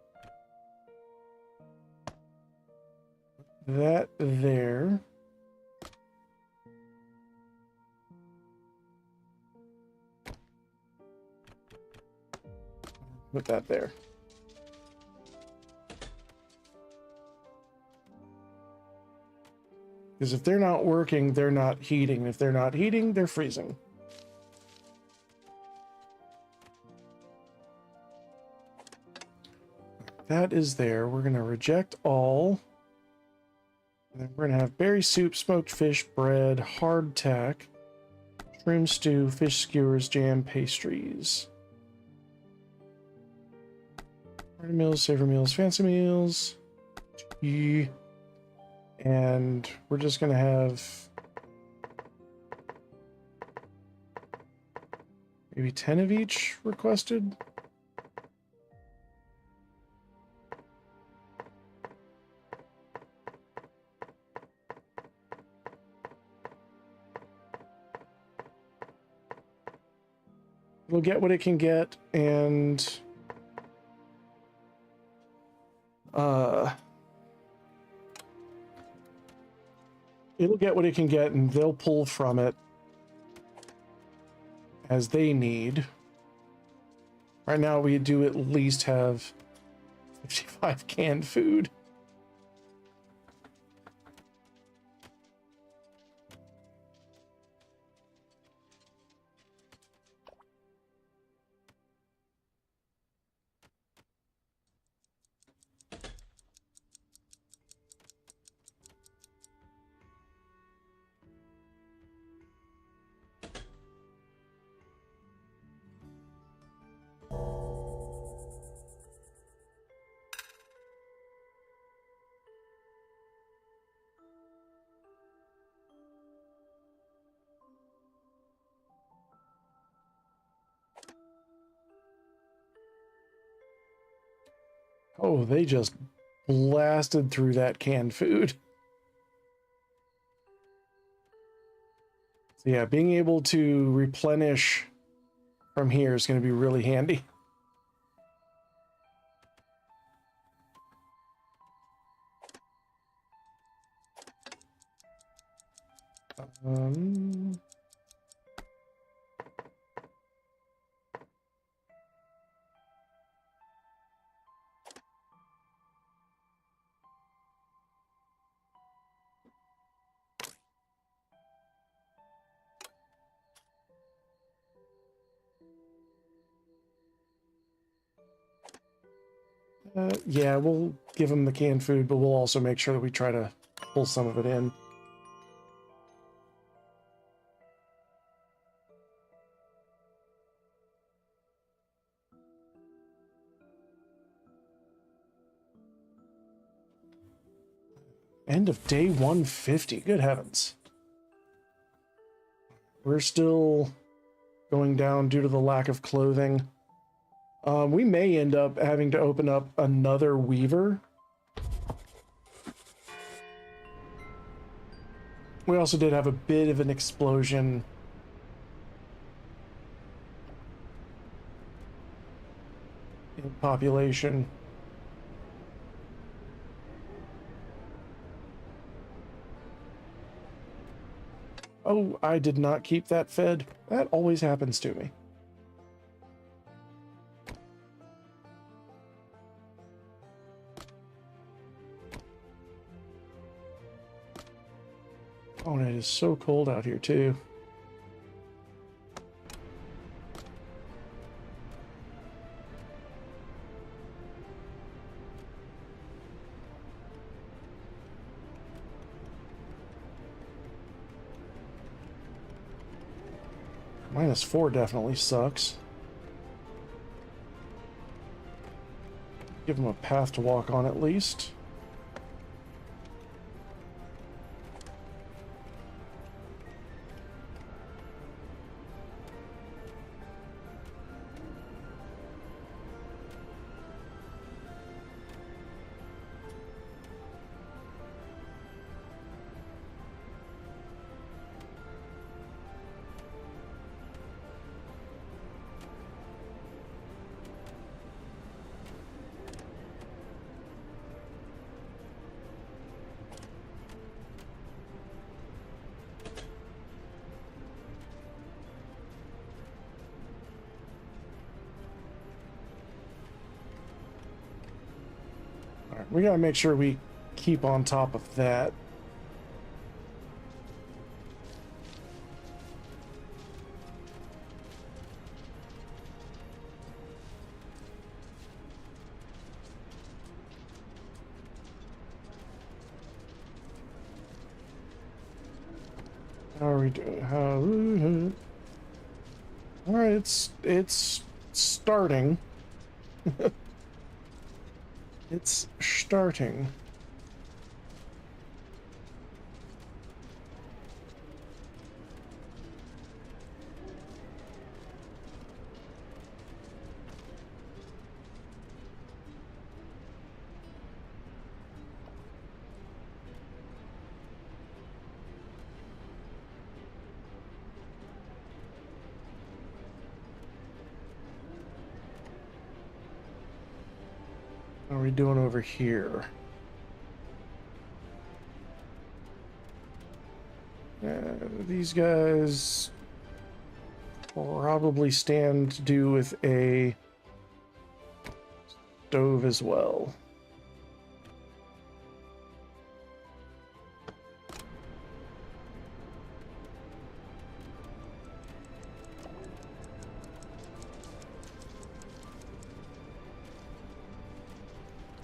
put that there. Put that there. Because if they're not working, they're not heating. If they're not heating, they're freezing. That is there. We're going to reject all. And then we're going to have berry soup, smoked fish, bread, hardtack, Shroom stew, fish skewers, jam, pastries. Party meals, savor meals, fancy meals. Tea. And we're just gonna have maybe 10 of each requested. It'll get what it can get, and it'll get what it can get, and they'll pull from it as they need. Right now, we do at least have 55 canned food. Oh, they just blasted through that canned food. So yeah, being able to replenish from here is going to be really handy. Yeah, we'll give them the canned food, but we'll also make sure that we try to pull some of it in. End of day 150. Good heavens. We're still going down due to the lack of clothing. We may end up having to open up another weaver. We also did have a bit of an explosion in population. Oh, I did not keep that fed. That always happens to me. Oh, and it is so cold out here, too. -4 definitely sucks. Give them a path to walk on at least. We gotta make sure we keep on top of that. How are we doing? How? All right, it's starting. It's starting. What are we doing over here? These guys probably stand to do with a stove as well.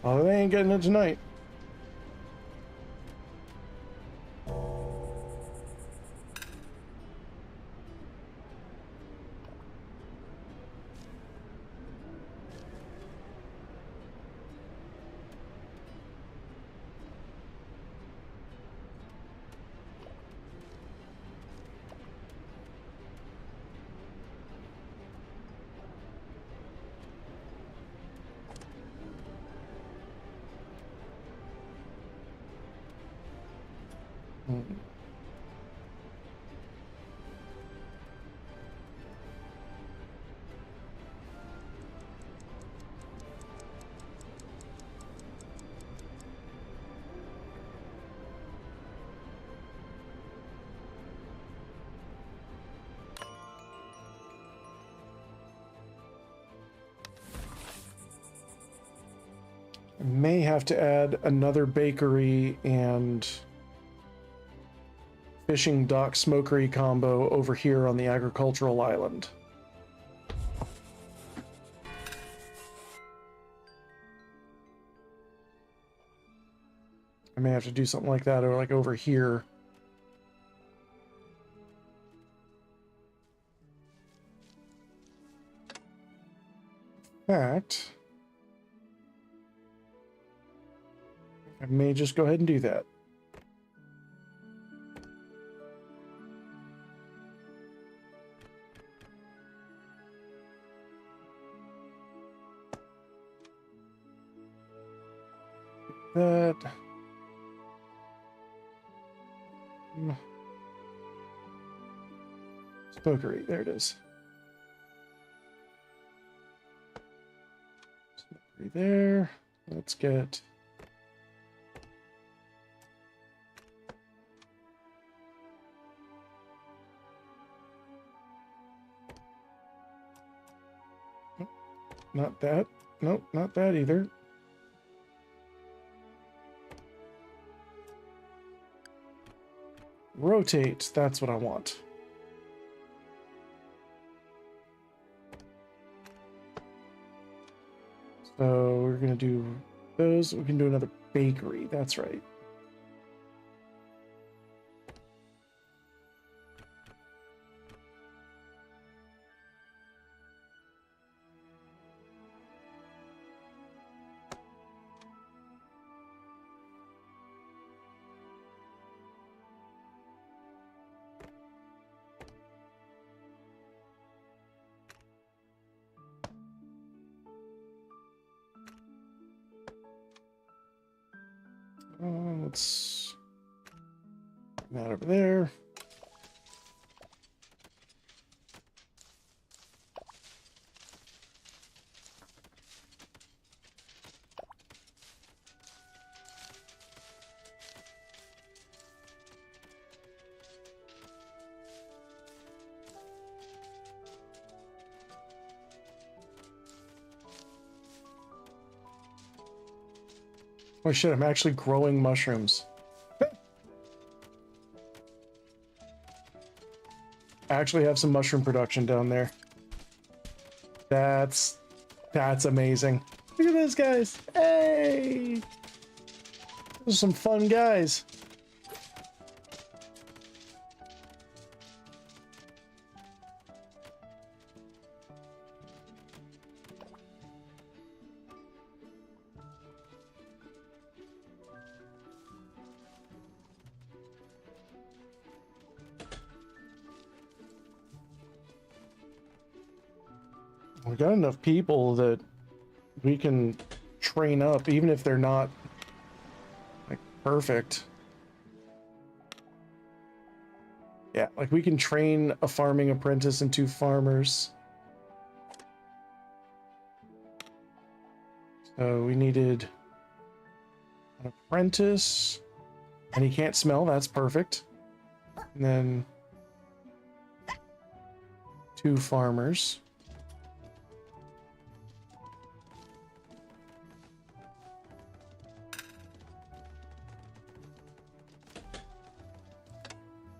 Oh, they ain't getting it tonight. I may have to add another bakery and fishing dock smokery combo over here on the agricultural island. I may have to do something like that, or like over here. In fact, I may just go ahead and do that. That. Smokery, there it is. Smokery there. Let's get. Not that. Nope, not that either. Rotate, that's what I want. So we're gonna do those. We can do another bakery, that's right. Let's put that over there. Oh shit, I'm actually growing mushrooms. I actually have some mushroom production down there. That's amazing. Look at those guys. Hey! Those are some fun guys. We got enough people that we can train up, even if they're not like perfect. Yeah, like we can train a farming apprentice and 2 farmers. So we needed an apprentice, and he can't smell, that's perfect. And then 2 farmers.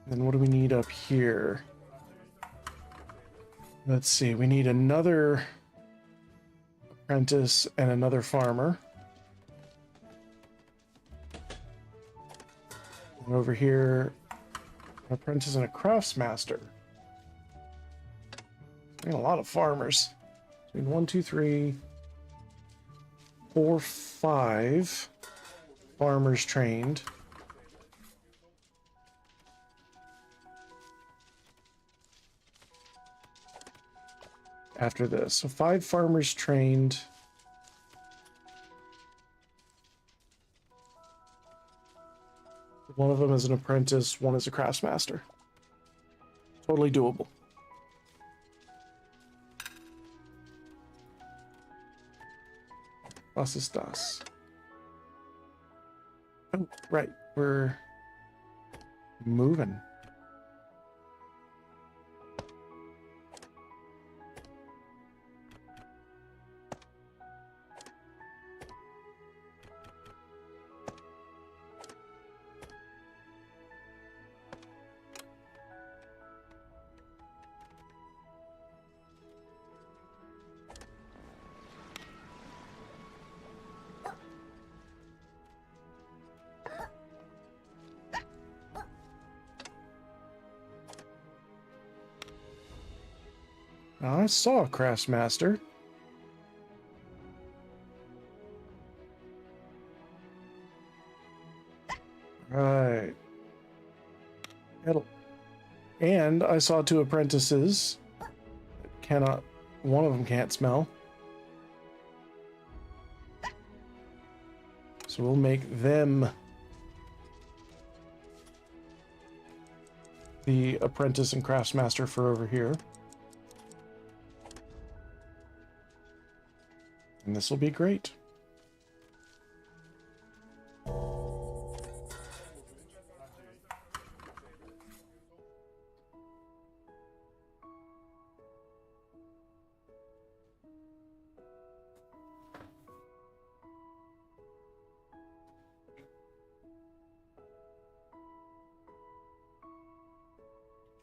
Then what do we need up here? Let's see, we need another apprentice and another farmer. And over here, an apprentice and a craftsmaster. We got a lot of farmers. So we need 1, 2, 3, 4, 5 farmers trained. After this, so 5 farmers trained. One of them is an apprentice, one is a craftsmaster. Totally doable. Was ist das? Oh, right, we're moving. I saw a craftsmaster. Right. And I saw 2 apprentices. Cannot. One of them can't smell. So we'll make them the apprentice and craftsmaster for over here. And this will be great.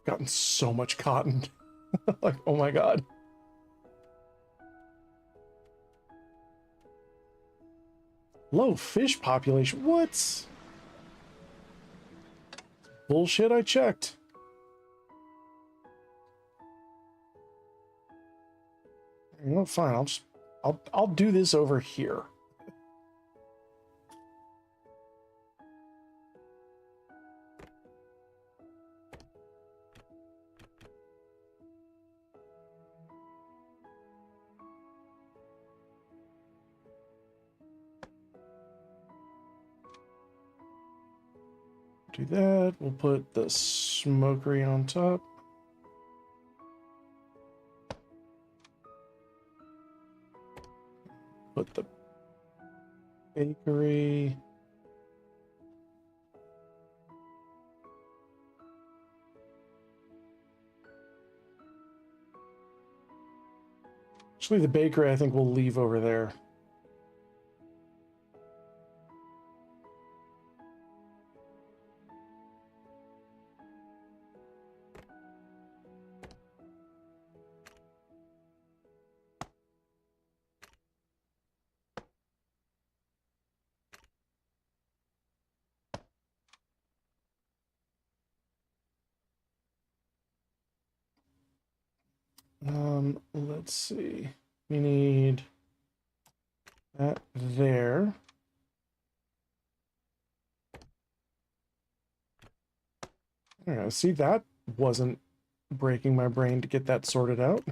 Gotten so much cotton. Like, oh my god. Low fish population. What? Bullshit, I checked. You know, fine, I'll do this over here. Do that. We'll put the smokery on top. Put the bakery. Actually, the bakery I think we'll leave over there. Let's see. We need that there. I don't know. See, that wasn't breaking my brain to get that sorted out.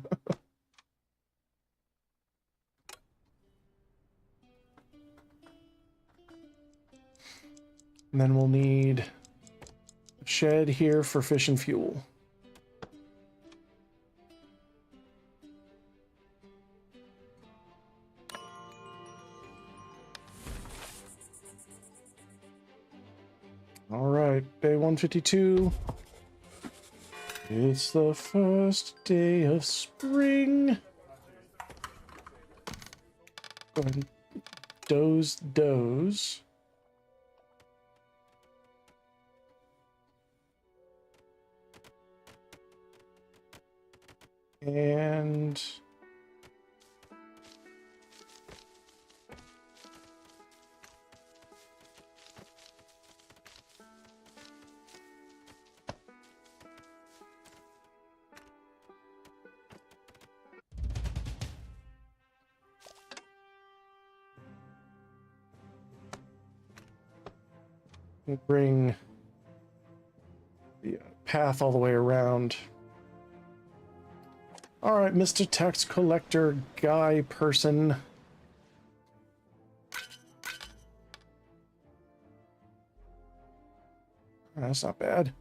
And then we'll need a shed here for fish and fuel. All right, day 152. It's the first day of spring. Go ahead and doze. And we'll bring the path all the way around. All right, Mr. Tax Collector guy person. That's not bad.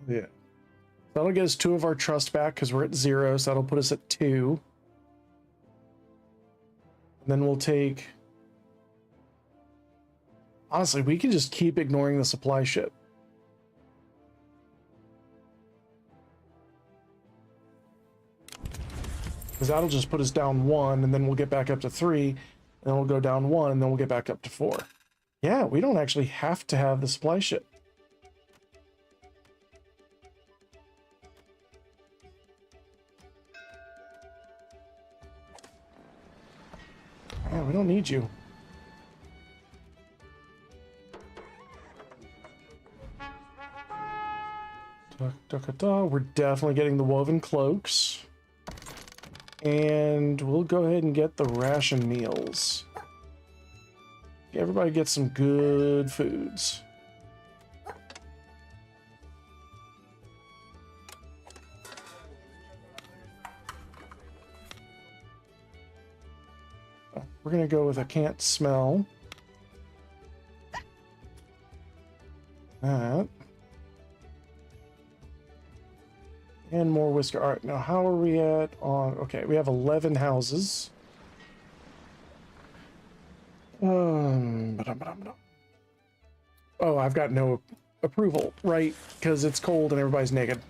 Yeah. That'll get us 2 of our trust back because we're at 0, so that'll put us at 2. And then we'll take... Honestly, we can just keep ignoring the supply ship. Because that'll just put us down 1, and then we'll get back up to 3, and then we'll go down 1, and then we'll get back up to 4. Yeah, we don't actually have to have the supply ship. Yeah, we don't need you. We're definitely getting the woven cloaks. And we'll go ahead and get the ration meals. Everybody get some good foods. We're gonna go with a can't smell. That. And more whisker. All right, now how are we at on... Okay, we have 11 houses. Oh, I've got no approval, right? Because it's cold and everybody's naked.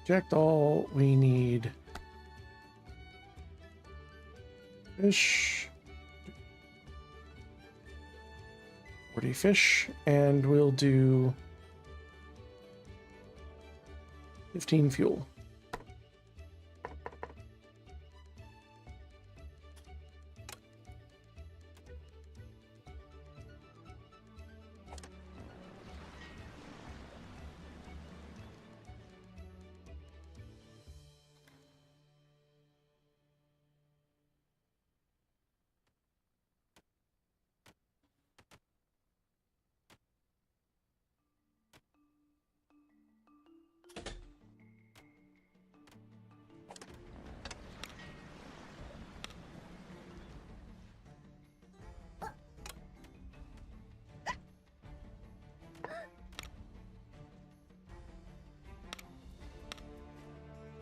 Checked all. We need fish. 40 fish, and we'll do 15 fuel.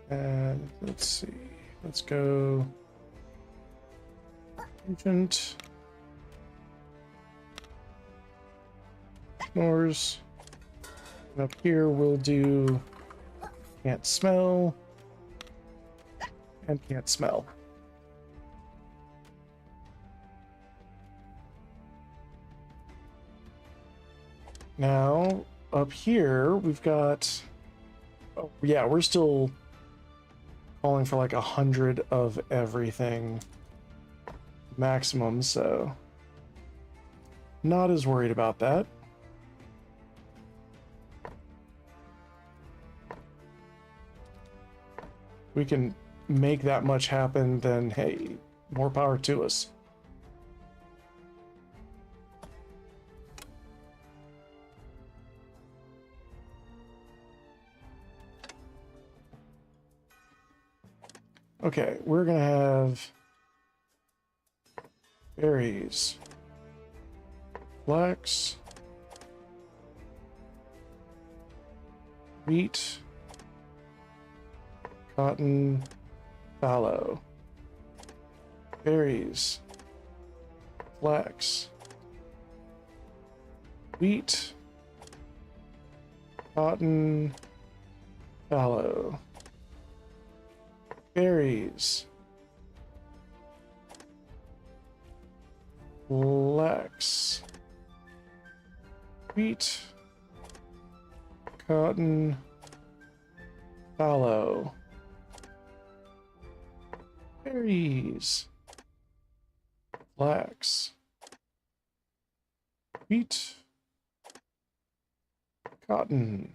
And let's see, let's go agent snores. And up here we'll do can't smell and can't smell. Now up here we've got, oh yeah, we're still calling for like 100 of everything maximum, so not as worried about that. we can make that much happen, then hey, more power to us. Okay, we're gonna have berries, flax, wheat, cotton, fallow, berries, flax, wheat, cotton, fallow, berries, flax, wheat, cotton, fallow, berries, flax, wheat, cotton,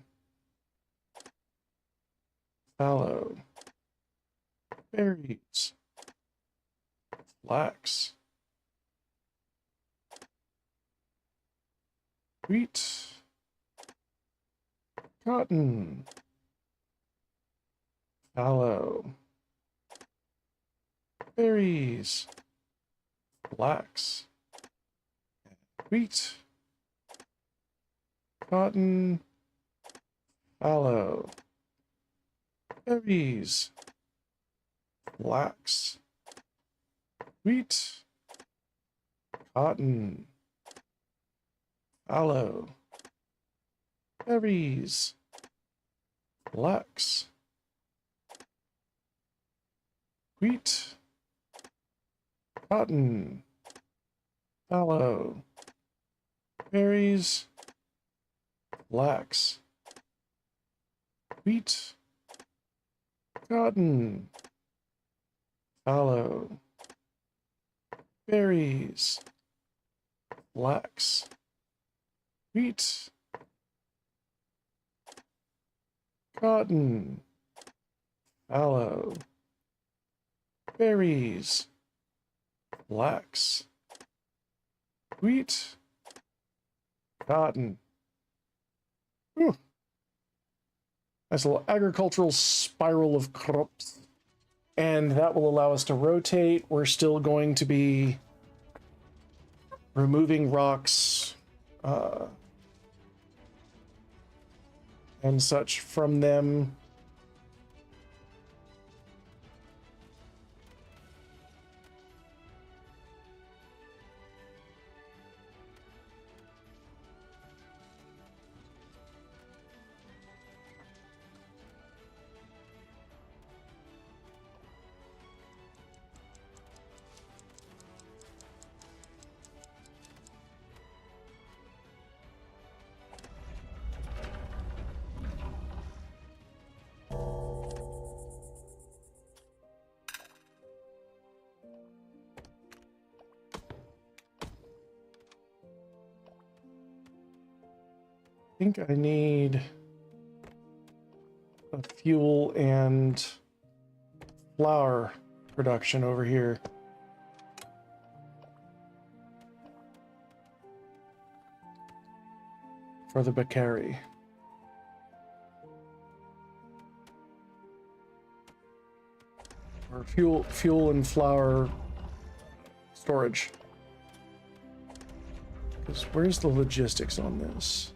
fallow, berries, flax, wheat, cotton, fallow, berries, flax, wheat, cotton, fallow, berries, flax, wheat, cotton, fallow, berries, flax, wheat, cotton, fallow, berries, flax, wheat, cotton, fallow, berries, flax, wheat, cotton, fallow, berries, flax, wheat, cotton. Whew. Nice little agricultural spiral of crops. And that will allow us to rotate. We're still going to be removing rocks and such from them. I think I need a fuel and flour production over here. For the Bakari. Or fuel and flour storage. Because where's the logistics on this?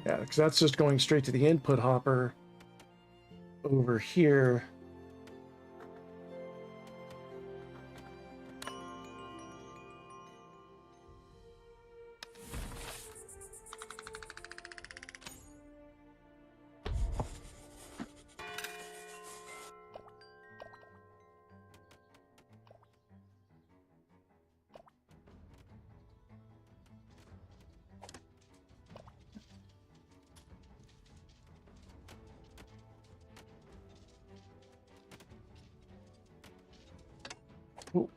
Yeah, because that's just going straight to the input hopper over here. Oh,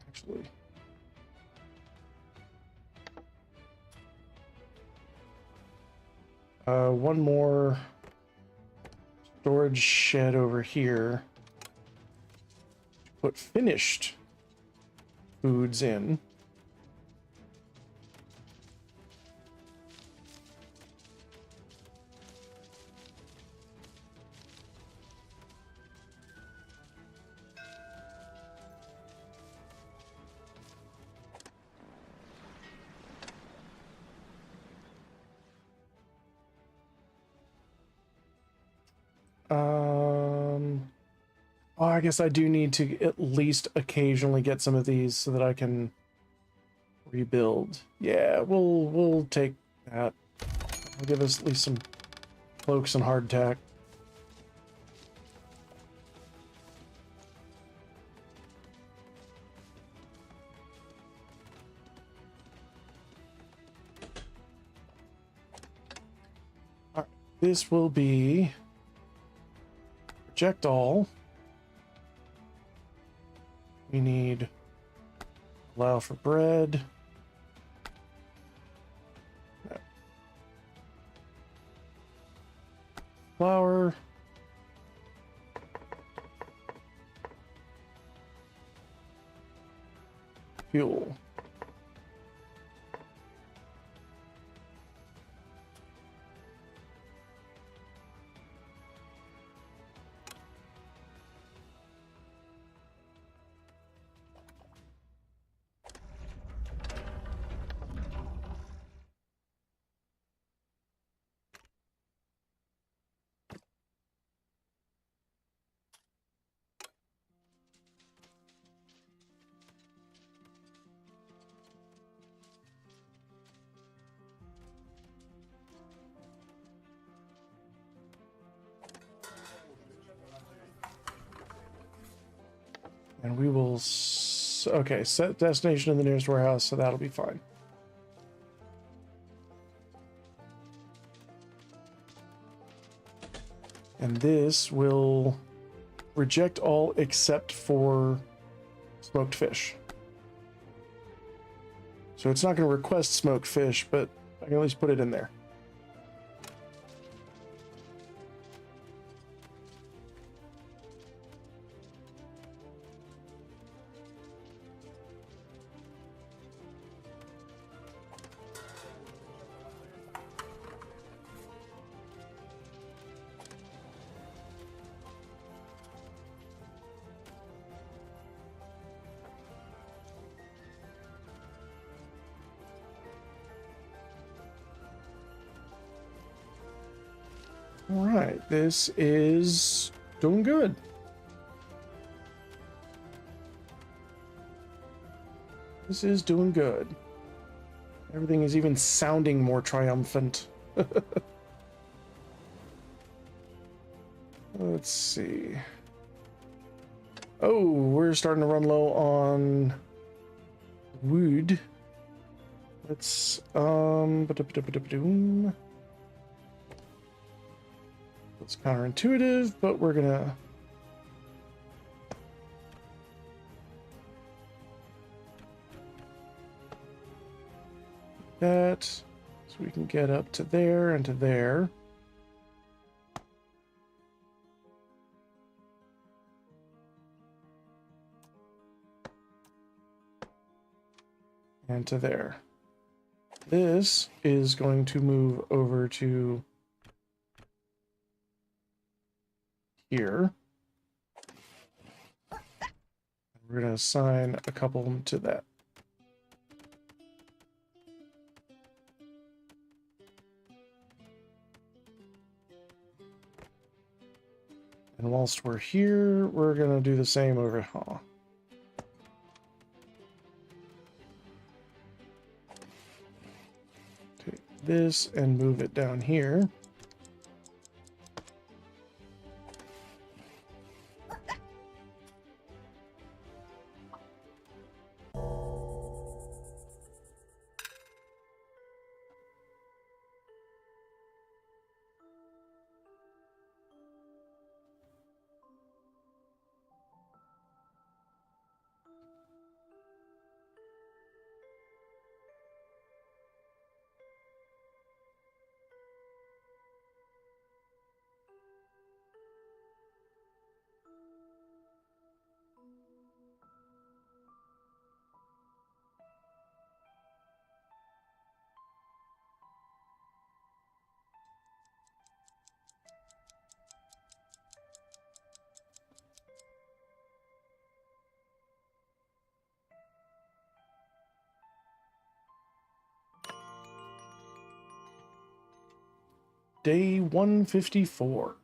actually. One more storage shed over here. Put finished foods in. Oh, I guess I do need to at least occasionally get some of these so that I can rebuild. Yeah, we'll take that. I'll give us at least some cloaks and hardtack. All right, this will be reject all. We need allow for bread. Flour. Fuel. And we will, okay, set destination in the nearest warehouse, so that'll be fine. And this will reject all except for smoked fish. So it's not going to request smoked fish, but I can at least put it in there. All right, this is doing good. This is doing good. Everything is even sounding more triumphant. Let's see. Oh, we're starting to run low on wood. Let's it's counterintuitive, but we're gonna that so we can get up to there and to there. And to there. This is going to move over to here. We're going to assign a couple to that. And whilst we're here, we're going to do the same over here. Take this and move it down here. day 154.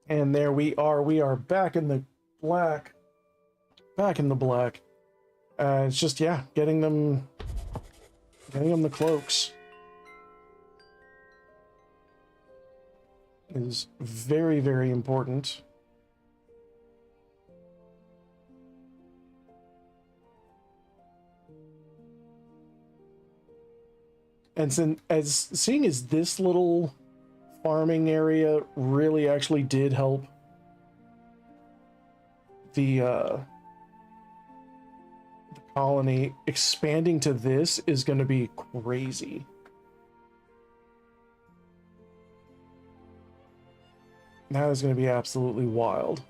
And there we are back in the black. Back in the black. It's just, yeah, getting them the cloaks is very, very important. And seeing as this little farming area really actually did help the colony, expanding to this is going to be crazy. That is going to be absolutely wild.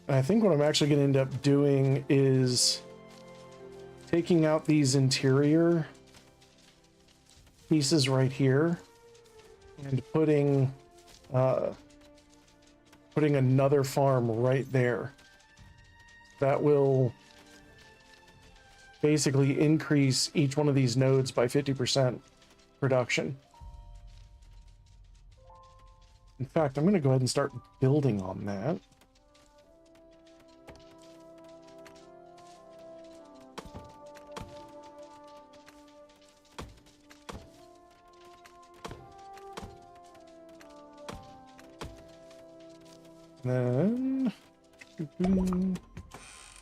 And I think what I'm actually going to end up doing is taking out these interior pieces right here and putting another farm right there. That will basically increase each one of these nodes by 50% production. In fact, I'm going to go ahead and start building on that. Then,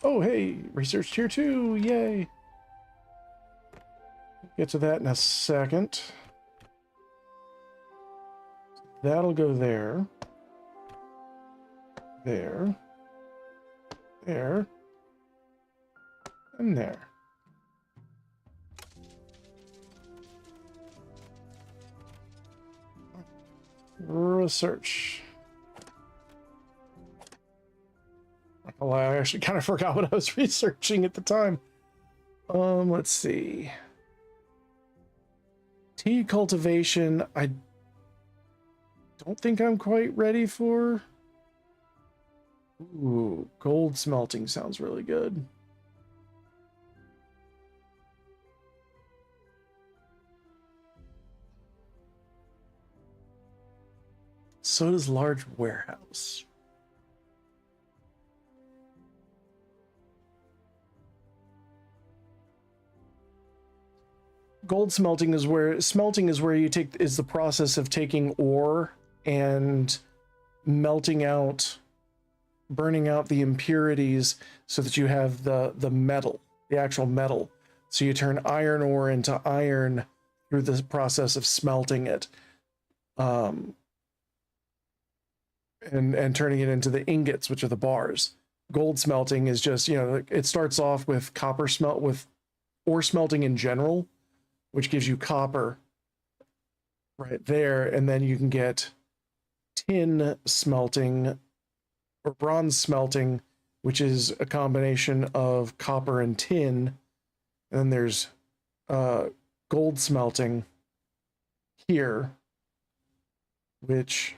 oh hey, research tier 2, yay! Get to that in a second. That'll go there, there, there, and there. Research. Well, I actually kind of forgot what I was researching at the time. Let's see. Tea cultivation, I don't think I'm quite ready for. Ooh, gold smelting sounds really good. So does large warehouse. Gold smelting is where you is the process of taking ore and melting out, burning out the impurities so that you have the metal, the actual metal. So you turn iron ore into iron through the process of smelting it, and turning it into the ingots, which are the bars. Gold smelting is just, it starts off with with ore smelting in general, which gives you copper right there, and then you can get tin smelting or bronze smelting, which is a combination of copper and tin. And then there's gold smelting here, which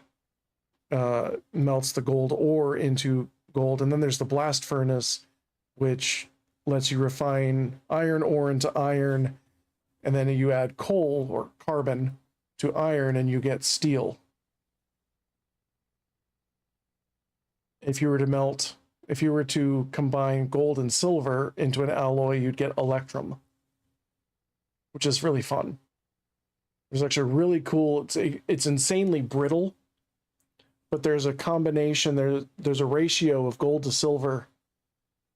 melts the gold ore into gold. And then there's the blast furnace, which lets you refine iron ore into iron. And then you add coal or carbon to iron and you get steel. If you were to combine gold and silver into an alloy, you'd get electrum, which is really fun. There's actually really cool, it's insanely brittle, but there's a combination, there's a ratio of gold to silver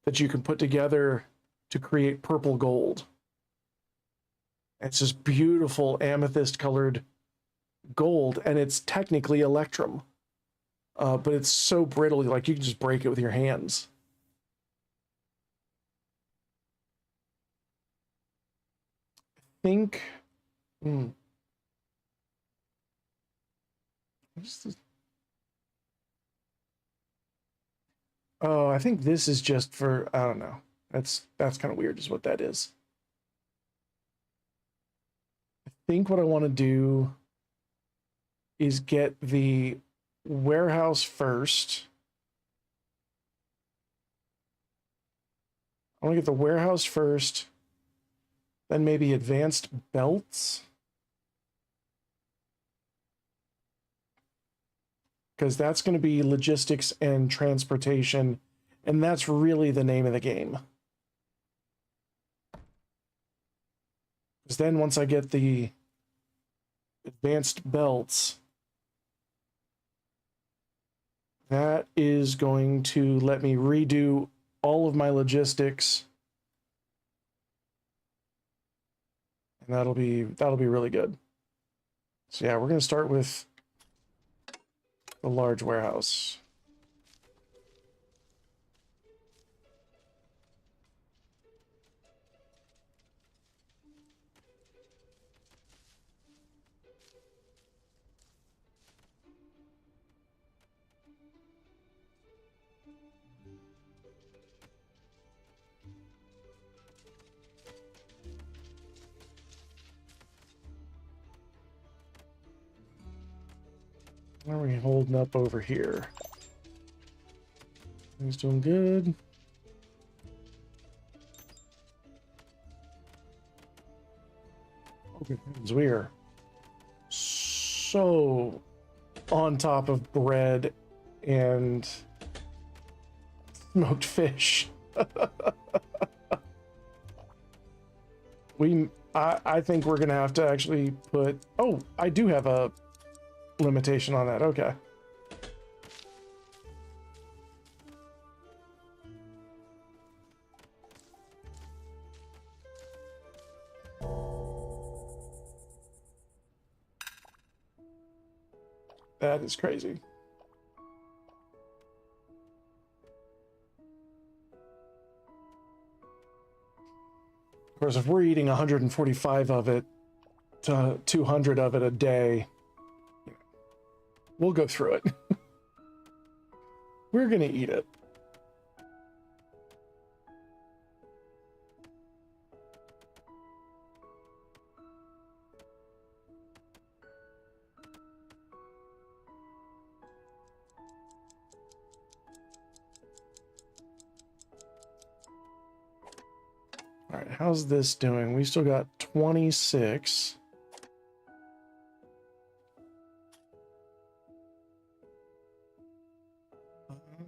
that you can put together to create purple gold. It's this beautiful amethyst colored gold, and it's technically electrum, but it's so brittle, like you can just break it with your hands. I think, oh, I think this is just for, I don't know. That's kind of weird is what that is. I think what I want to do is get the warehouse first. I want to get the warehouse first, then maybe advanced belts. Because that's going to be logistics and transportation, and that's really the name of the game. Because then once I get the advanced belts, that is going to let me redo all of my logistics, and that'll be really good. So yeah, we're going to start with the large warehouse. How are we holding up over here? Things doing good. Oh, good heavens, we are so on top of bread and smoked fish. I think we're gonna have to actually put. Oh, I do have a limitation on that. Okay. That is crazy. Of course, if we're eating 145 of it to 200 of it a day, we'll go through it. We're gonna eat it. All right, how's this doing? We still got 26.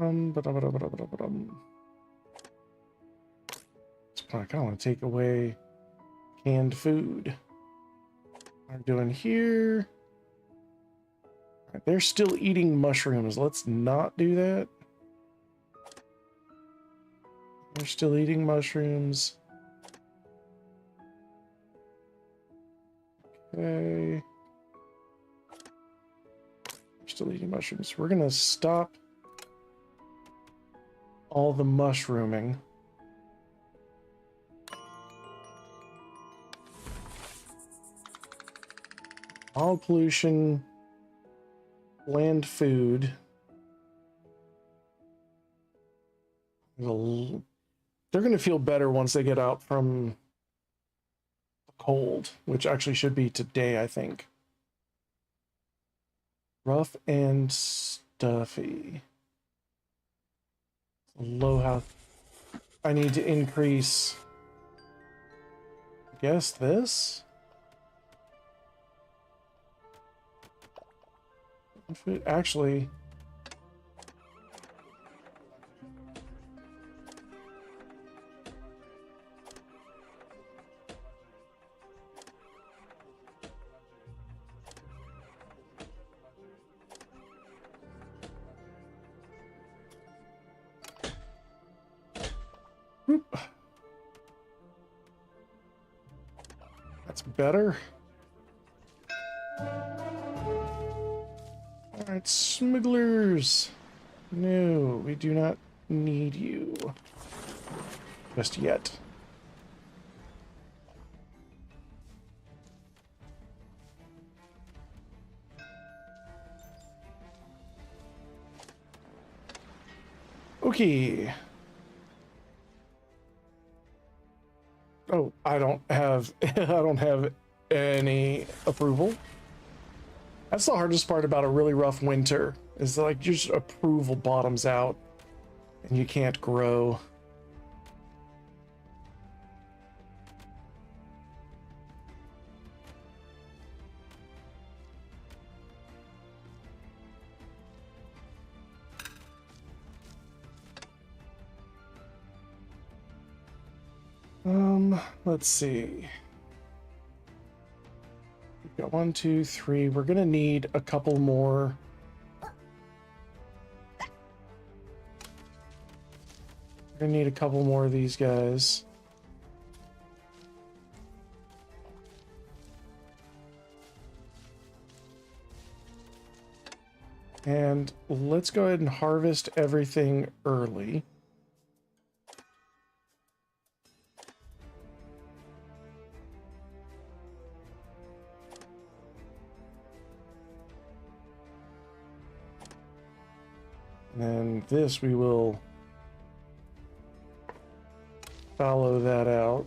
I kind of want to take away canned food. What we're doing here. All right, they're still eating mushrooms. Let's not do that. They're still eating mushrooms. Okay. Still eating mushrooms. We're gonna stop all the mushrooming. All pollution, land food. They're gonna feel better once they get out from the cold, which actually should be today, I think. Rough and stuffy. Low health. I need to increase, I guess, this? Actually, whoop. That's better. All right, smugglers. No, we do not need you just yet. Okay. Oh, I don't have I don't have any approval. That's the hardest part about a really rough winter, is like just approval bottoms out and you can't grow. Let's see. We've got 1, 2, 3. We're gonna need a couple more. We're gonna need a couple more of these guys. And let's go ahead and harvest everything early. And this, we will follow that out.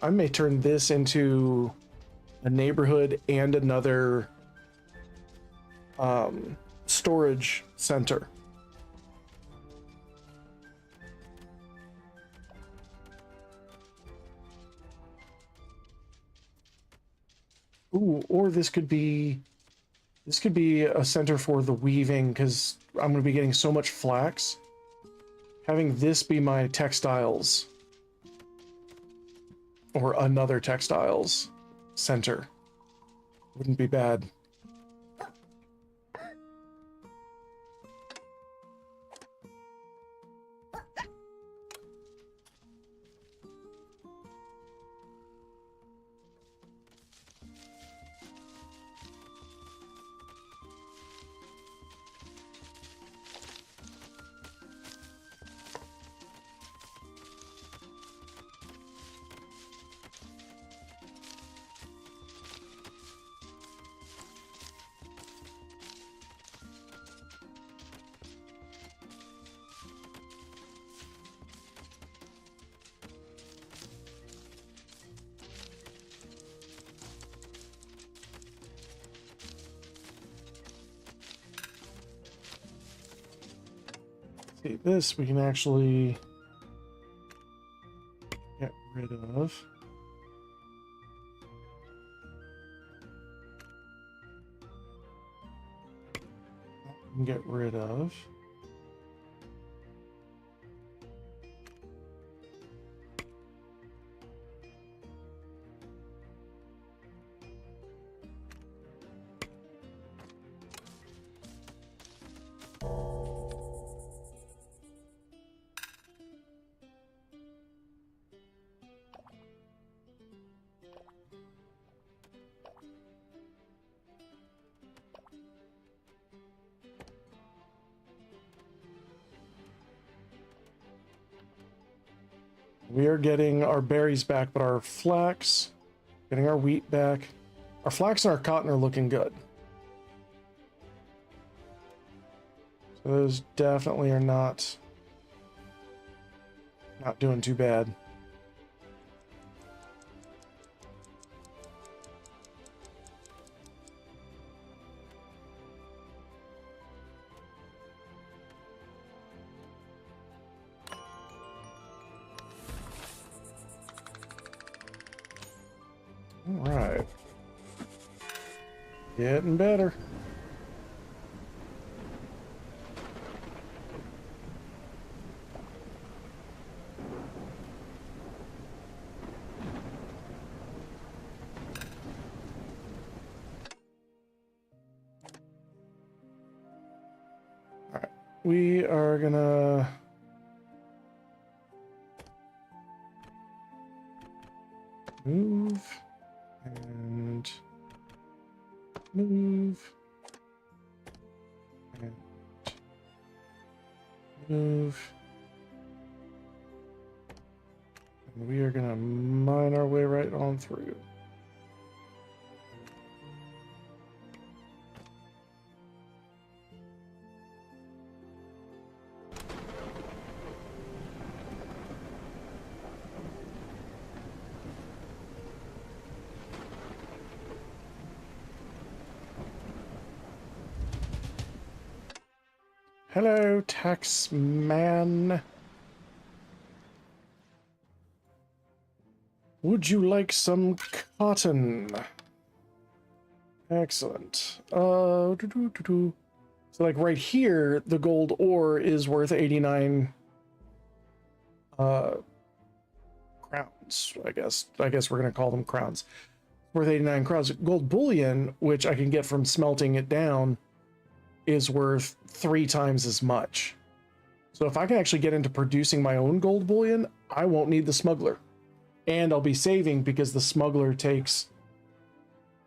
I may turn this into a neighborhood and another storage center. Ooh, or this could be a center for the weaving, because I'm going to be getting so much flax. Having this be my textiles, or another textiles center, wouldn't be bad. See, this we can actually get rid of. That we can get rid of. We are getting our berries back, but our flax, getting our wheat back. Our flax and our cotton are looking good. So those definitely are not doing too bad. All right. Getting better. All right. We are gonna move and move and move, and we are gonna mine our way right on through. Hello, tax man. Would you like some cotton? Excellent. So like right here, the gold ore is worth 89 crowns. I guess we're gonna call them crowns. Worth 89 crowns. Gold bullion, which I can get from smelting it down, is worth 3 times as much. So if I can actually get into producing my own gold bullion, I won't need the smuggler. And I'll be saving because the smuggler takes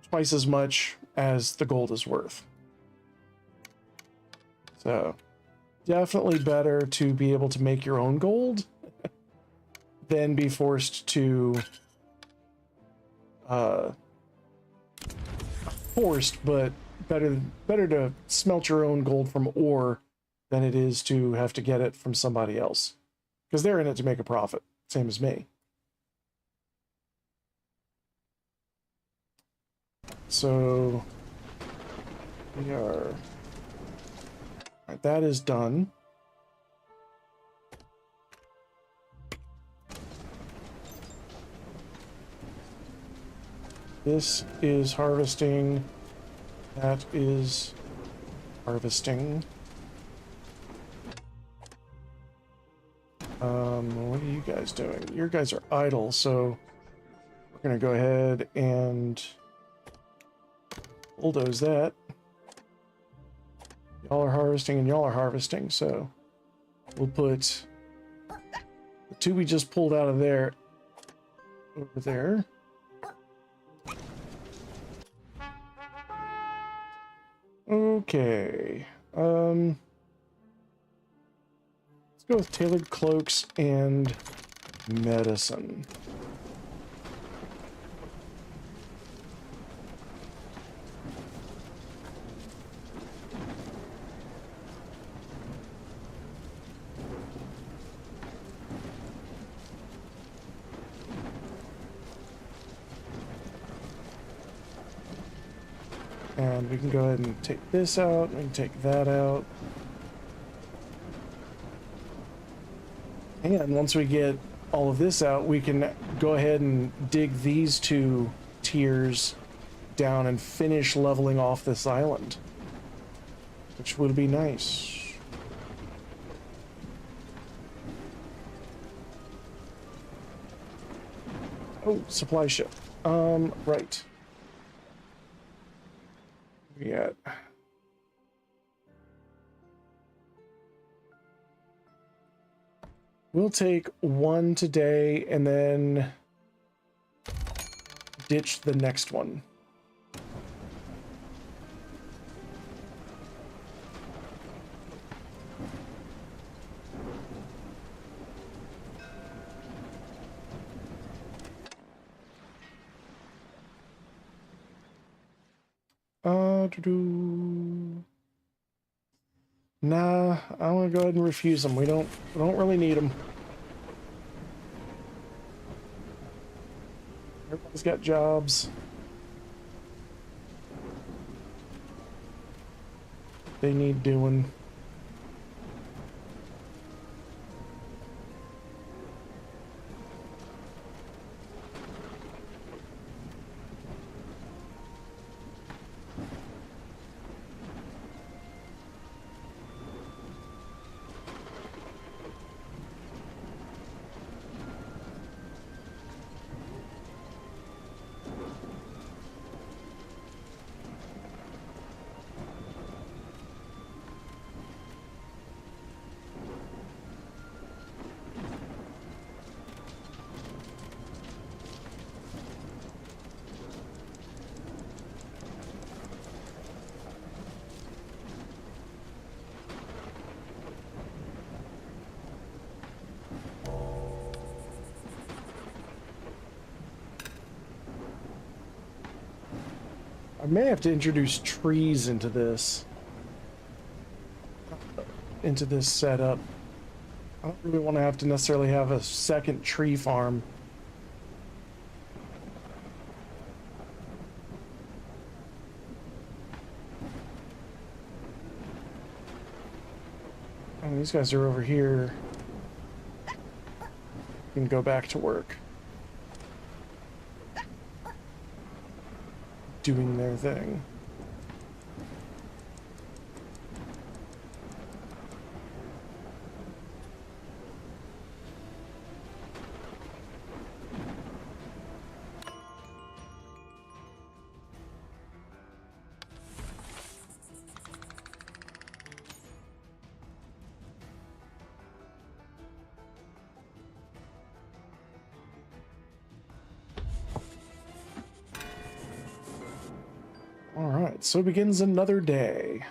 twice as much as the gold is worth. So definitely better to be able to make your own gold than be forced to but better to smelt your own gold from ore than it is to have to get it from somebody else, because they're in it to make a profit, same as me. So we are, all right, that is done. This is harvesting. That is harvesting. What are you guys doing? You guys are idle, so we're gonna go ahead and bulldoze that. Y'all are harvesting and y'all are harvesting, so we'll put the 2 we just pulled out of there over there. Okay. Let's go with tailored cloaks and medicine. And we can go ahead and take this out, we can take that out. And once we get all of this out, we can go ahead and dig these 2 tiers down and finish leveling off this island, which would be nice. Oh, supply ship. Right. Yeah. We'll take 1 today and then ditch the next one. Nah, I want to go ahead and refuse them. We don't really need them. Everybody's got jobs. They need doing. I may have to introduce trees into this setup. I don't really want to have to necessarily have a second tree farm. And these guys are over here. Can go back to work. Doing their thing. All right, so begins another day.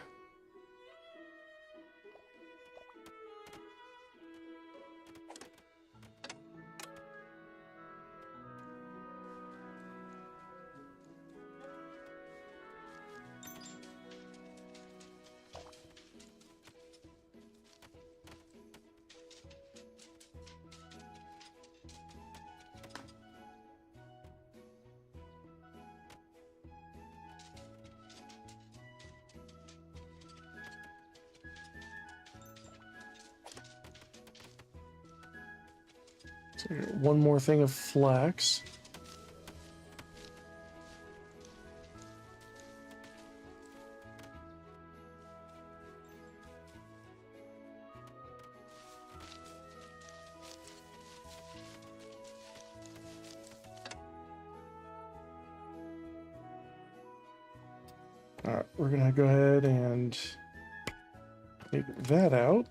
So one more thing of flax. All right, we're gonna go ahead and take that out.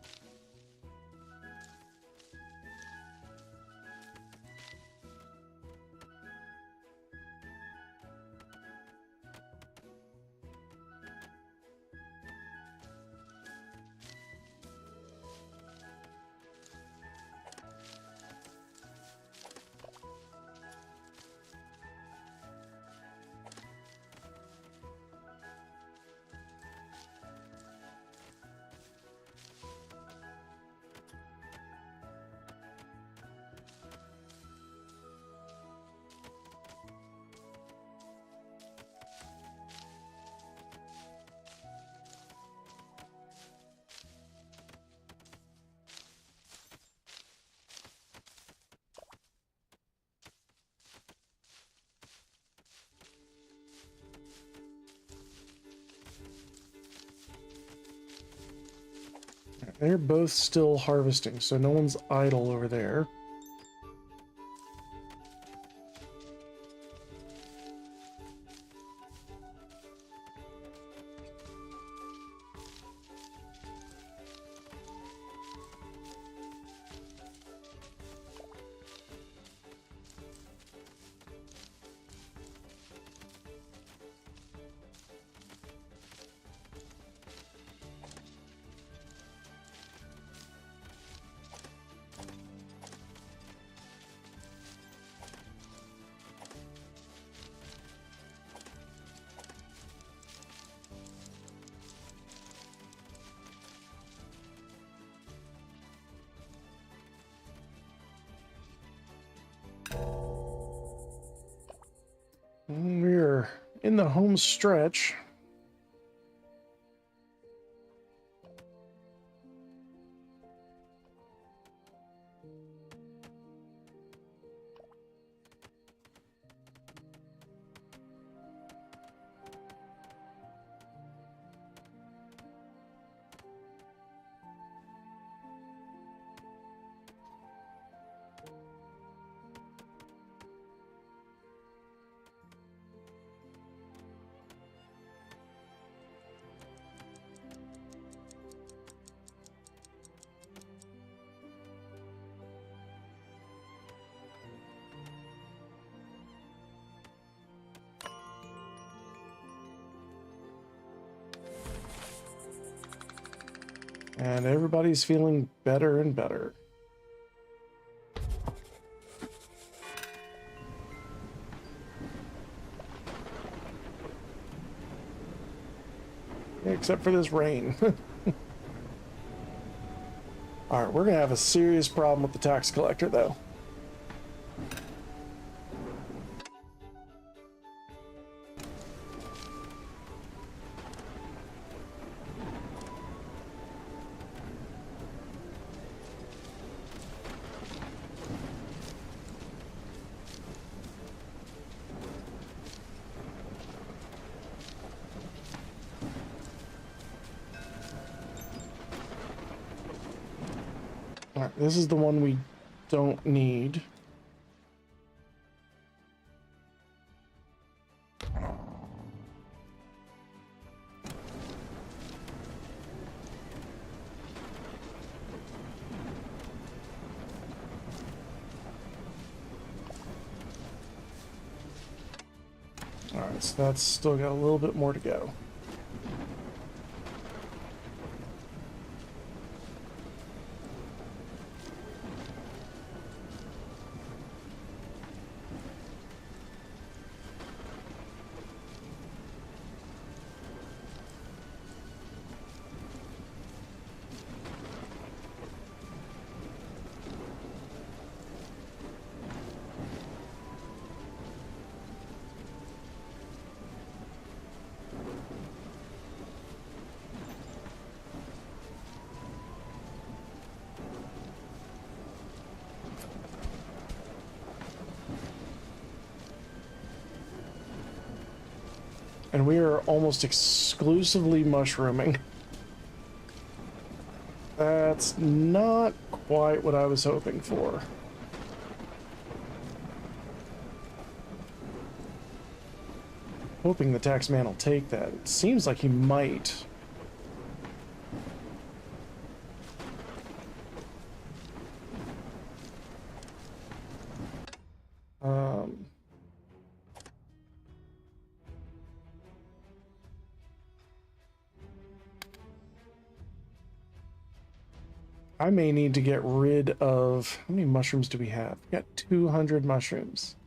They're both still harvesting, so no one's idle over there. We're in the home stretch. And everybody's feeling better and better. Except for this rain. Alright, we're gonna have a serious problem with the tax collector, though. right, this is the one we don't need. Alright, so that's still got a little bit more to go. And we are almost exclusively mushrooming. That's not quite what I was hoping for. Hoping the tax man will take that. It seems like he might. I may need to get rid of... How many mushrooms do we have? We got 200 mushrooms.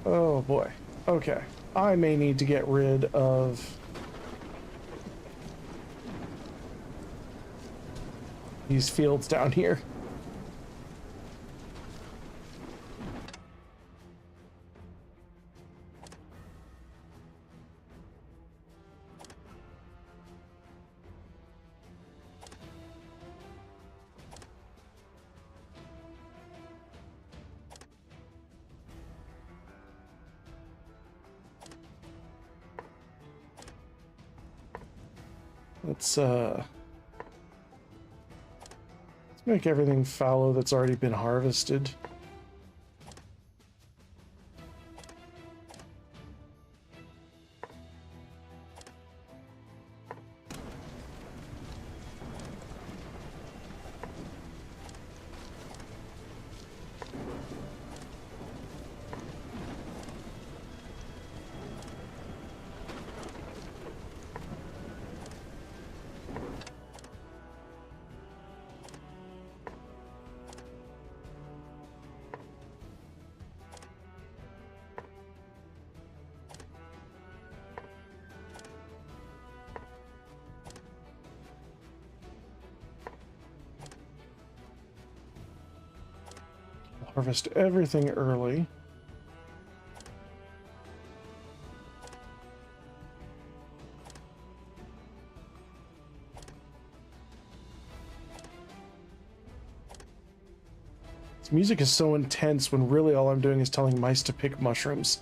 Oh boy. Okay. I may need to get rid of these fields down here. Let's make everything fallow that's already been harvested. Harvest everything early. This music is so intense when really all I'm doing is telling mice to pick mushrooms.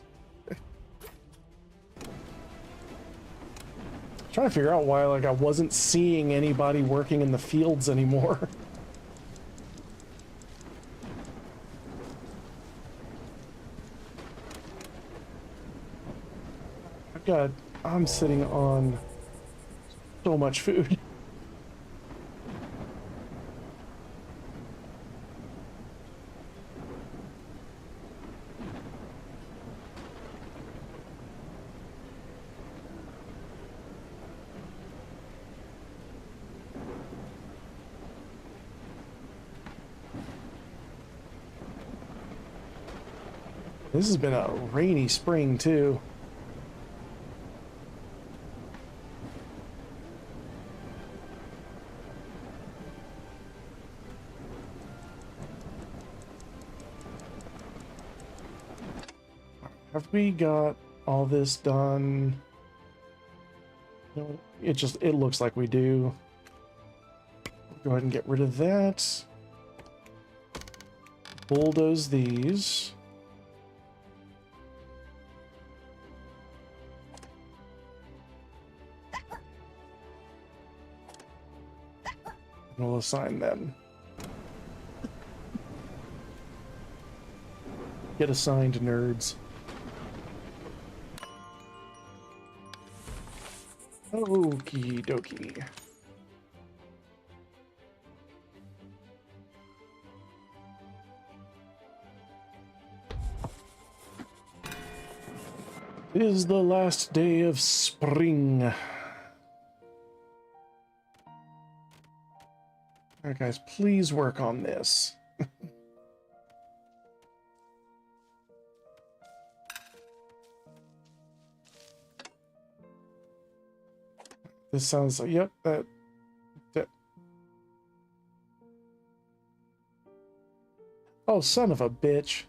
Trying to figure out why like I wasn't seeing anybody working in the fields anymore. God, I'm sitting on so much food. This has been a rainy spring too. Have we got all this done? No, it looks like we do. Go ahead and get rid of that. Bulldoze these. We'll assign them. Get assigned, nerds. Okie dokie. It is the last day of spring. Alright guys, please work on this. This sounds like, yep, that. Oh, son of a bitch.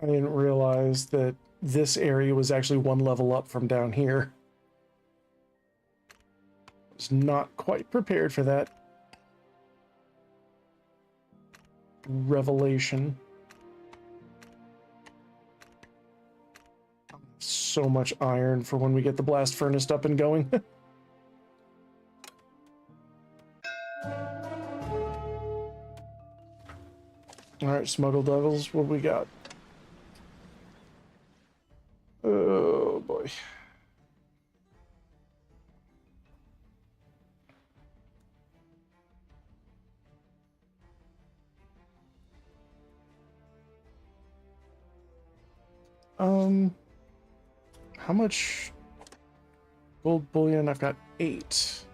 I didn't realize that this area was actually one level up from down here. Was not quite prepared for that revelation. So much iron for when we get the blast furnace up and going. Alright, smuggled levels, what we got? Oh boy. How much gold bullion? I've got 8.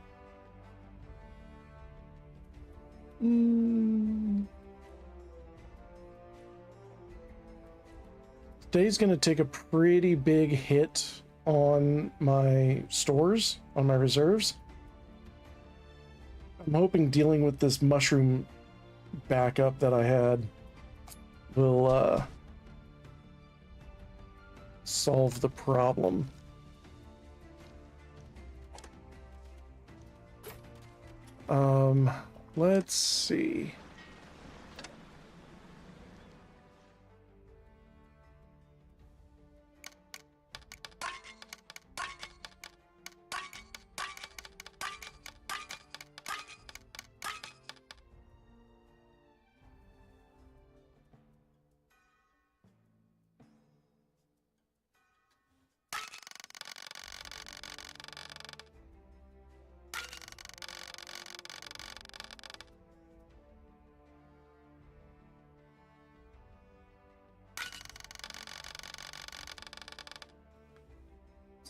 Today's gonna take a pretty big hit on my stores, on my reserves. I'm hoping dealing with this mushroom backup that I had will solve the problem. Let's see.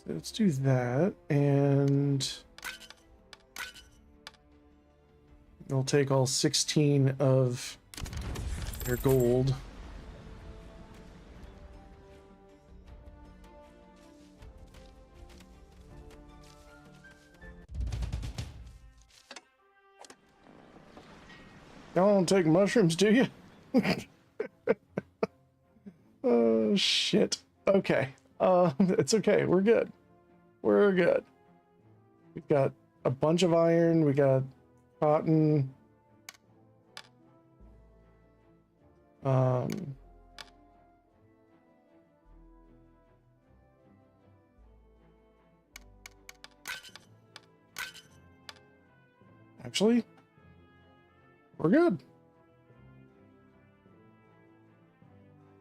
Let's do that, and we'll take all 16 of their gold. Y'all don't take mushrooms, do you? Oh, shit. Okay. It's okay. We're good. We're good. We've got a bunch of iron. We got cotton. Actually, we're good.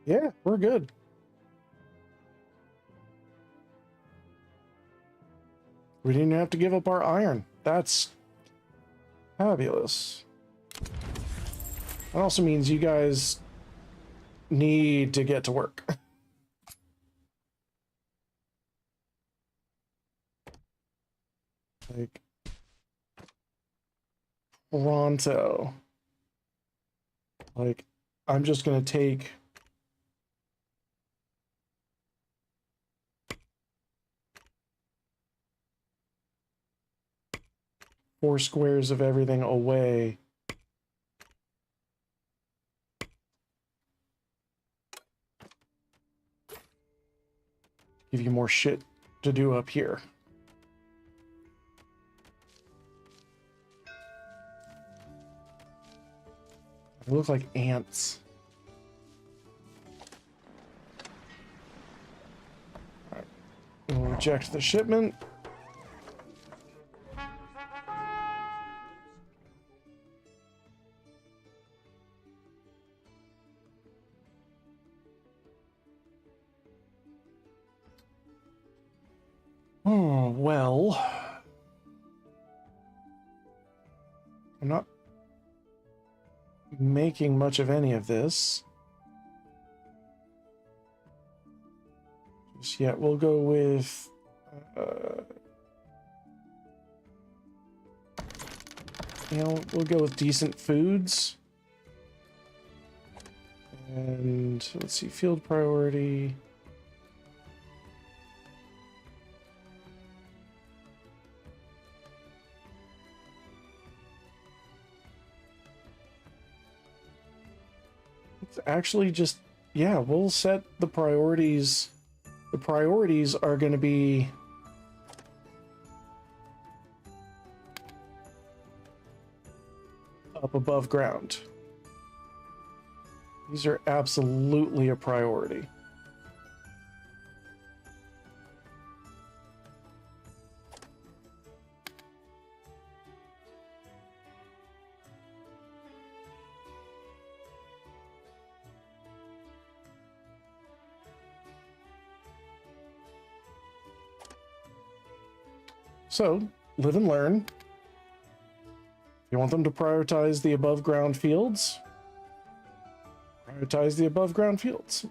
Yeah, we're good. We didn't have to give up our iron. That's fabulous. That also means you guys need to get to work. Like, pronto. Like, I'm just gonna take four squares of everything away. Give you more shit to do up here. They look like ants. All right. We'll reject the shipment. Oh, well. I'm not making much of any of this just yet. We'll go with we'll go with decent foods. And let's see, field priority. It's actually just, yeah, we'll set the priorities. The priorities are going to be up above ground. These are absolutely a priority. So, live and learn. You want them to prioritize the above ground fields? Prioritize the above ground fields.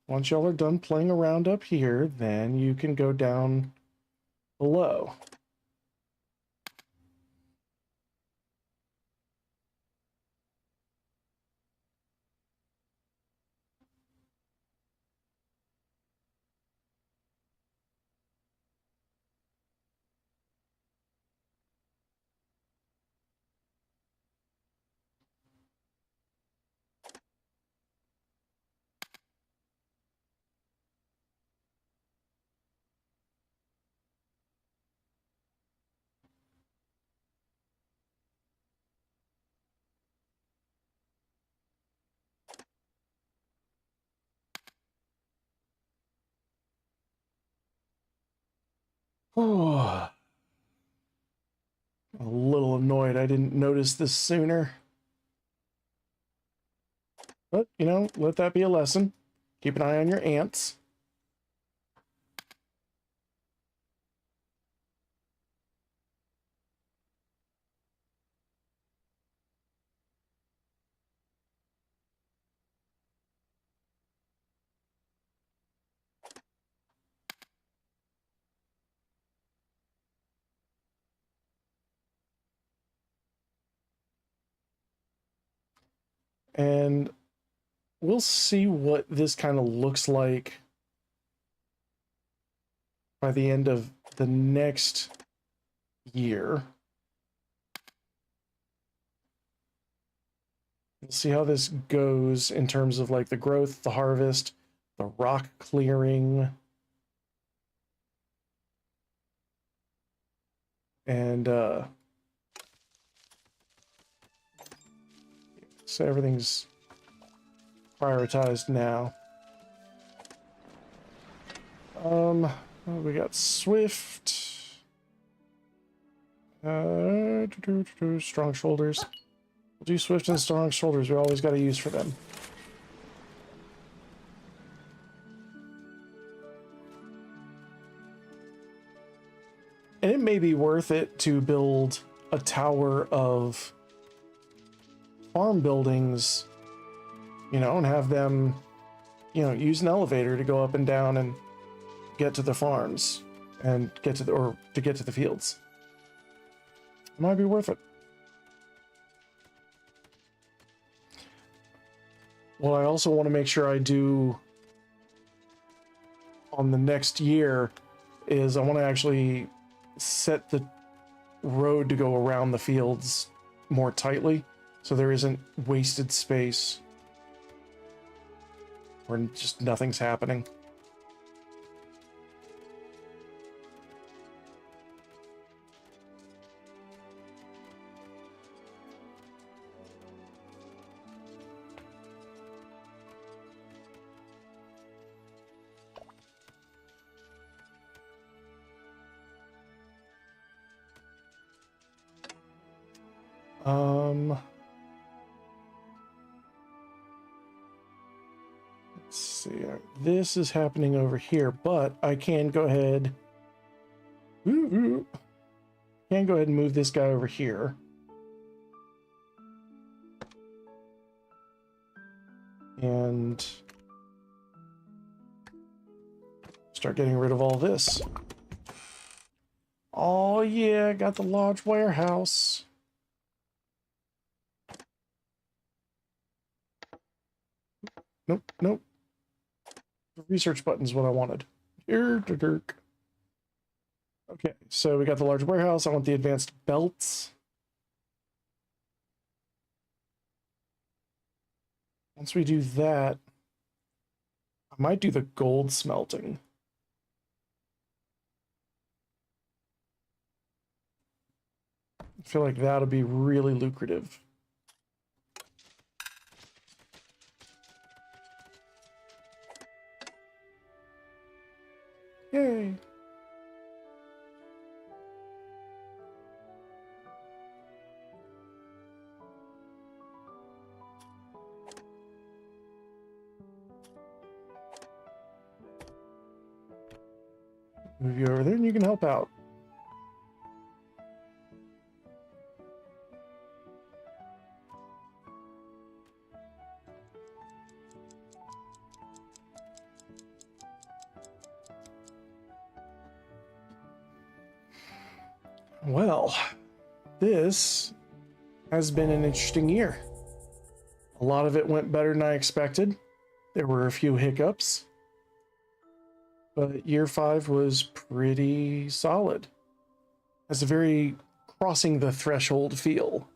Once y'all are done playing around up here, then you can go down below. Oh, a little annoyed I didn't notice this sooner. But, you know, let that be a lesson. Keep an eye on your ants. And we'll see what this kind of looks like by the end of the next year. We'll see how this goes in terms of like the growth, the harvest, the rock clearing, and so everything's prioritized now. We got Swift. Strong shoulders. We'll do Swift and strong shoulders. We always got a use for them. may be worth it to build a tower of farm buildings, you know, and have them, you know, use an elevator to go up and down and get to the farms and get to the, or to get to the fields. It might be worth it. What I also want to make sure I do on the next year is I want to actually set the road to go around the fields more tightly so there isn't wasted space where just nothing's happening. Let's see. This is happening over here, but I can go ahead. Can go ahead and move this guy over here. And start getting rid of all this. Oh yeah, got the large warehouse. Nope, nope. The research button is what I wanted. Okay, so we got the large warehouse. I want the advanced belts. Once we do that, I might do the gold smelting. I feel like that'll be really lucrative. Yay! Move you over there and you can help out. Well, this has been an interesting year. A lot of it went better than I expected. There were a few hiccups, but year 5 was pretty solid. Has a very crossing the threshold feel.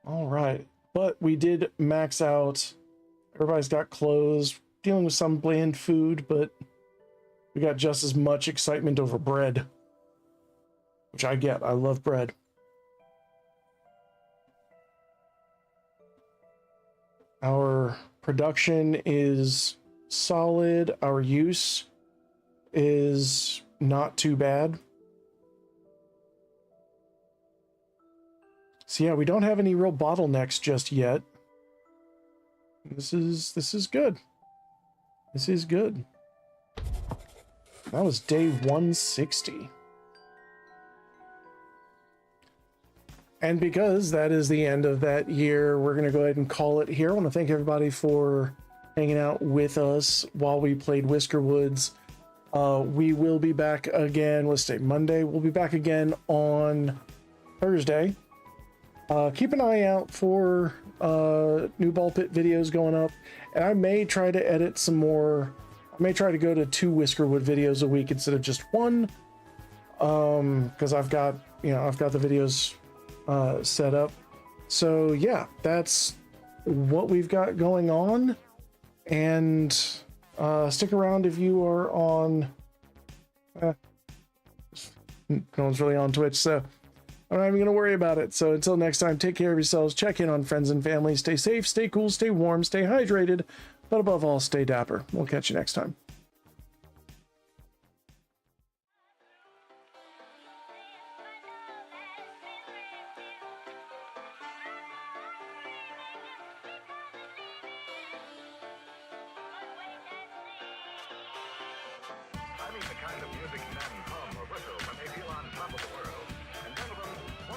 All right, but we did max out. Everybody's got clothes, dealing with some bland food, but we got just as much excitement over bread, which I get. I love bread. Our production is solid. Our use is not too bad. So yeah, we don't have any real bottlenecks just yet. This is good. This is good. That was day 160. And because that is the end of that year, we're going to go ahead and call it here. I want to thank everybody for hanging out with us while we played Whiskerwoods. We will be back again, let's say Monday. We'll be back again on Thursday. Keep an eye out for new ball pit videos going up, and I may try to edit some more. I may try to go to 2 Whiskerwood videos a week instead of just 1, because I've got the videos set up. So yeah, that's what we've got going on. And stick around if you are on no one's really on Twitch, so I'm not even gonna worry about it. So until next time, take care of yourselves, check in on friends and family, stay safe, stay cool, stay warm, stay hydrated, but above all, stay dapper. We'll catch you next time. I mean the kind of music men hum or whistle when they feel on top of the world.